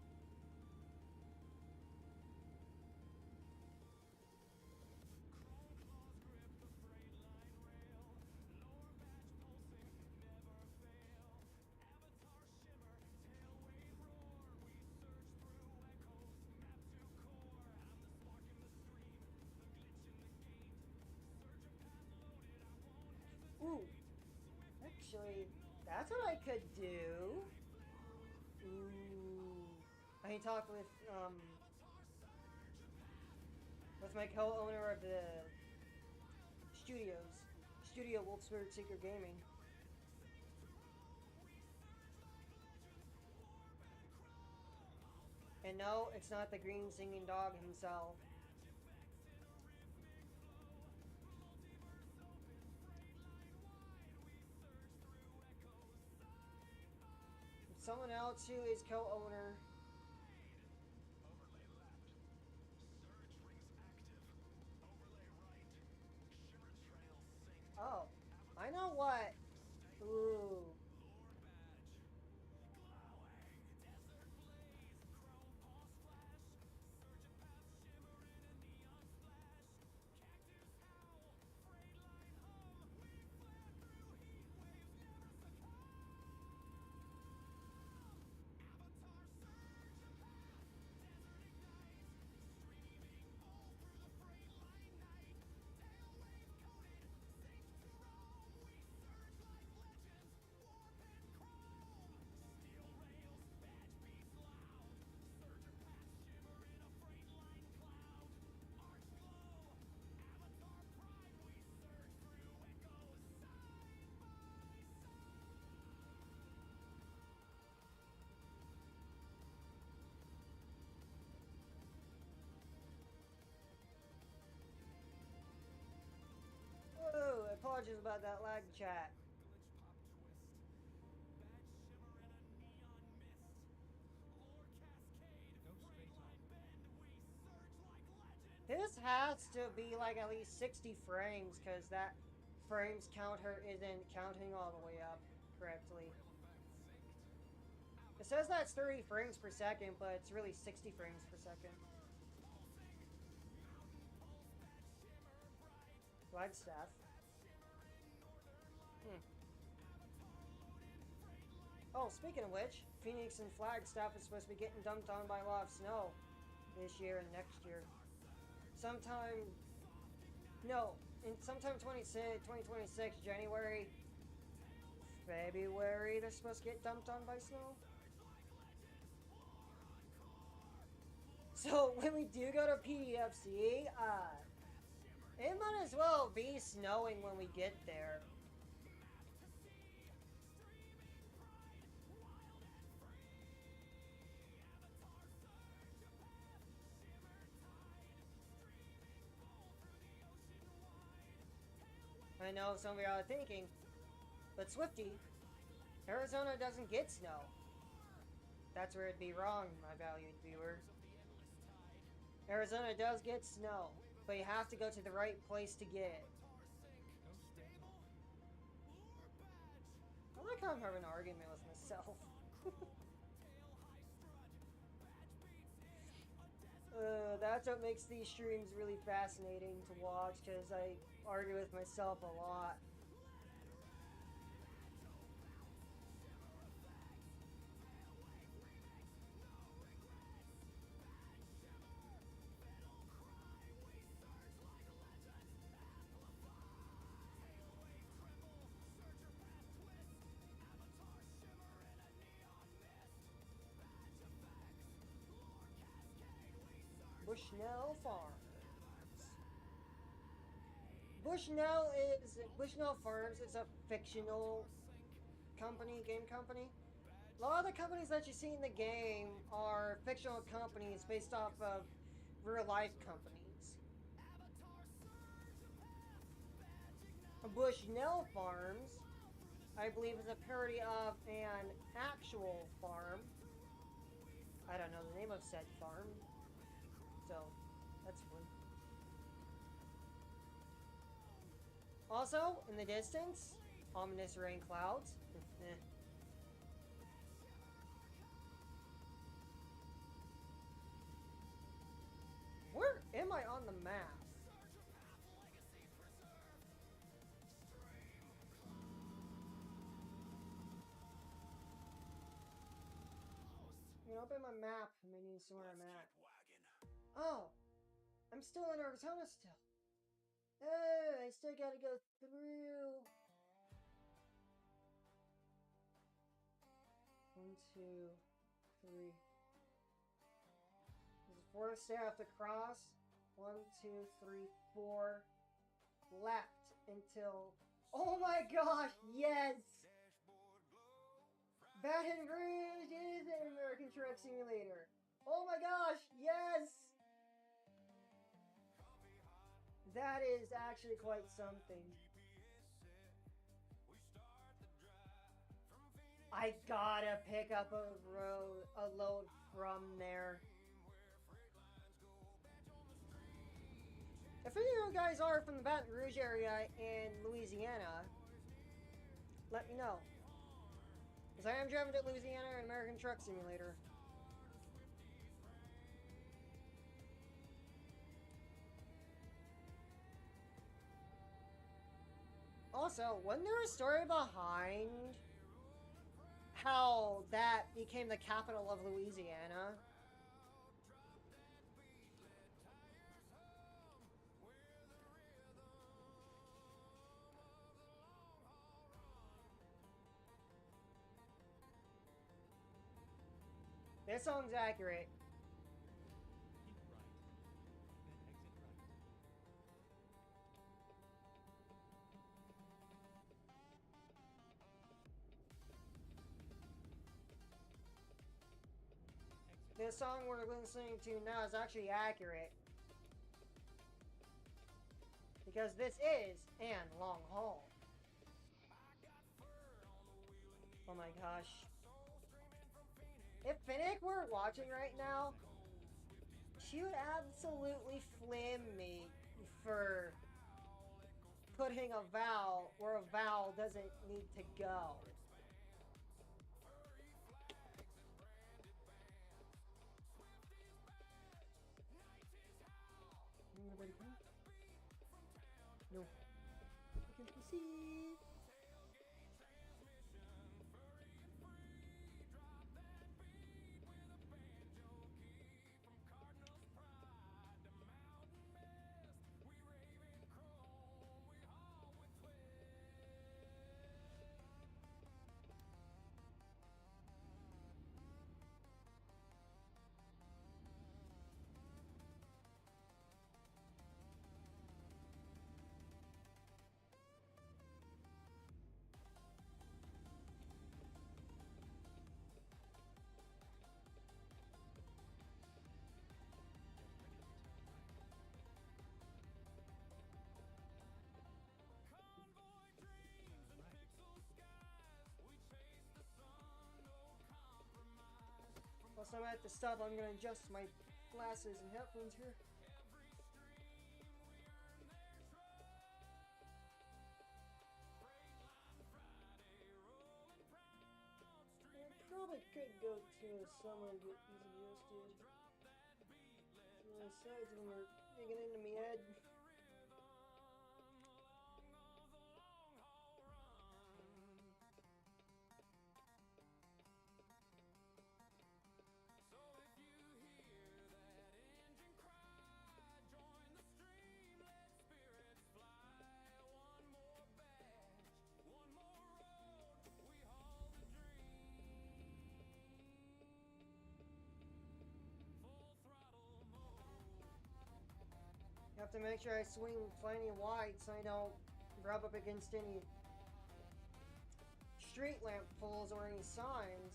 Ooh, actually, that's what I could do. Ooh, I can talk with my co-owner of the studio Wolf.Spirit.Seeker Gaming. And no, it's not the green singing dog himself. It's someone else who is co-owner. Oh, I know what. Ooh. Whoa, apologies about that lag chat. Go straight on. This has to be like at least 60 frames because that frames counter isn't counting all the way up correctly. It says that's 30 frames per second, but it's really 60 frames per second. Flagstaff. Oh, speaking of which, Phoenix and Flagstaff is supposed to be getting dumped on by a lot of snow this year and next year. Sometime 2026, January, February, they're supposed to get dumped on by snow. So when we do go to PDFC, it might as well be snowing when we get there. I know some of y'all are thinking, but Swifty, Arizona doesn't get snow. That's where it'd be wrong, my valued viewer. Arizona does get snow, but you have to go to the right place to get it. Go straight on. I like how I'm having an argument with myself. That's what makes these streams really fascinating to watch, because I argue with myself a lot. Bushnell Farms. Bushnell Farms is a fictional company, game company. A lot of the companies that you see in the game are fictional companies based off of real life companies. Bushnell Farms, I believe, is a parody of an actual farm. I don't know the name of said farm, so that's fun. Also, in the distance, ominous rain clouds. Where am I on the map? You know, open my map menu so where I'm at. Oh, I'm still in Arizona still. Oh, I still gotta go through. 1, 2, 3. There's 4 stairs I have to cross. 1, 2, 3, 4. Left until. Oh my gosh! Yes. Baton Rouge is an American Truck Simulator. Oh my gosh! Yes. That is actually quite something. I gotta pick up a load from there. If any of you guys are from the Baton Rouge area in Louisiana, let me know. Because I am driving to Louisiana in American Truck Simulator. Also, wasn't there a story behind how that became the capital of Louisiana? This song's accurate. Keep right, then exit right. Exit. This song we're listening to now is actually accurate. Because this is and long haul. Oh my gosh. If Finnick were watching right now, she would absolutely flame me for putting a vowel where a vowel doesn't need to go. Nobody come? No. We can proceed. Plus, I'm at the stop. I'm gonna adjust my glasses and headphones here. I probably could go to somewhere and get easy adjusted. My sides of them are digging into my head. You have to make sure I swing plenty wide so I don't rub up against any street lamp poles or any signs.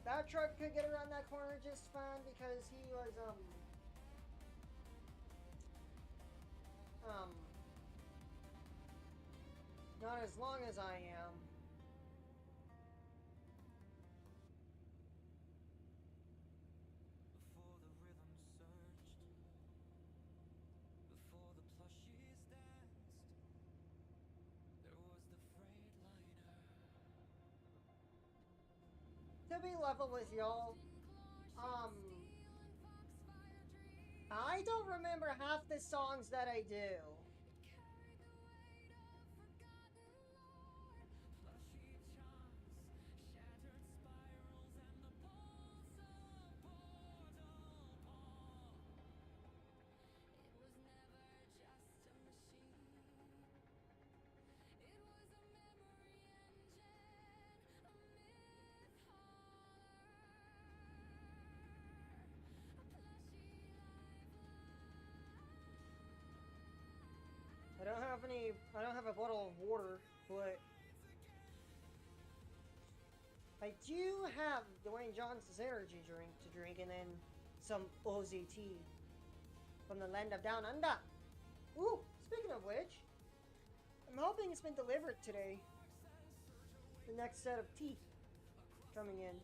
That truck could get around that corner just fine because he was, not as long as I am. Before the rhythm surged, before the plushies danced, there was the Freightliner. To be level with y'all, I don't remember half the songs that I do. Carried the weight of forgotten lore. Plushy charms, shattered spirals, and the pulse of portal paw. It was never just a machine. It was a memory engine, a myth hauler, a plushy lifeline. I don't have a bottle of water, but I do have Dwayne Johnson's energy drink to drink and then some Aussie tea from the land of Down Under. Ooh, speaking of which, I'm hoping it's been delivered today. The next set of tea coming in.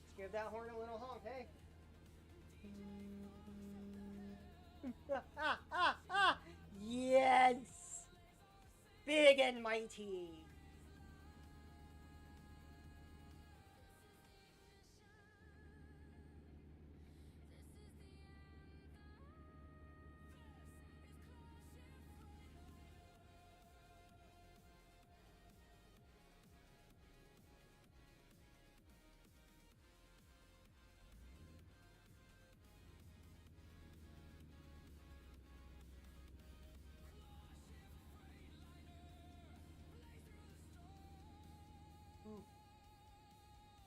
Let's give that horn a little honk, hey. Yes! Big and mighty.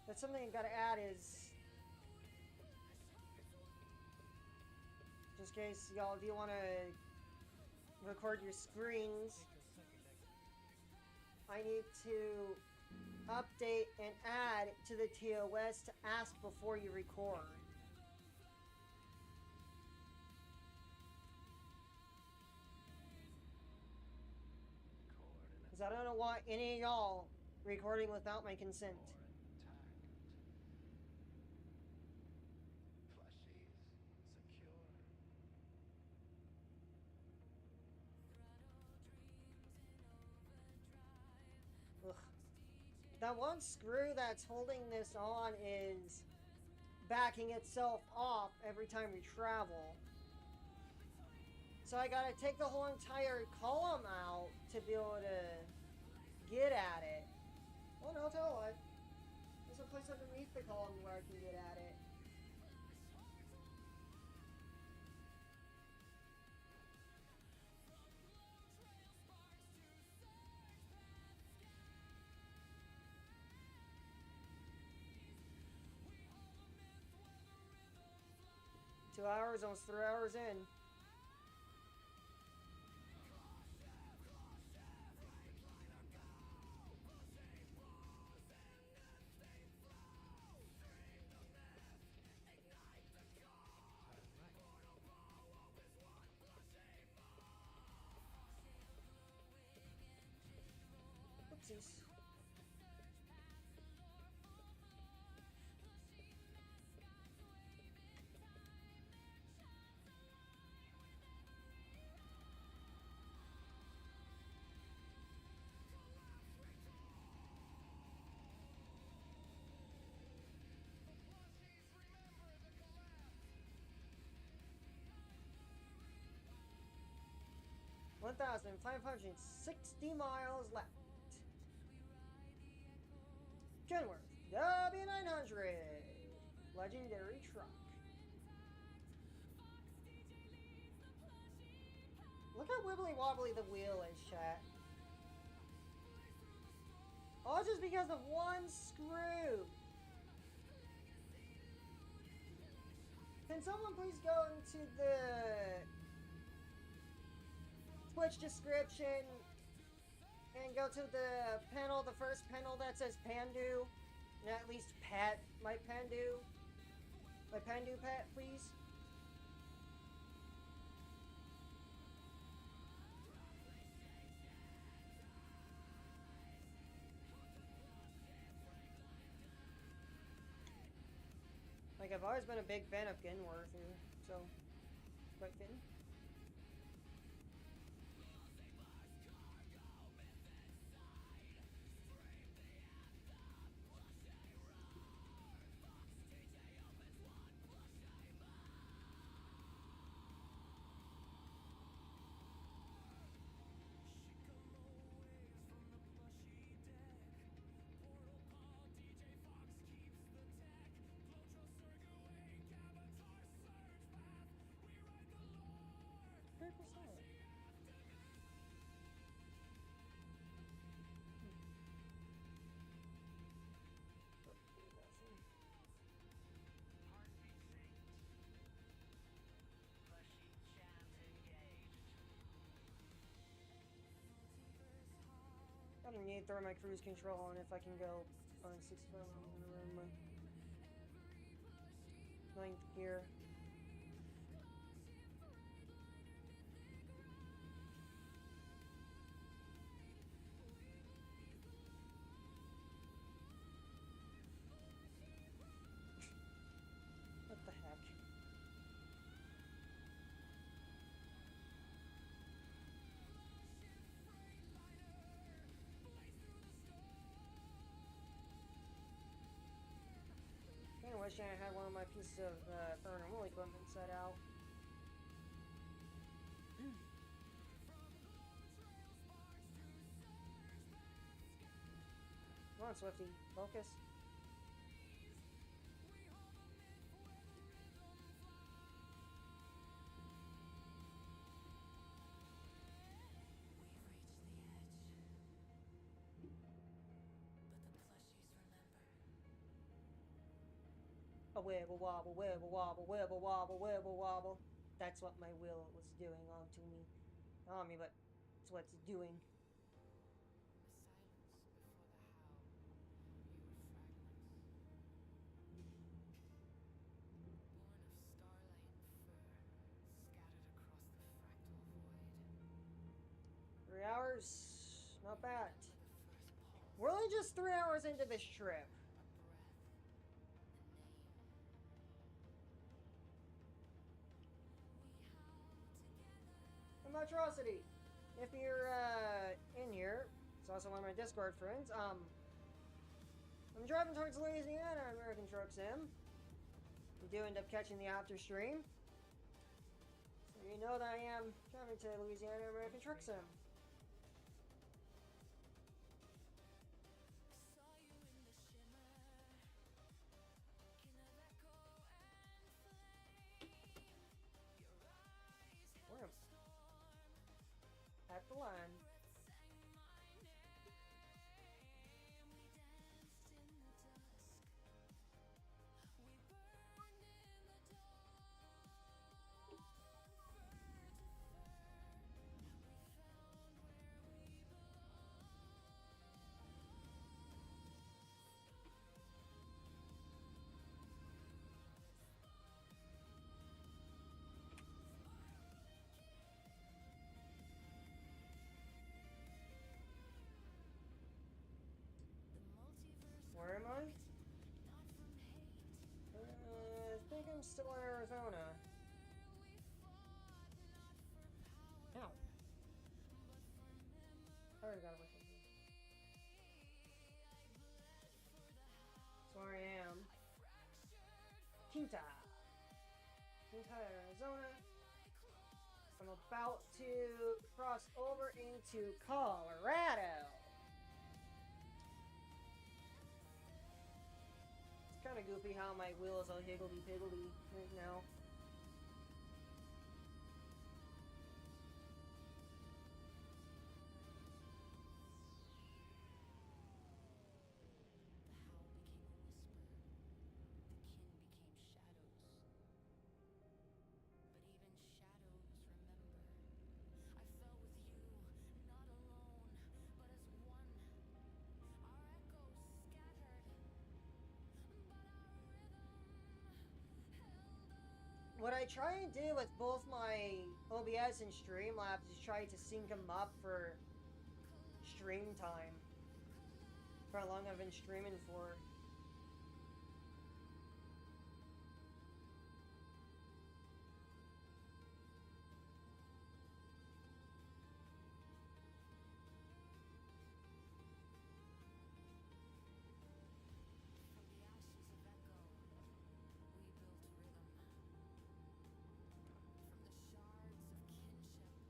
That's something I gotta add is, just in case y'all do want to record your screens, I need to update and add to the TOS to ask before you record. Because I don't want any of y'all recording without my consent. Plushies secure. Ugh. That one screw that's holding this on is backing itself off every time we travel. So I gotta take the whole entire column out to be able to get at it. Oh no, tell what. There's a place underneath the column where I can get at it. 2 hours, almost 3 hours in. Oopsies. $1,560 miles left. Kenworth W900 legendary truck. Look how wibbly wobbly the wheel is, chat. just because of one screw. Can someone please go into the Twitch description and go to the panel, the first panel that says Pandu, and at least pet my Pandu pet, please? Like, I've always been a big fan of Genworth, so, quite fitting. Purple Star. I don't need to throw my cruise control on if I can go on 65 on my ninth gear. What the heck? I wish I had one of my pieces of paranormal equipment set out. Come on, Swifty, focus. A wibble wobble, wibble wobble, wibble wobble, wibble wobble. That's what my will was doing onto me. Not on me, but it's what it's doing. The silence before the howl. You were fragments. Born of starlight and fur, scattered across the fractal void. 3 hours? Not bad. For the first pulse, We're only just 3 hours into this trip. a breath, a name. A monstrosity. If you're in here, it's also one of my Discord friends. I'm driving towards Louisiana on American Truck Sim. We do end up catching the after stream. So you know that I am driving to Louisiana American Truck Sim. Saw you in the shimmer, kin of echo and flame. Your eyes held Where am the storm, I? At the line. breath sang my name. We danced in the dusk, we burned in the dawn. Fur to fur, we found where we belong. Where am I? I think I'm still in Arizona. Ow. I already got away from here. That's where I am. Quinta, Arizona. I'm about to cross over into Colorado. It's kind of goofy how my wheel is all higgledy-piggledy right now. what I try and do with both my OBS and Streamlabs is try to sync them up for stream time. For how long I've been streaming for. From the ashes of echo, we built rhythm. From the shards of kinship,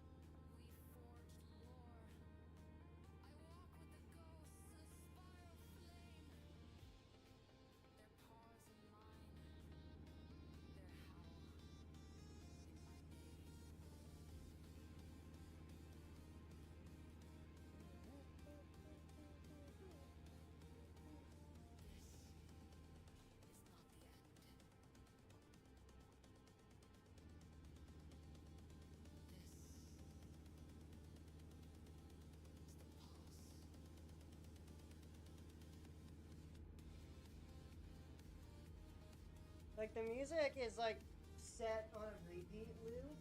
we forged lore. I walk with the ghosts of spiral flame. Their paws in mine, their howl in my name. This is not the end. This is the pulse. Like, the music is, like, set on a repeat loop.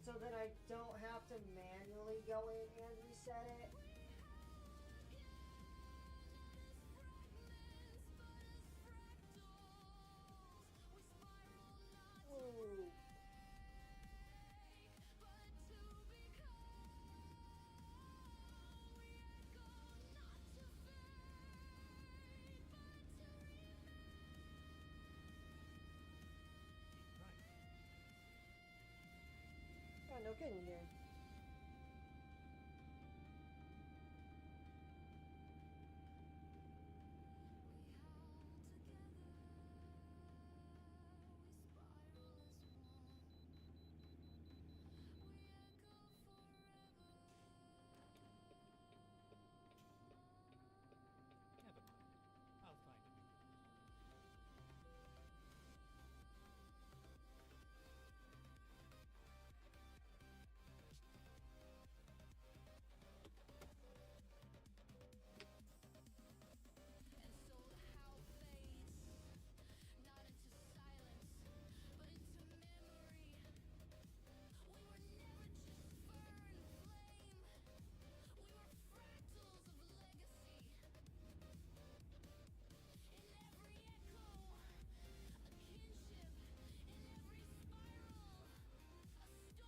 So that I don't have to manually go in and reset it. Ooh. Right. Oh, no kidding, dude. Never mind. I'll find a new one. And so the howl fades, not into silence, but into memory. We were never just fur and flame. We were fractals of legacy. In every echo, a kinship. In every spiral, a story.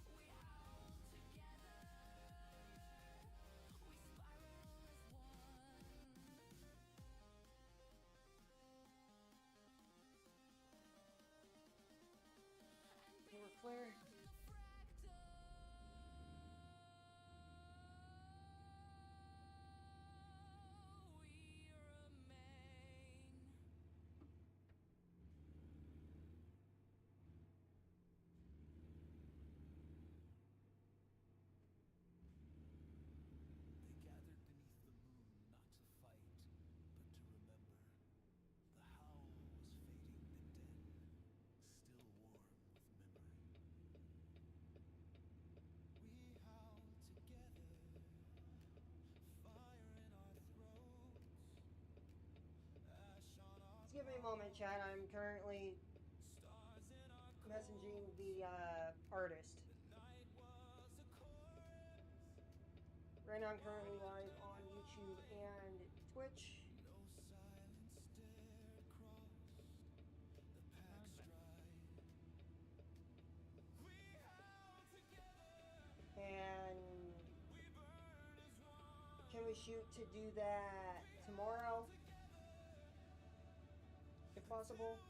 We howl together. We spiral as one. And More flare. we remain. They gathered beneath the moon not to fight, but to remember. The howl was fading the den, still warm with memory. We howl together, fire in our throats, ash on our Just give me a moment, chat. I'm currently stars in our messaging the artist. The night was a chorus, Right now I'm currently live on YouTube and Twitch. no silence dared cross the pack I'm back. stride. We howl together, And we burn as one. can we shoot to do that tomorrow? If possible.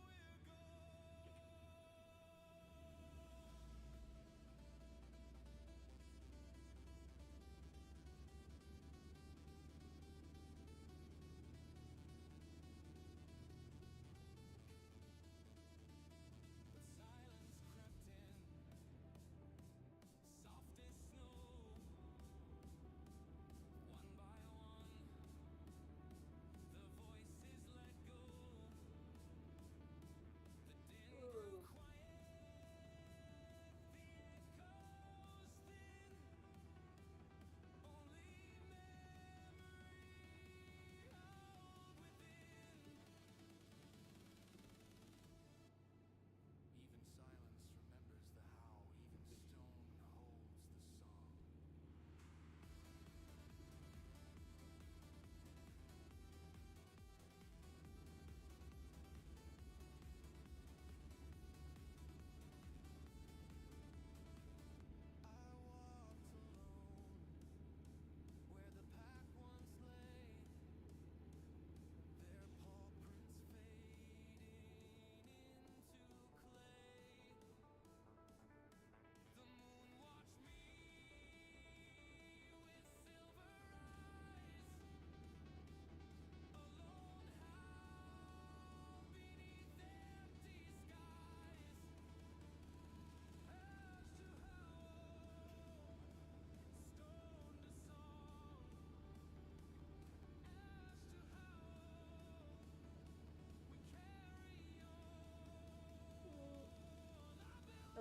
But silence crept in, soft as snow. One by one, the voices let go.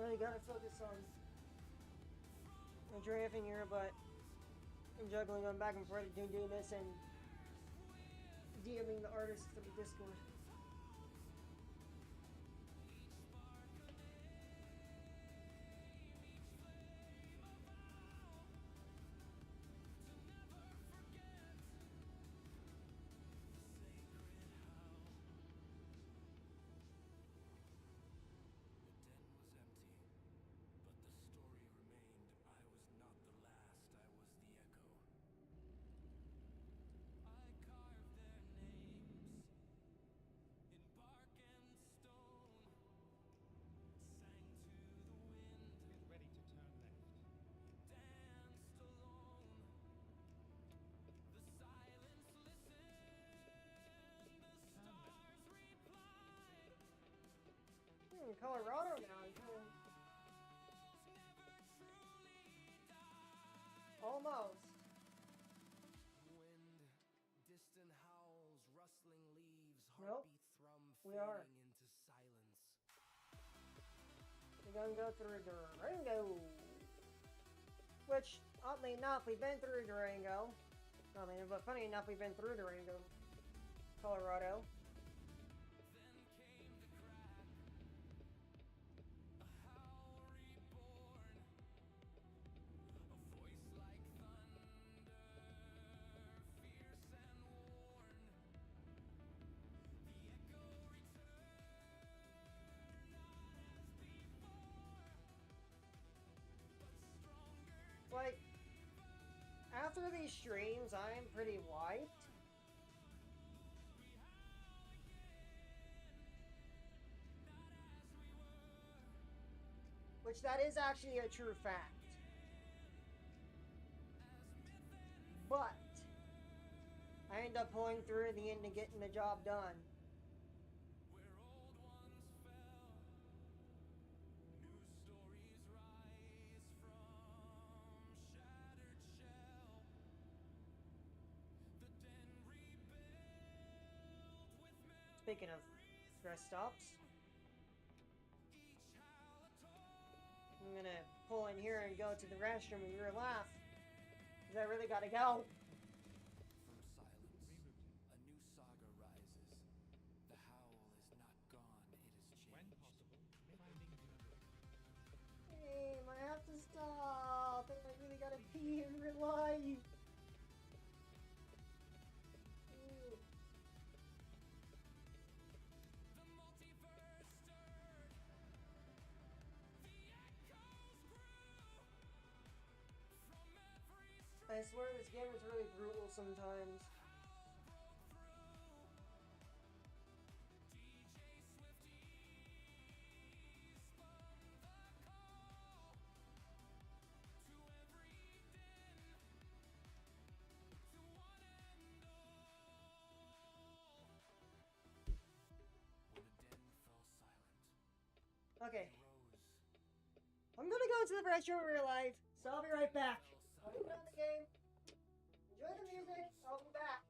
Really gotta focus on drafting here, but I'm juggling going back and forth between doing this and DMing the artist through Discord. In Colorado now. Almost. Wind, distant howls, rustling leaves, Nope. heartbeat thrum, We fading are. into silence. We're gonna go through Durango. Which, oddly enough, we've been through Durango. I mean, but funny enough, we've been through Durango, Colorado. Like, after these streams, I'm pretty wiped. Which that is actually a true fact. But I end up pulling through in the end and getting the job done. Speaking of rest stops, I'm gonna pull in here and go to the restroom with your laugh, because I really gotta go. From silence, a new saga rises. The howl is not gone, it is changed. When possible, finding new. Hey, I have to stop. I really gotta pee in real life. Ooh. I swear this game is really brutal sometimes. Okay. I'm gonna go to the restroom in real life, so I'll be right back. I'll be done the game. Enjoy the music. I'll be back.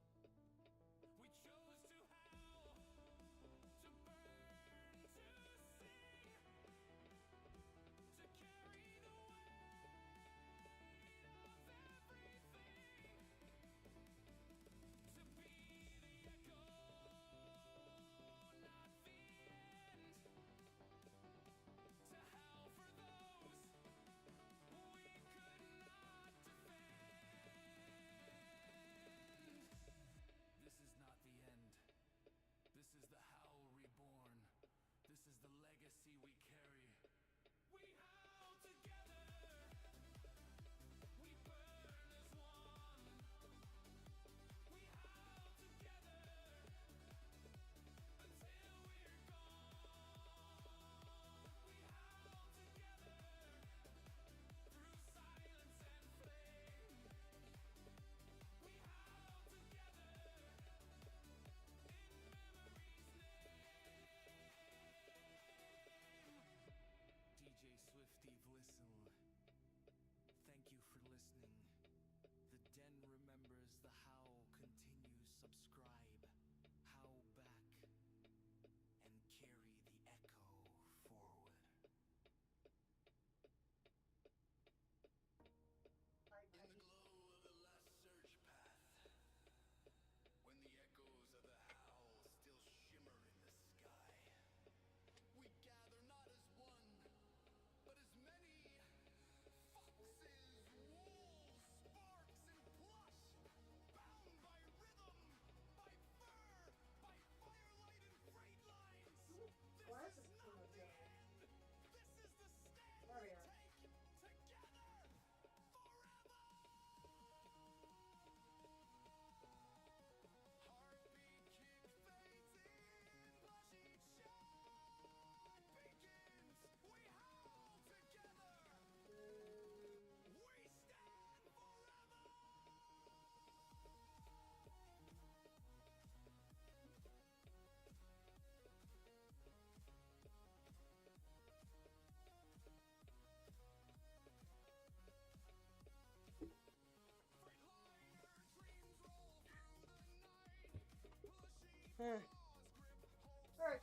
Alright,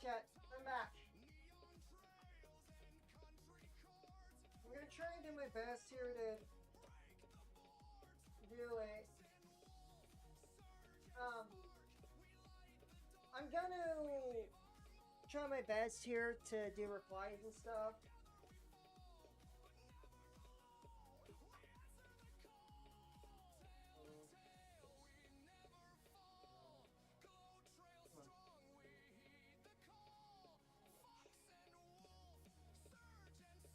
chat, I'm back. I'm gonna try and do my best here to do it. I'm gonna try my best here to do replies and stuff. Let's find a reason. Get ready to turn left. Turn left. Porter caught up lurching arms, plushy paws on beating drums. We stand together, lore entwined in every howl.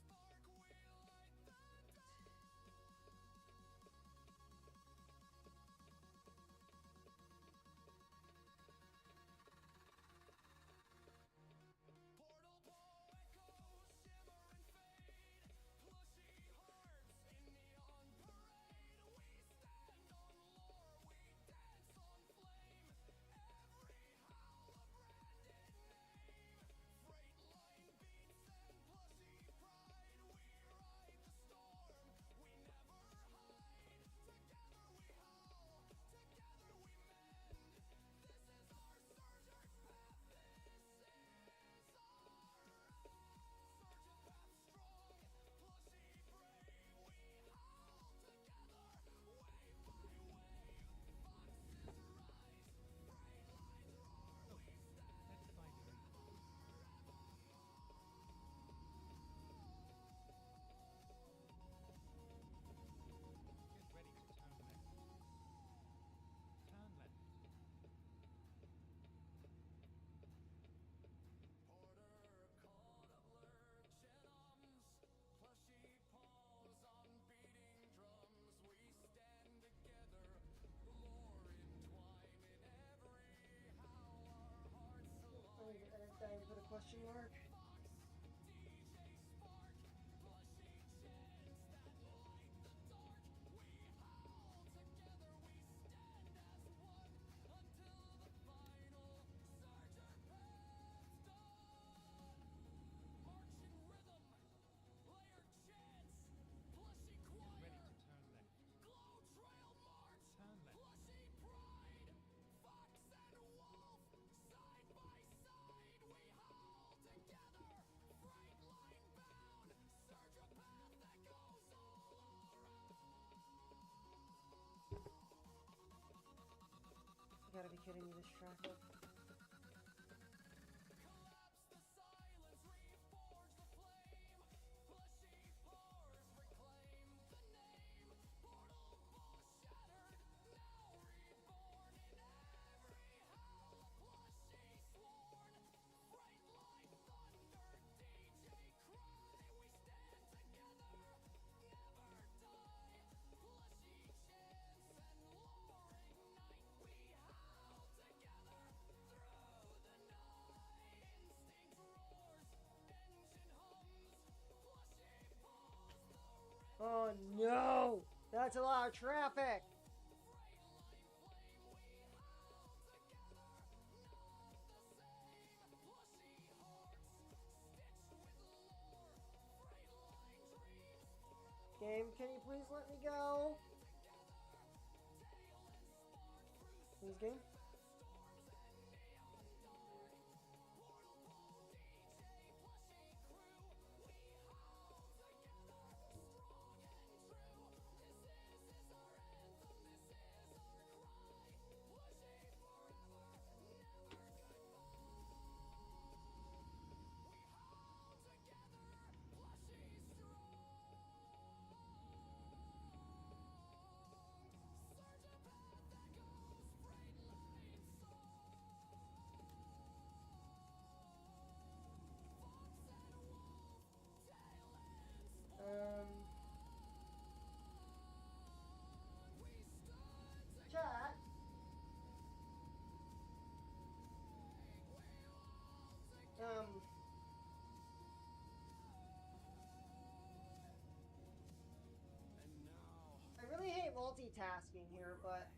Our hearts Let me get that thing with a question mark. DJ spark, plushy chants that light the dark. We howl together, we stand as one until the final surge our paths done. Marching rhythm, layered chants, plushy Get ready choir, to turn left. glow trail march, Turn left. plushy pride, fox and wolf, side by side. We howl together, freight line bound, surge a path that goes all around. You gotta be kidding me, this traffic. Collapse the silence, reforge the flame. Plushy pores reclaim the name. Portal boss shattered, now reborn in every howl. Plushy sworn, freight line thunder, DJ cry. We stand together, never die. Plushy chants and lore ignite. We howl together through the night. Instinct roars, engine hums, plushy pulls the rhythm. Oh no! That's a lot of traffic! Freight line flame, we howl together, not the same. Plushy hearts, stitched with lore. Freight line dreams forever. Game, can you please let me go? Tail and spark through Please, game? storms and neon dark. Portal pole DJ, plushy crew. We howl together, strong and true. This is our anthem, this is our cry. Plushy forever, never goodbye. We howl together, plushy strong. Surge a path that goes freight line song. Fox and wolf, tail and spawn. We stood together. Chat! And now, I really hate multitasking here, but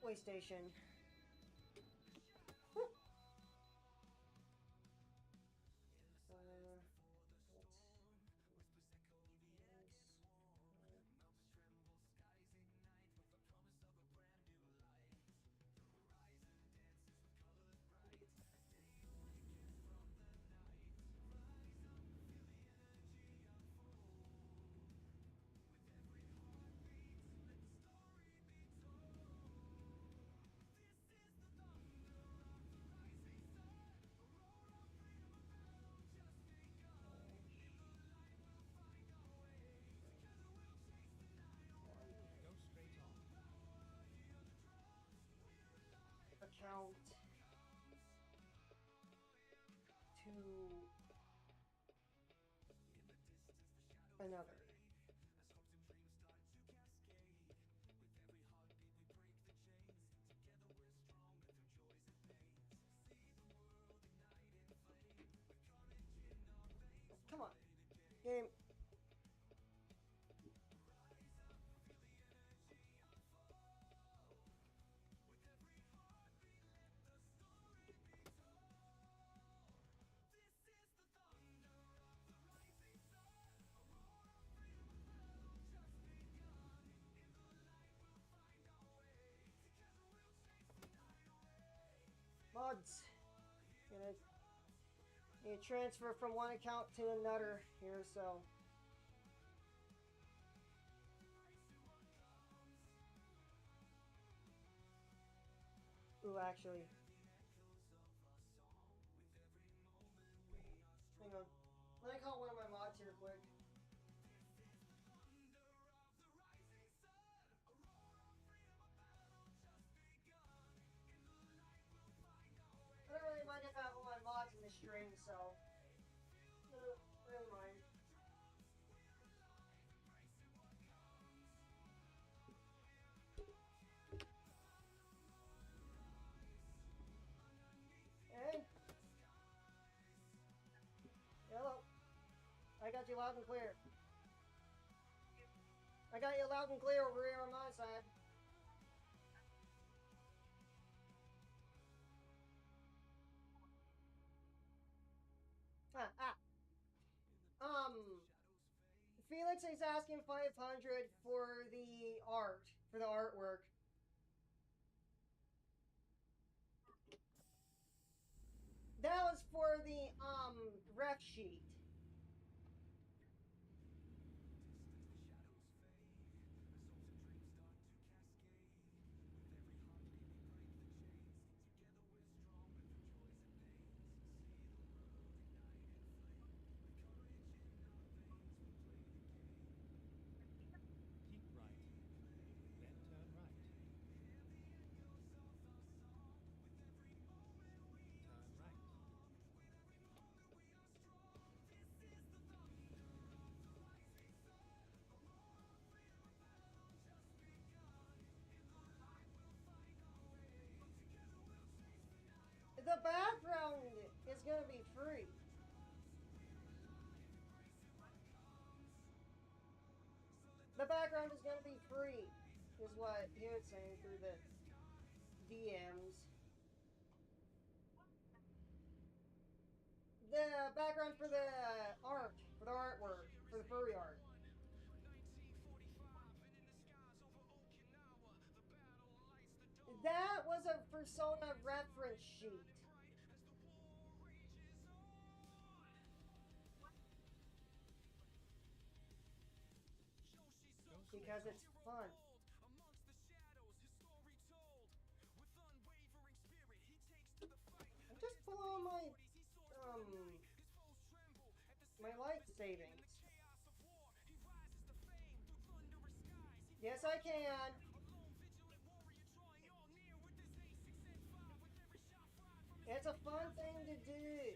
PlayStation. What? to another. Come on, game. Mods. Gonna need to transfer from one account to another here, so. Ooh, actually. Hang on. Let me call one of my mods here quick. I don't really mind if I have all my mods in the stream, so. Never mind. Hey. Hello. I got you loud and clear. I got you loud and clear over here on my side. Felix is asking 500 for the art, for the artwork. That was for the, ref sheet. Keep right, then turn right. Turn right. The background is gonna be free. The background is gonna be free, is what he was saying through the DMs. The background for the art, for the artwork, for the furry art. That was a Persona reference sheet. Because it's fun. I'm just below my my life savings. Yes, I can. It's a fun thing to do.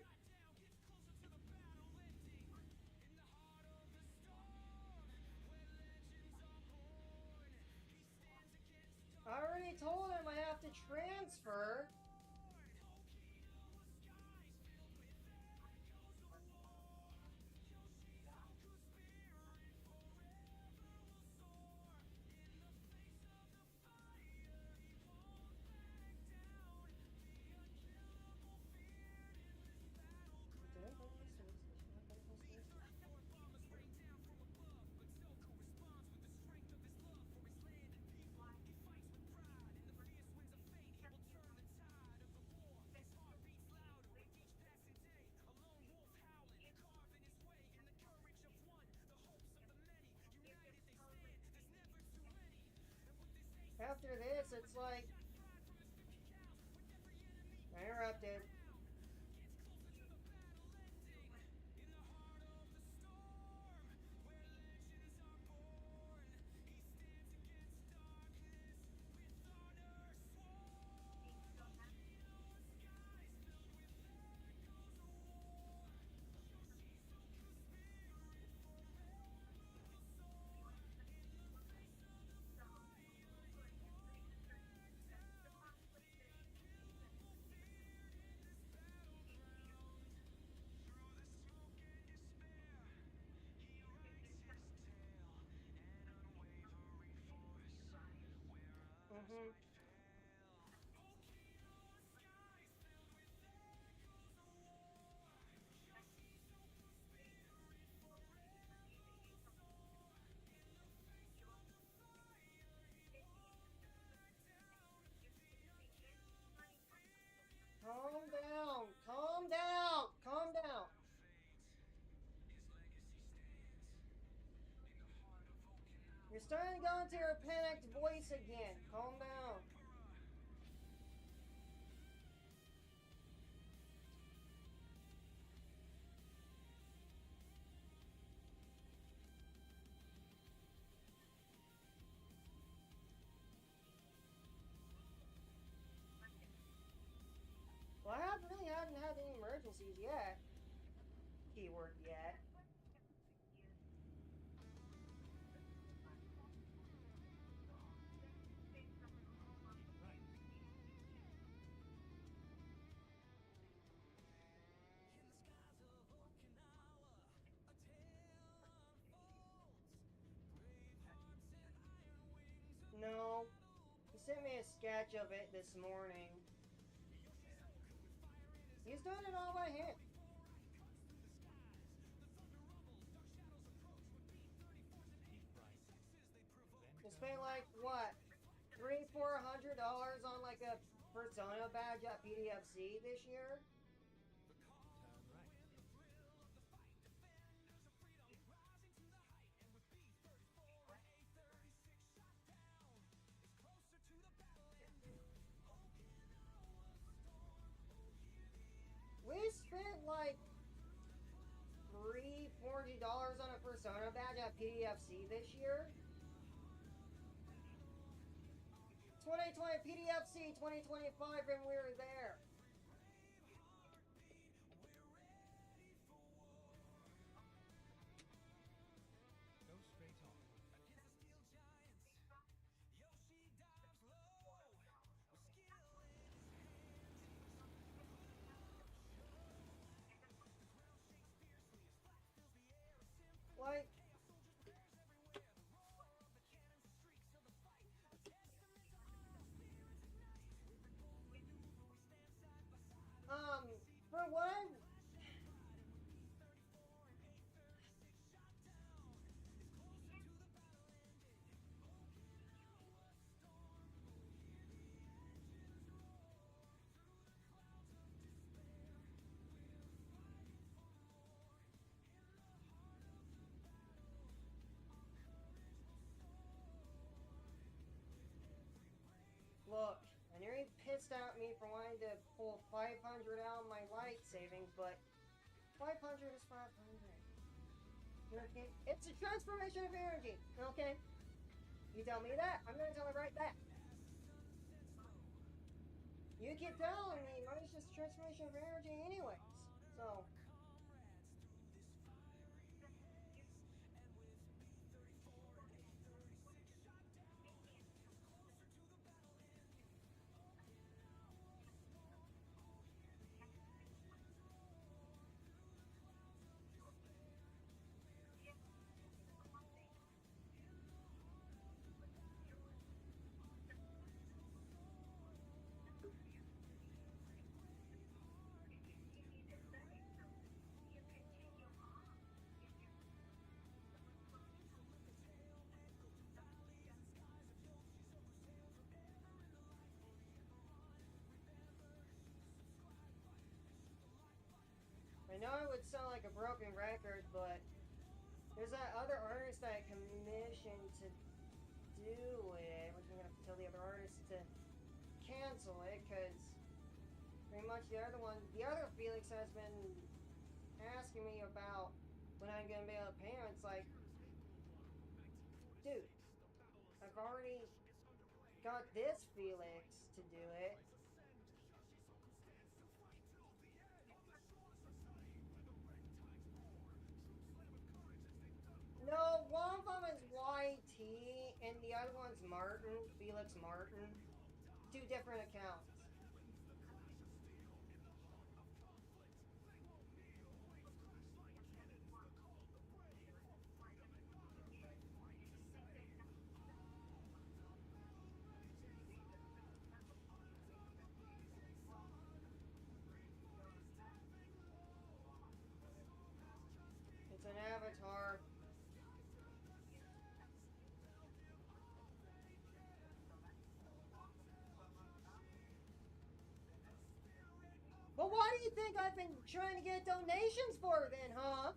I already told him I have to transfer. After this, it's like I interrupted. Mm-hmm. Calm down. Calm down. Calm down. You're starting to go into your panicked voice again. Calm down. Well, I really haven't had any emergencies yet. Keyword yet. Right. No. He sent me a sketch of it this morning. He's doing it all by hand. Keep right. Then He turn spent right. like what, $300-400 on like a persona badge at PDFC this year. Turn right. We spent like $340 on a persona badge at PDFC this year. 2020 PDFC 2025, and we were there. Go straight on. Like, for what I look, I know he pissed at me for wanting to pull 500 out of my light savings, but 500 is 500. Okay? It's a transformation of energy, okay? You tell me that, I'm gonna tell it right back. You keep telling me money's just a transformation of energy anyways, so... I know it would sound like a broken record, but there's that other artist that I commissioned to do it, which I'm gonna have to tell the other artist to cancel it, because pretty much the other Felix has been asking me about when I'm gonna be able to pay him. It's like, dude, I've already got this Felix to do it. No, one of them is YT and the other one's Martin, Felix Martin. Two different accounts. Well, why do you think I've been trying to get donations for then, huh?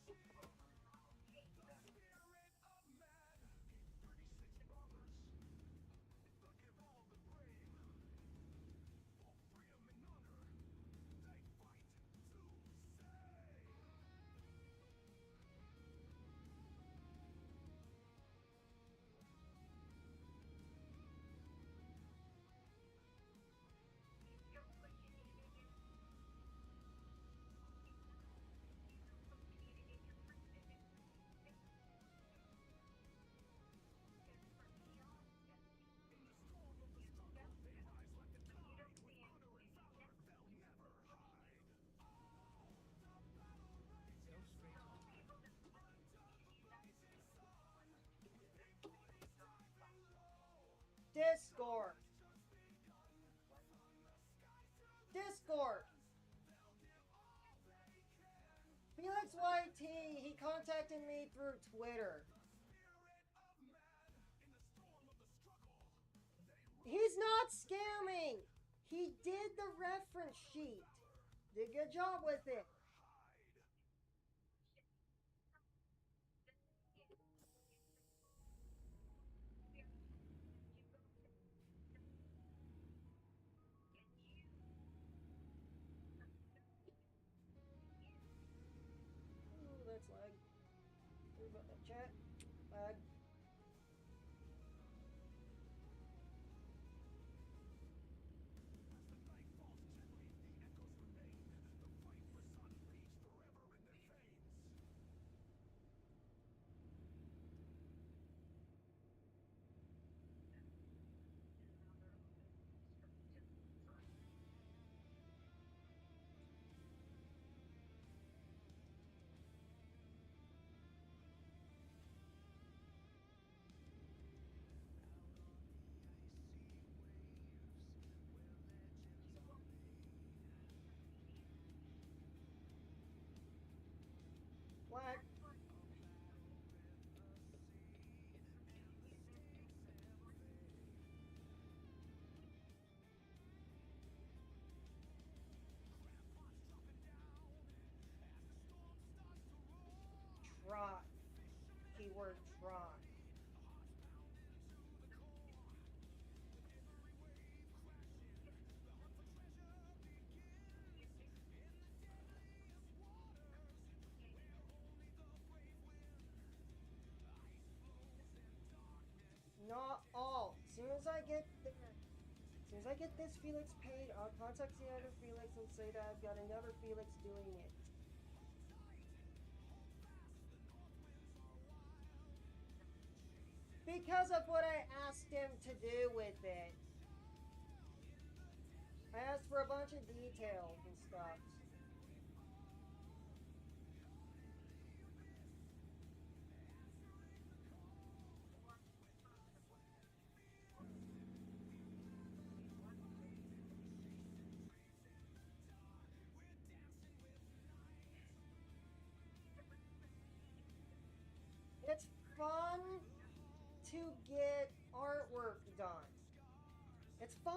Go straight on. Go straight on. Discord. Discord. Felix YT, he contacted me through Twitter. He's not scamming. He did the reference sheet. Did a good job with it. Ooh, that's lag. Sorry about that, chat. Lag. Lag. Try. Keyword try. Not all. As soon as I get there, as soon as I get this Felix paid, I'll contact the other Felix and say that I've got another Felix doing it. Because of what I asked him to do with it. I asked for a bunch of details and stuff. It's fun to get artwork done. It's fun.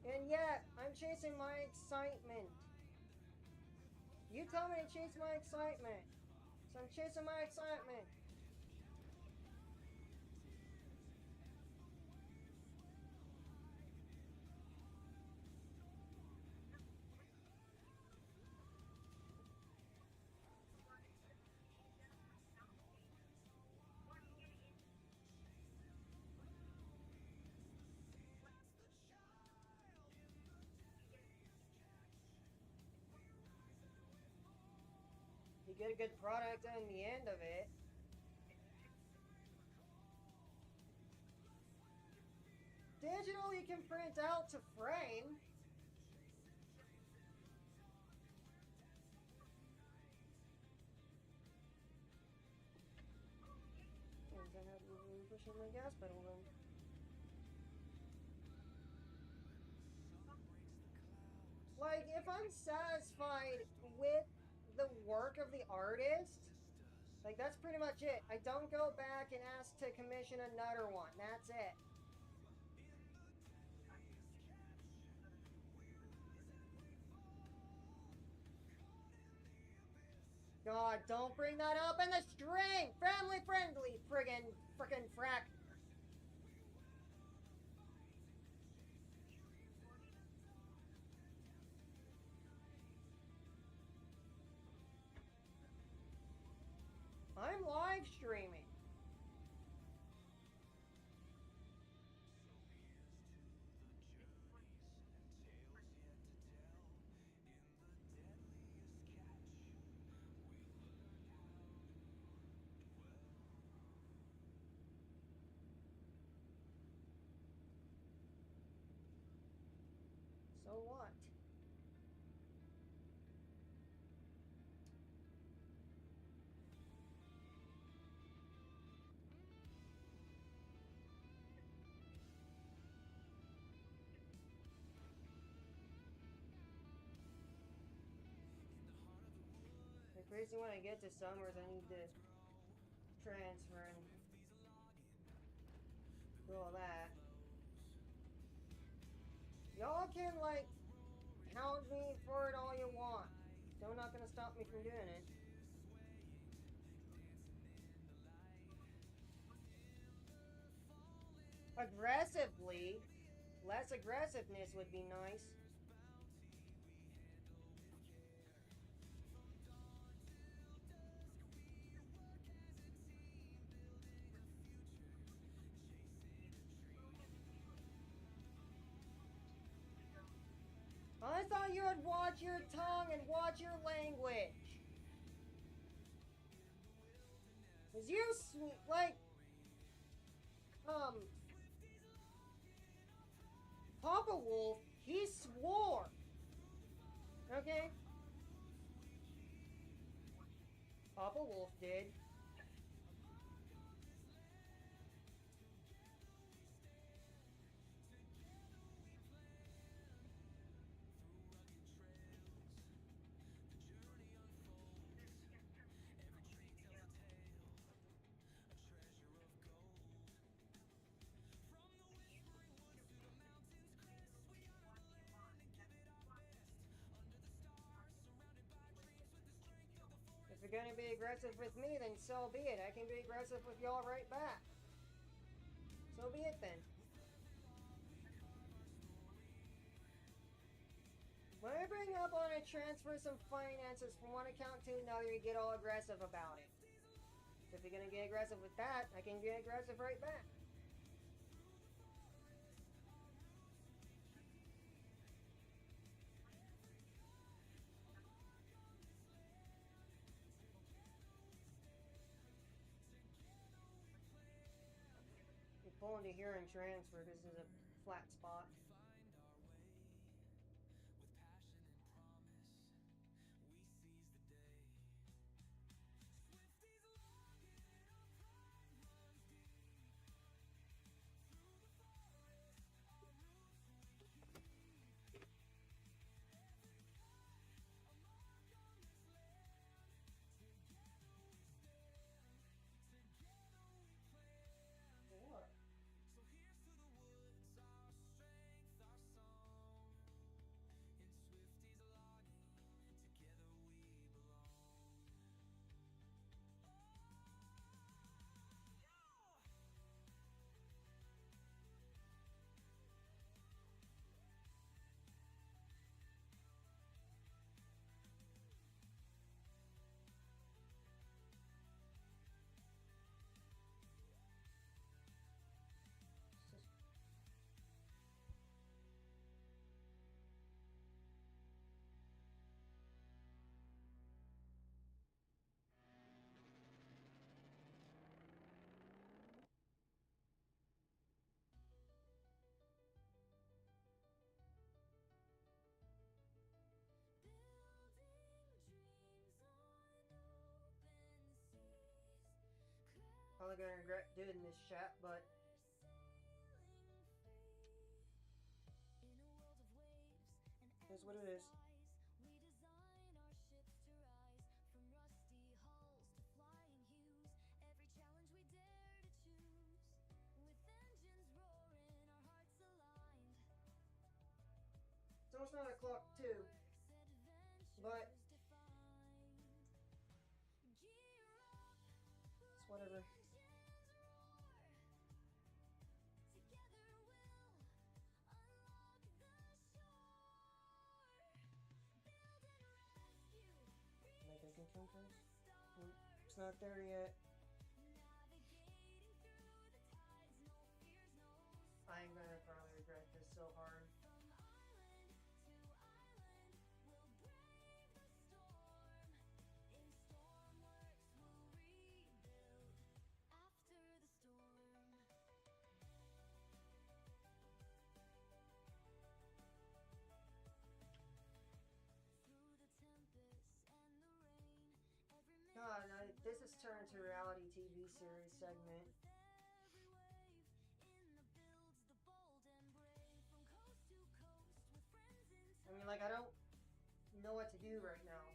And yet, I'm chasing my excitement. You tell me to chase my excitement. So I'm chasing my excitement. You get a good product in the end of it. Digital you can print out to frame. I have to push my gas pedal then. Like, if I'm satisfied with the work of the artist, like, that's pretty much it. I don't go back and ask to commission another one. That's it. God, don't bring that up in the string! Family friendly, friggin' frack. I'm live streaming. So what? Like, crazy when I get to summers, I need to transfer and do all that. Y'all can, like, hound me for it all you want. Still not gonna stop me from doing it. Aggressively. Less aggressiveness would be nice. I thought you would watch your tongue and watch your language. Cause you, like, Papa Wolf, he swore. Okay? Papa Wolf did. If you're gonna be aggressive with me, then so be it. I can be aggressive with y'all right back. So be it then. When I bring up on to transfer some finances from one account to another, you get all aggressive about it. If you're gonna get aggressive with that, I can get aggressive right back. You pull into here and transfer. This is a flat spot. What? gonna regret doing this chat, but here's what it is. We design our ships to rise from rusty hulls to flying hues. Every challenge we dare to choose, with engines roaring, our hearts aligned. It's almost 9 o'clock too, but it's whatever. Am I thinking sometimes? It's not there yet. I am gonna probably regret this so hard. God, no, this is turned to a reality TV series segment. I mean, like, I don't know what to do right now.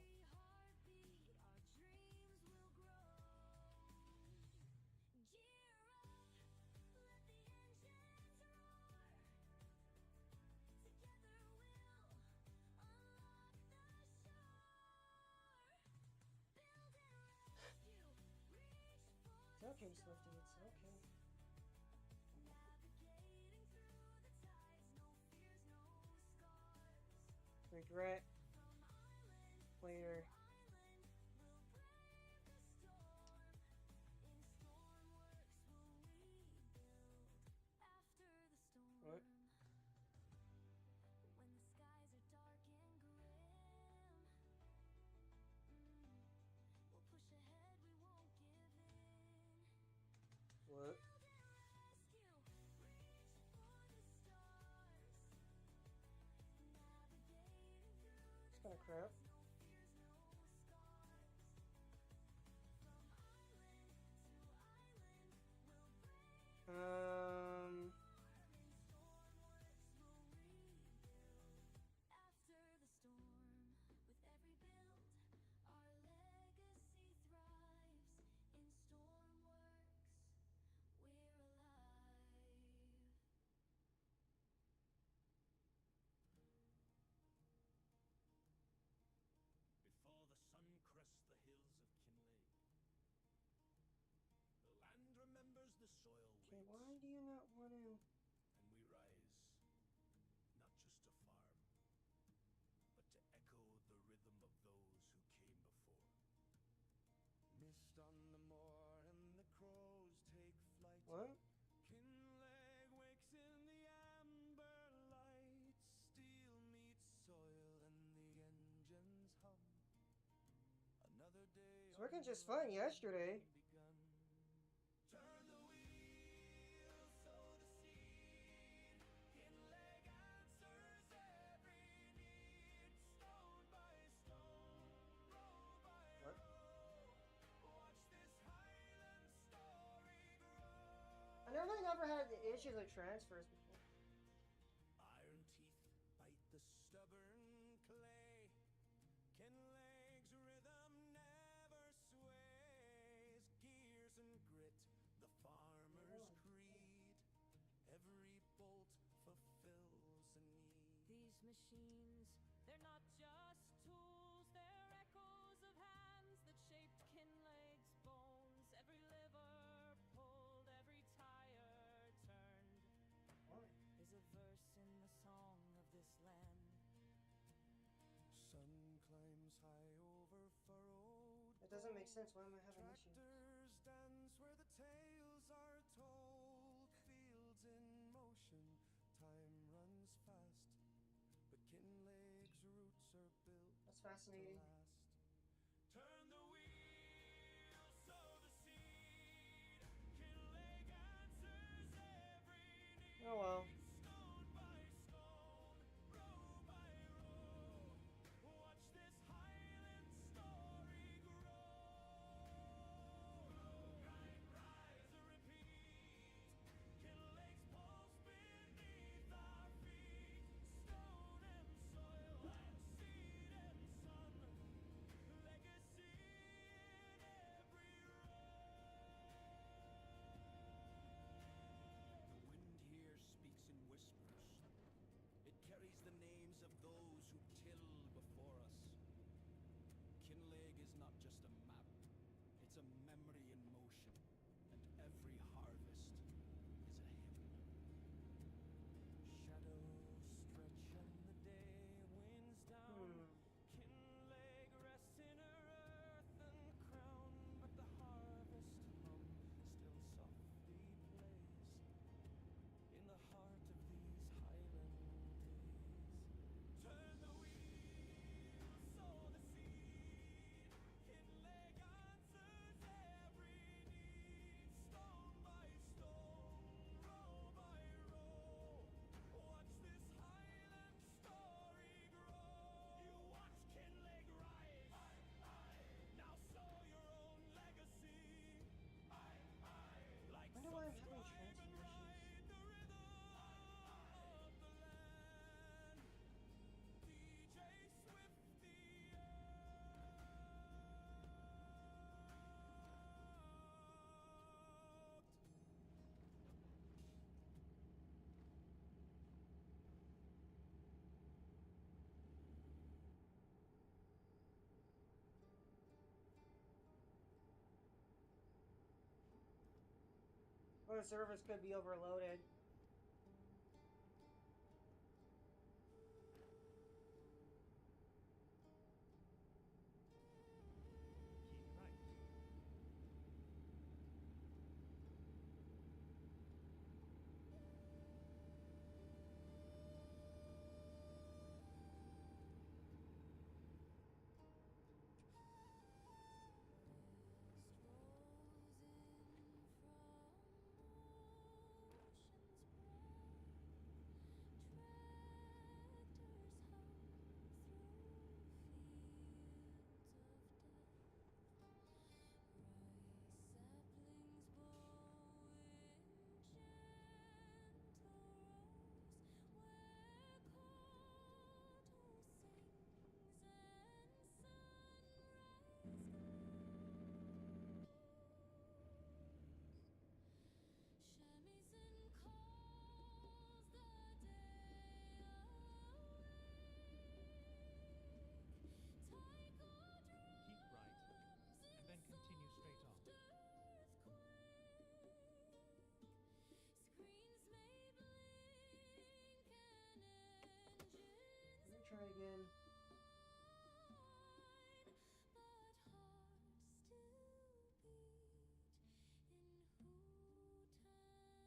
It's okay, Swifty, it's okay. Regret later. What? When the skies are dark and grim, we'll push ahead, we won't give in. What? It's kind of crap. After the storm, with every build, our legacy thrives. In Stormworks, we're alive. Before the sun crests the hills of Kinlake, the land remembers the soil Okay, waits, why do you not want to? and we rise, not just to farm, but to echo the rhythm of those who came before. Mist on the moor and the crows take flight. What? Kinleg wakes in the amber light. Steel meets soil and the engines hum. Another day It's working just fine yesterday. begun. Turn the wheel, sow the seed. Kinleg answers every need. Stone by stone, row by What? row. Watch this Highland story grow. I really never had the issues with transfers before. Iron teeth bite the stubborn clay. Kinleg's rhythm never sways. Gears and grit, the farmer's creed. Every bolt fulfills a need. These machines, they're not just tools, they're echoes of hands that shaped Kinleg's bones. Every lever pulled, every tire turned, What? is a verse in the song of this land. Sun climbs high over furrowed. It doesn't make sense. Why am I having issues? Tractors dance where the tales are told. Fields in motion, time runs fast. But Kinleg's roots are built That's to fascinating. last. Turn the wheel, sow the seed. Kinleg answers every need. Oh well. Stone by stone, row by row. Watch this Highland story grow. Grind, rise, It's a memory in motion, and every harvest is a hymn. Shadows stretch and the day winds down. Kinleg rests in her earthen crown, but the harvest hum still softly plays in the heart of these highland days. Turn the wheel, sow the seed. Kinleg answers every need. Stone by stone, row by row. Watch this highland story grow. You watch Kinleg rise. Now sow your own legacy. Like Wonder why I'm having subscribe transfer and issues. ride the rhythm of the land. DJ Swifty. Well, the servers could be overloaded. Keep right. Shamisen calls the day awake. Taiko Keep right. drums in And then continue straight on. soft earthquake. Screens may blink and engines Let me try again. whine, but hearts still beat in Hootan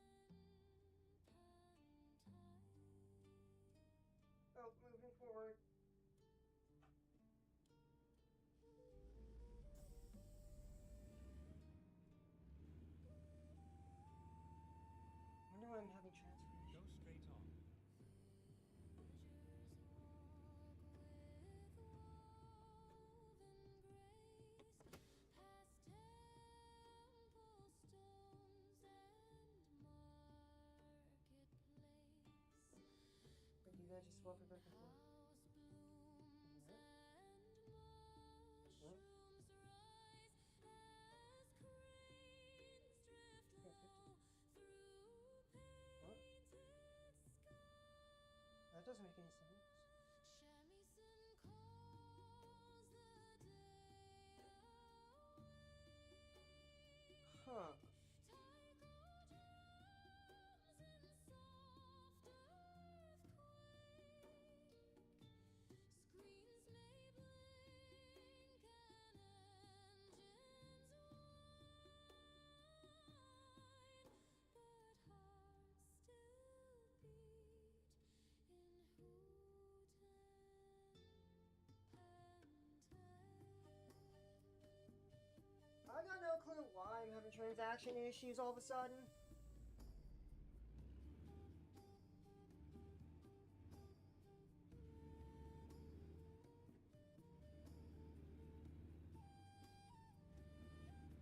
Pantai. Oh, moving forward. Wonder why I'm having transfer issues. Go straight on. Villagers walk with woven grace past temple stones and marketplace. But you guys just walk back and forth. House blooms What? and mushrooms rise as cranes drift Okay, 50. low through What? painted sky. That doesn't make any sense. Shamisen calls the day awake. Huh. Taiko drums in soft earthquake. Screens may blink and engines whine, but hearts still beat in Hootan Pantai. I got no clue why I'm having transaction issues all of a sudden. Keep right.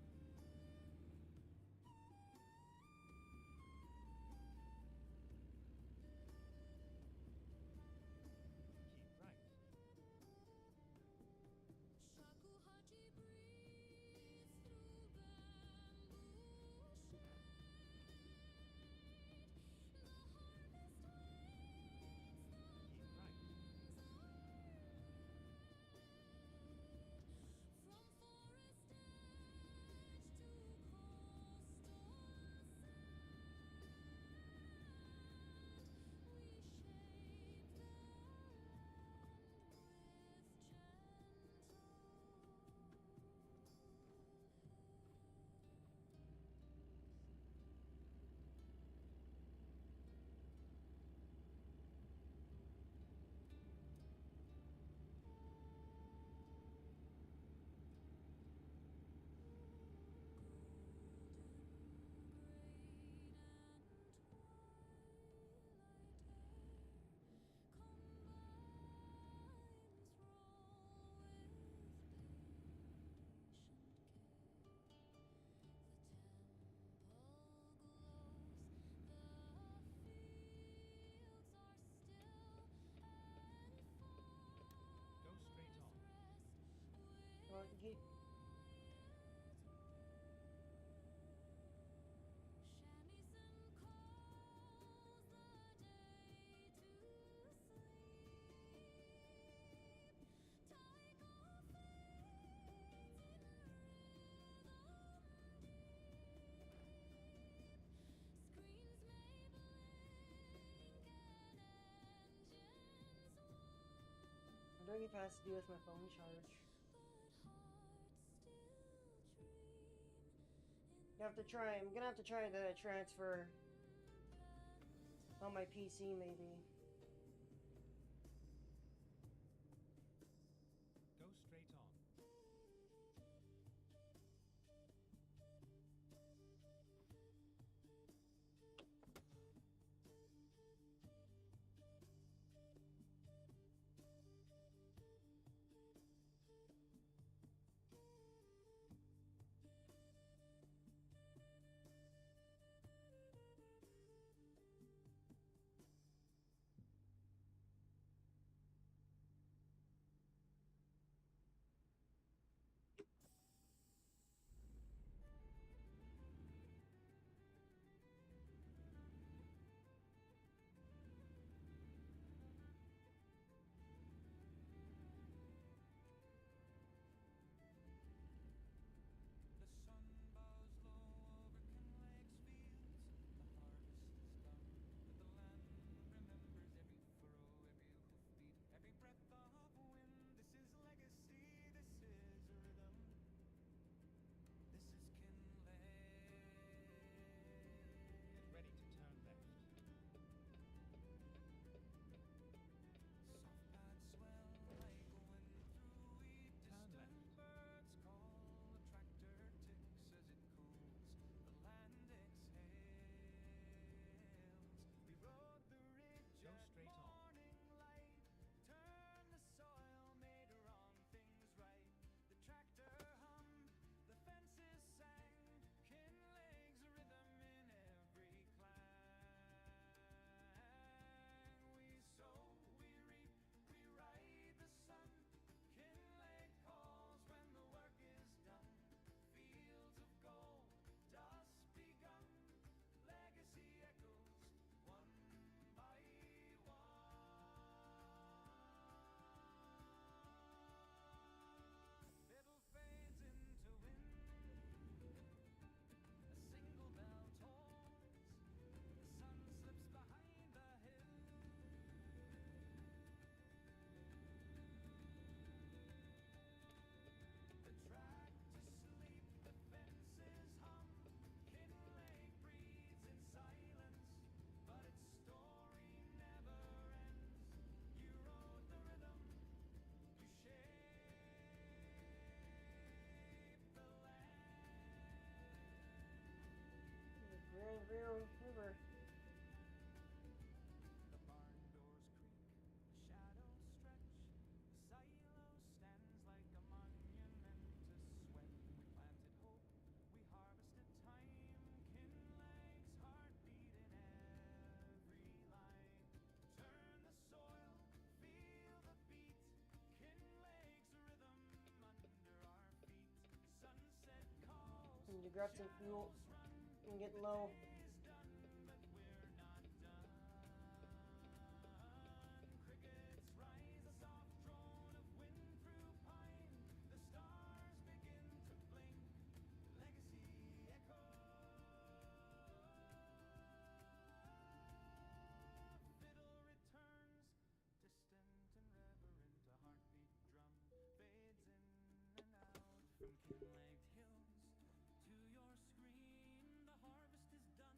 Shakuhachi breathes through bamboo shades. he. Shamisen calls the day to sleep. Tycho fades in rhythm deep. Screens may blink and engines I'm wondering if it has to do with my phone charge. but hearts still dream You have to try. I'm gonna have to try the transfer on my PC, maybe. Go straight on. The sun bows low over Kinlake's fields. The harvest is done, but the land remembers every furrow, every hoofbeat, every breath of wind. This is legacy, this is rhythm, this is Kinlake. Get ready to turn left. Soft pads swell like a wind through wheat. Turn Distant left. birds call. The tractor ticks as it cools. The land exhales. We rode the ridge Go at straight on. morning light. Turn the soil, made wrong things right. The tractor hummed, the fences sang. Kinlake's rhythm in every clang. We sow, we reap, we ride the sun. Kinlake calls when the work is done. Fields of gold, dust begun. Legacy echoes one by one. Fiddle fades into wind. A single bell tolls. The sun slips behind the hill. The track to sleep, the fences hum. Kinlake breathes in silence, but its story never ends. You rode the rhythm, you shaped the land. The Grand River. The barn doors creak, the shadows stretch. The silo stands like a monument to sweat. We planted hope, we harvested time. Kinlake's heartbeat in every line. Turn the soil, feel the beat. Kinlake's rhythm under our feet. Sunset calls, I need to grab some fuel. I'm getting low. is done, but we're not done. Crickets rise, a soft drone of wind through pine. The stars begin to blink. Legacy echo. Fiddle returns, distant and reverent. A heartbeat drum fades in and out from Kinlake hills to your screen. The harvest is done.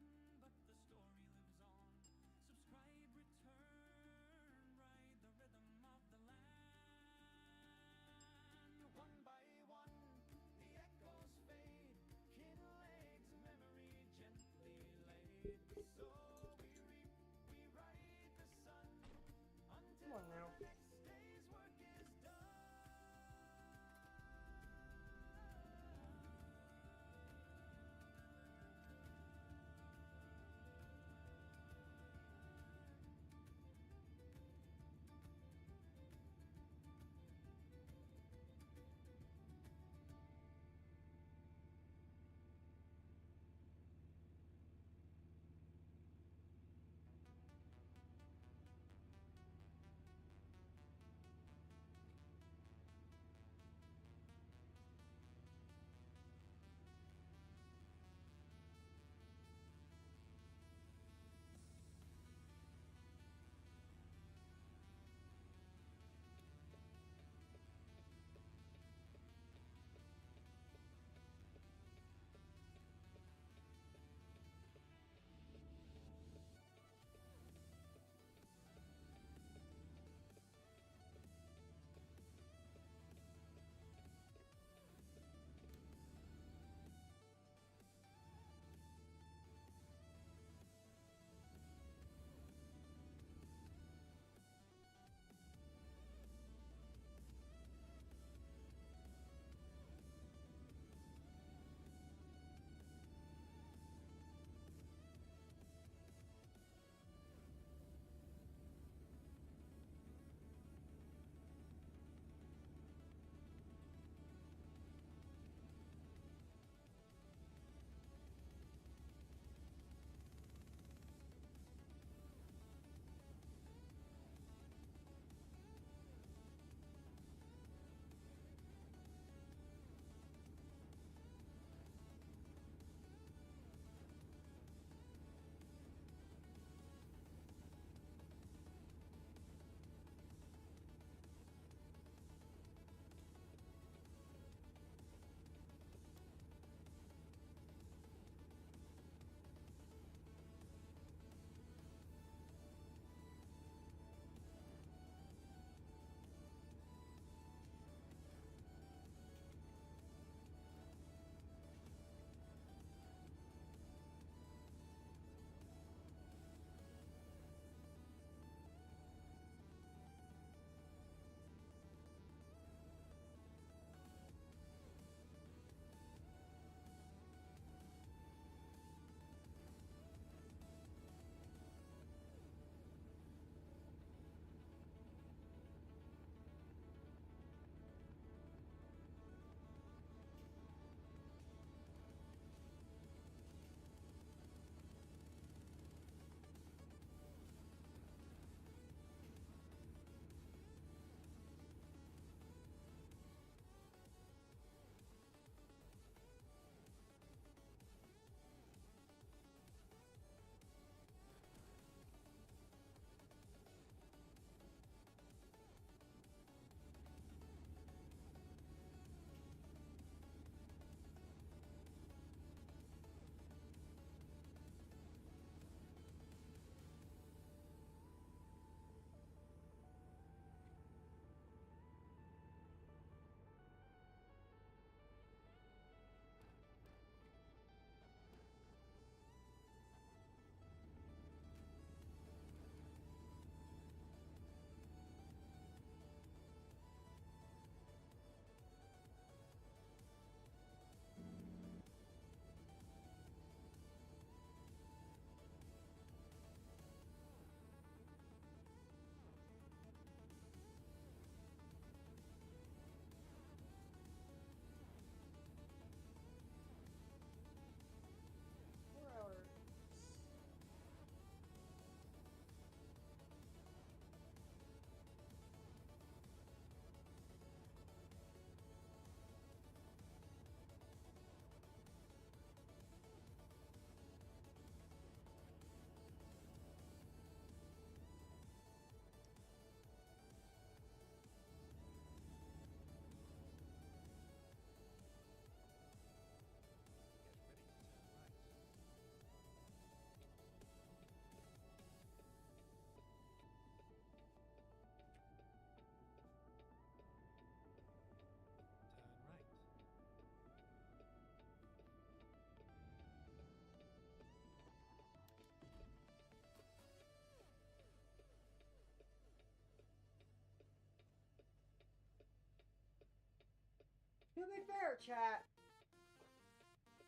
fair, chat.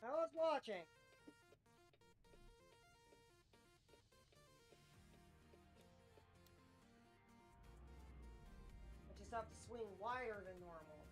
I was watching. I just have to swing wider than normal.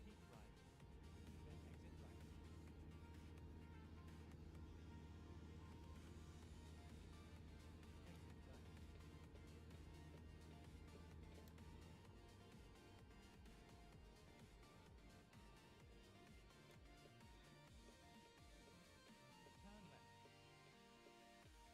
Keep right, then exit right. Exit left. Turn left. Keep right.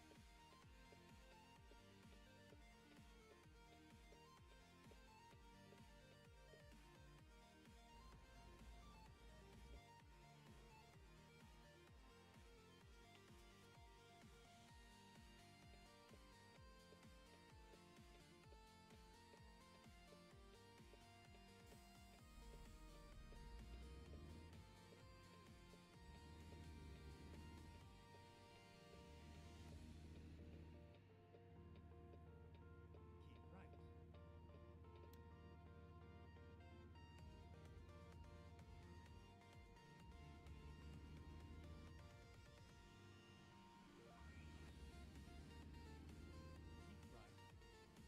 Keep right,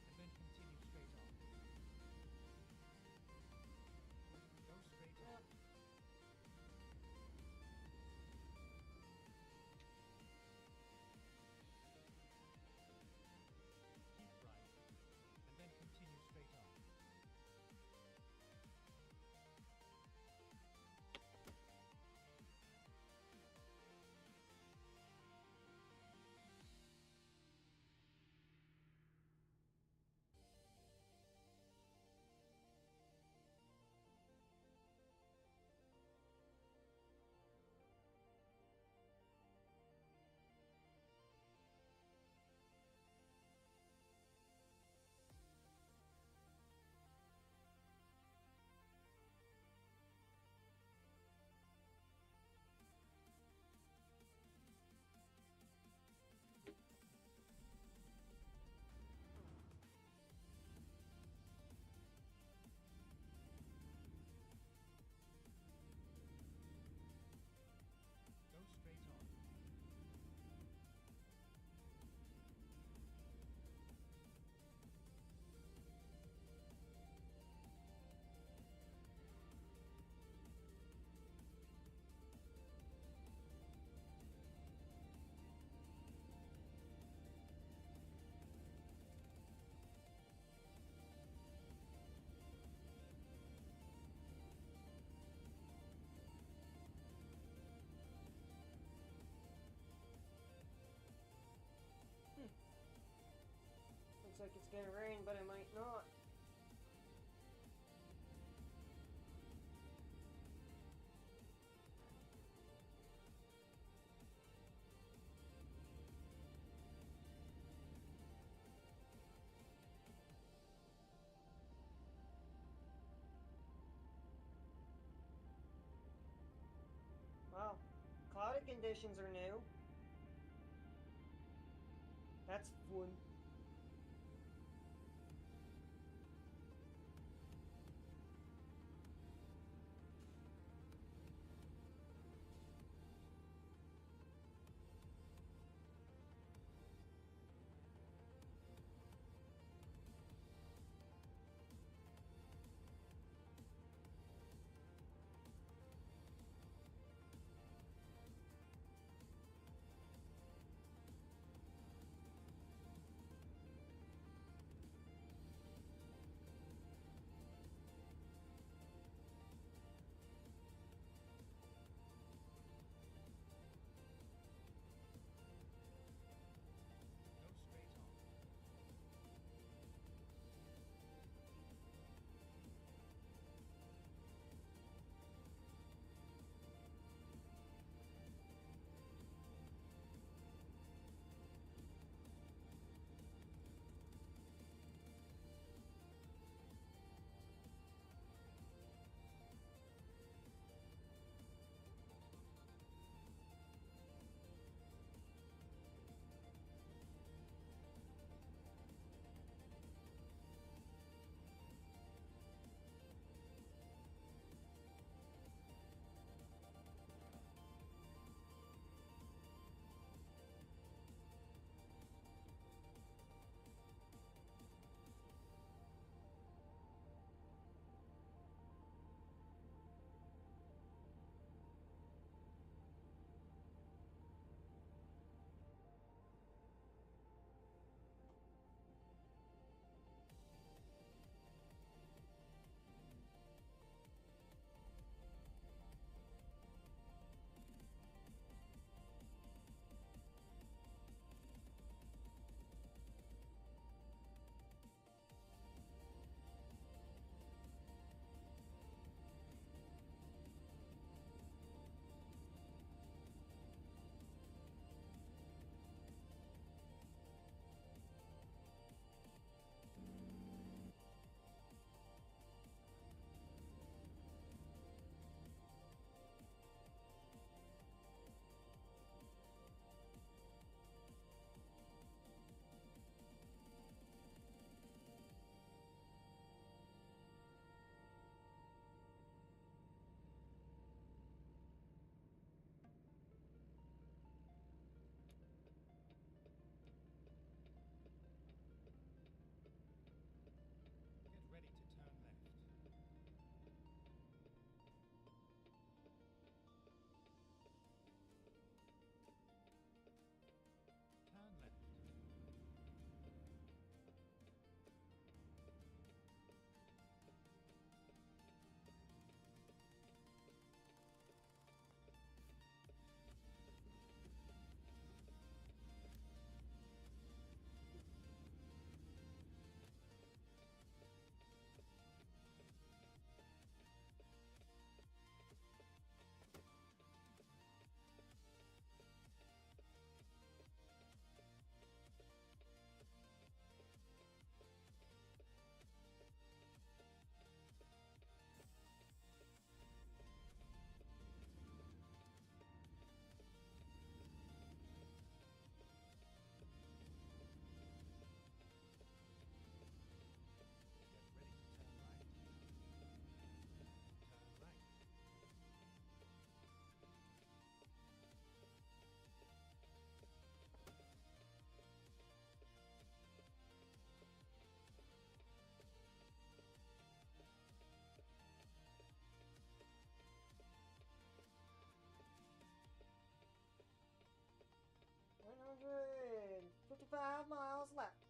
and then continue straight on. Go straight on. Keep right, and then continue straight on. Go straight on. Looks like it's gonna rain, but it might not. conditions are new. That's fun. Go straight on. Get ready to turn left. Turn left. Get ready to turn right. Turn right. One 155 miles left.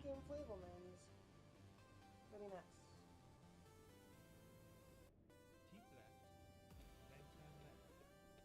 vacuum Flavelmans. Very nice. Keep left, then turn left. Turn left.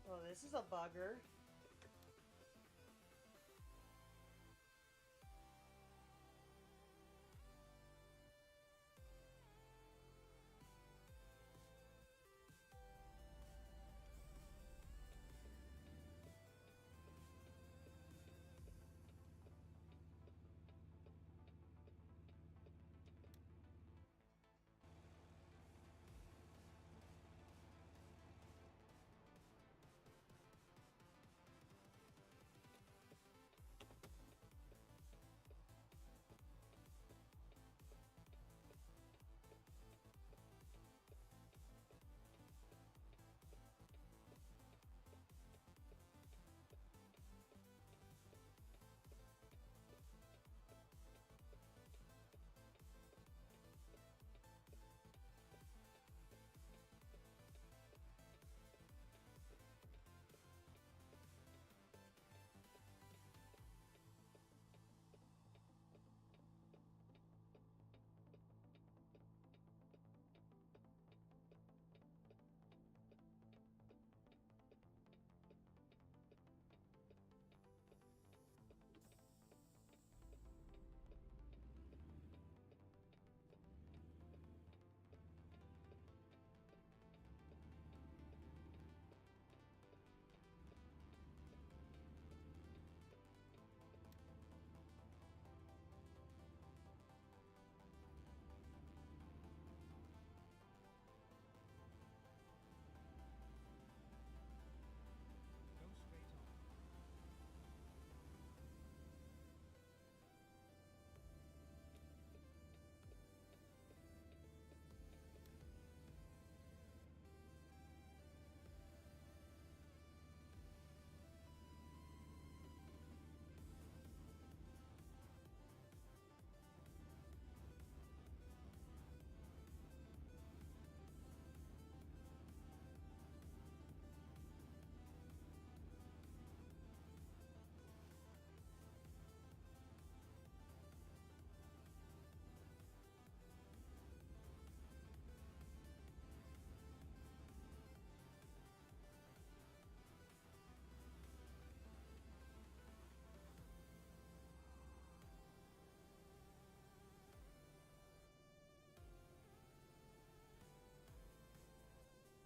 Oh, this is a bugger.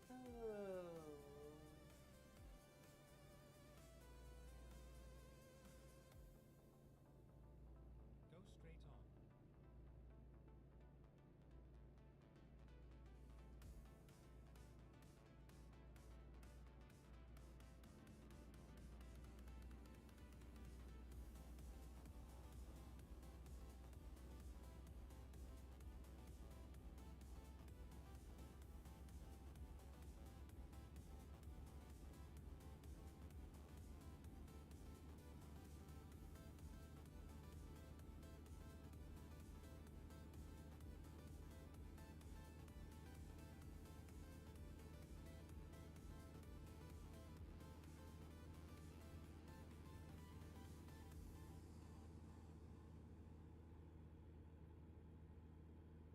Go straight on. Go straight on.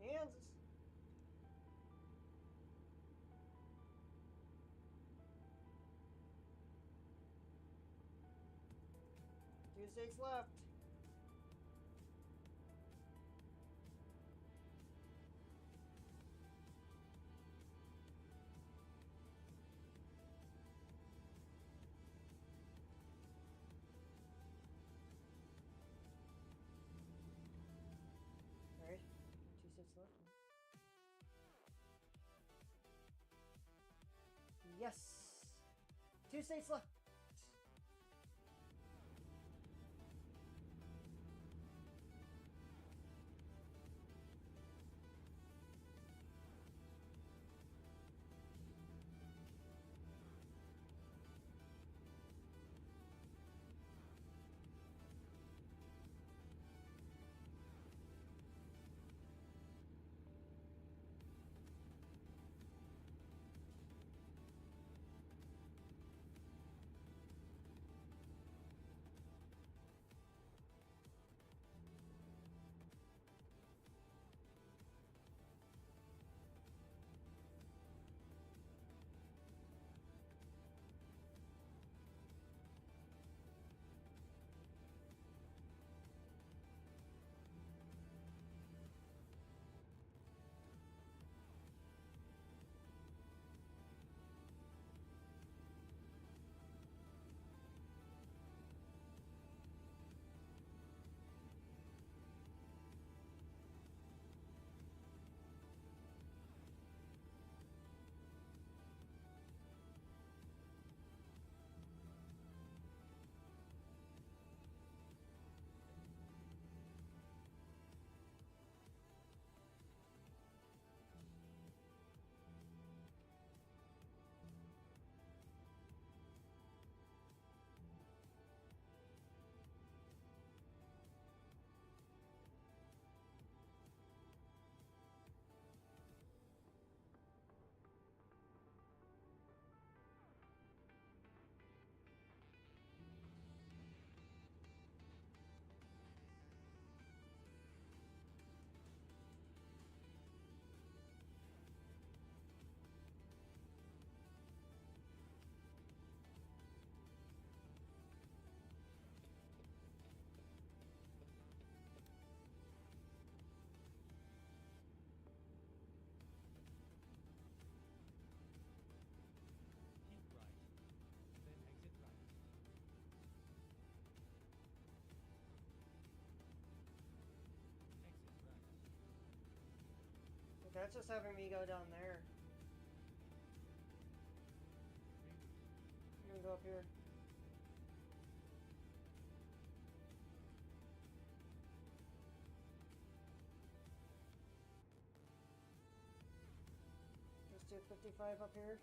Kansas. Two stakes left. Alright, 2 stakes left. Yes! 2 states left. Keep right, then exit right. Exit right. That's just having me go down there. I'm gonna go up here. Let's do 55 up here.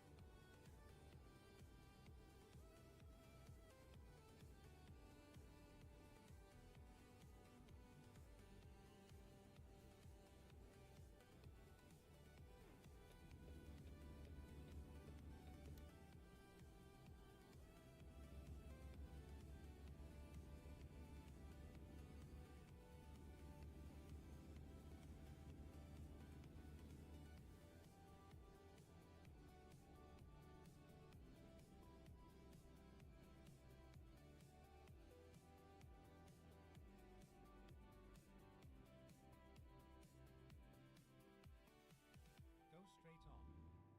Go straight on.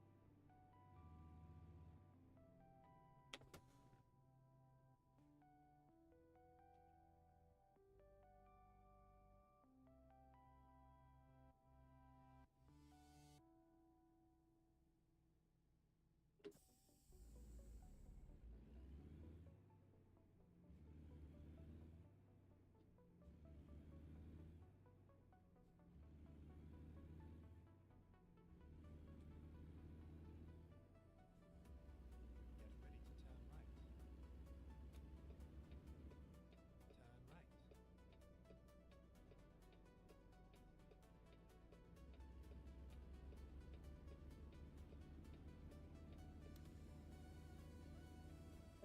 Get ready to turn right. Turn right.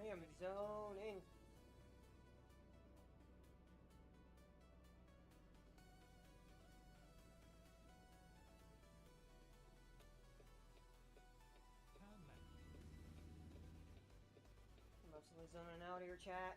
I am zoning. Turn left. I'm mostly zoning out here, chat.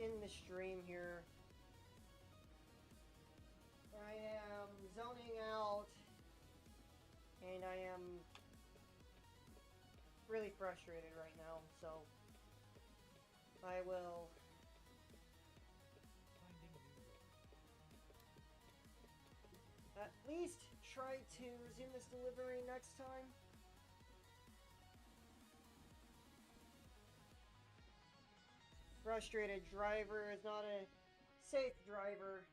in the stream here. I am zoning out, and I am really frustrated right now, so I will at least try to resume this delivery next time. Frustrated driver is not a safe driver.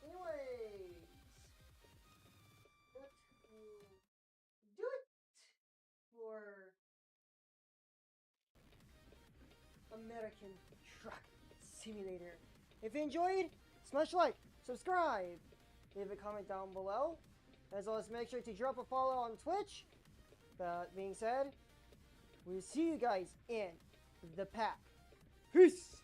Anyways, that will do it for American Truck Simulator. If you enjoyed, smash like, subscribe, leave a comment down below, as well as make sure to drop a follow on Twitch. That being said, we'll see you guys in the pack. Peace!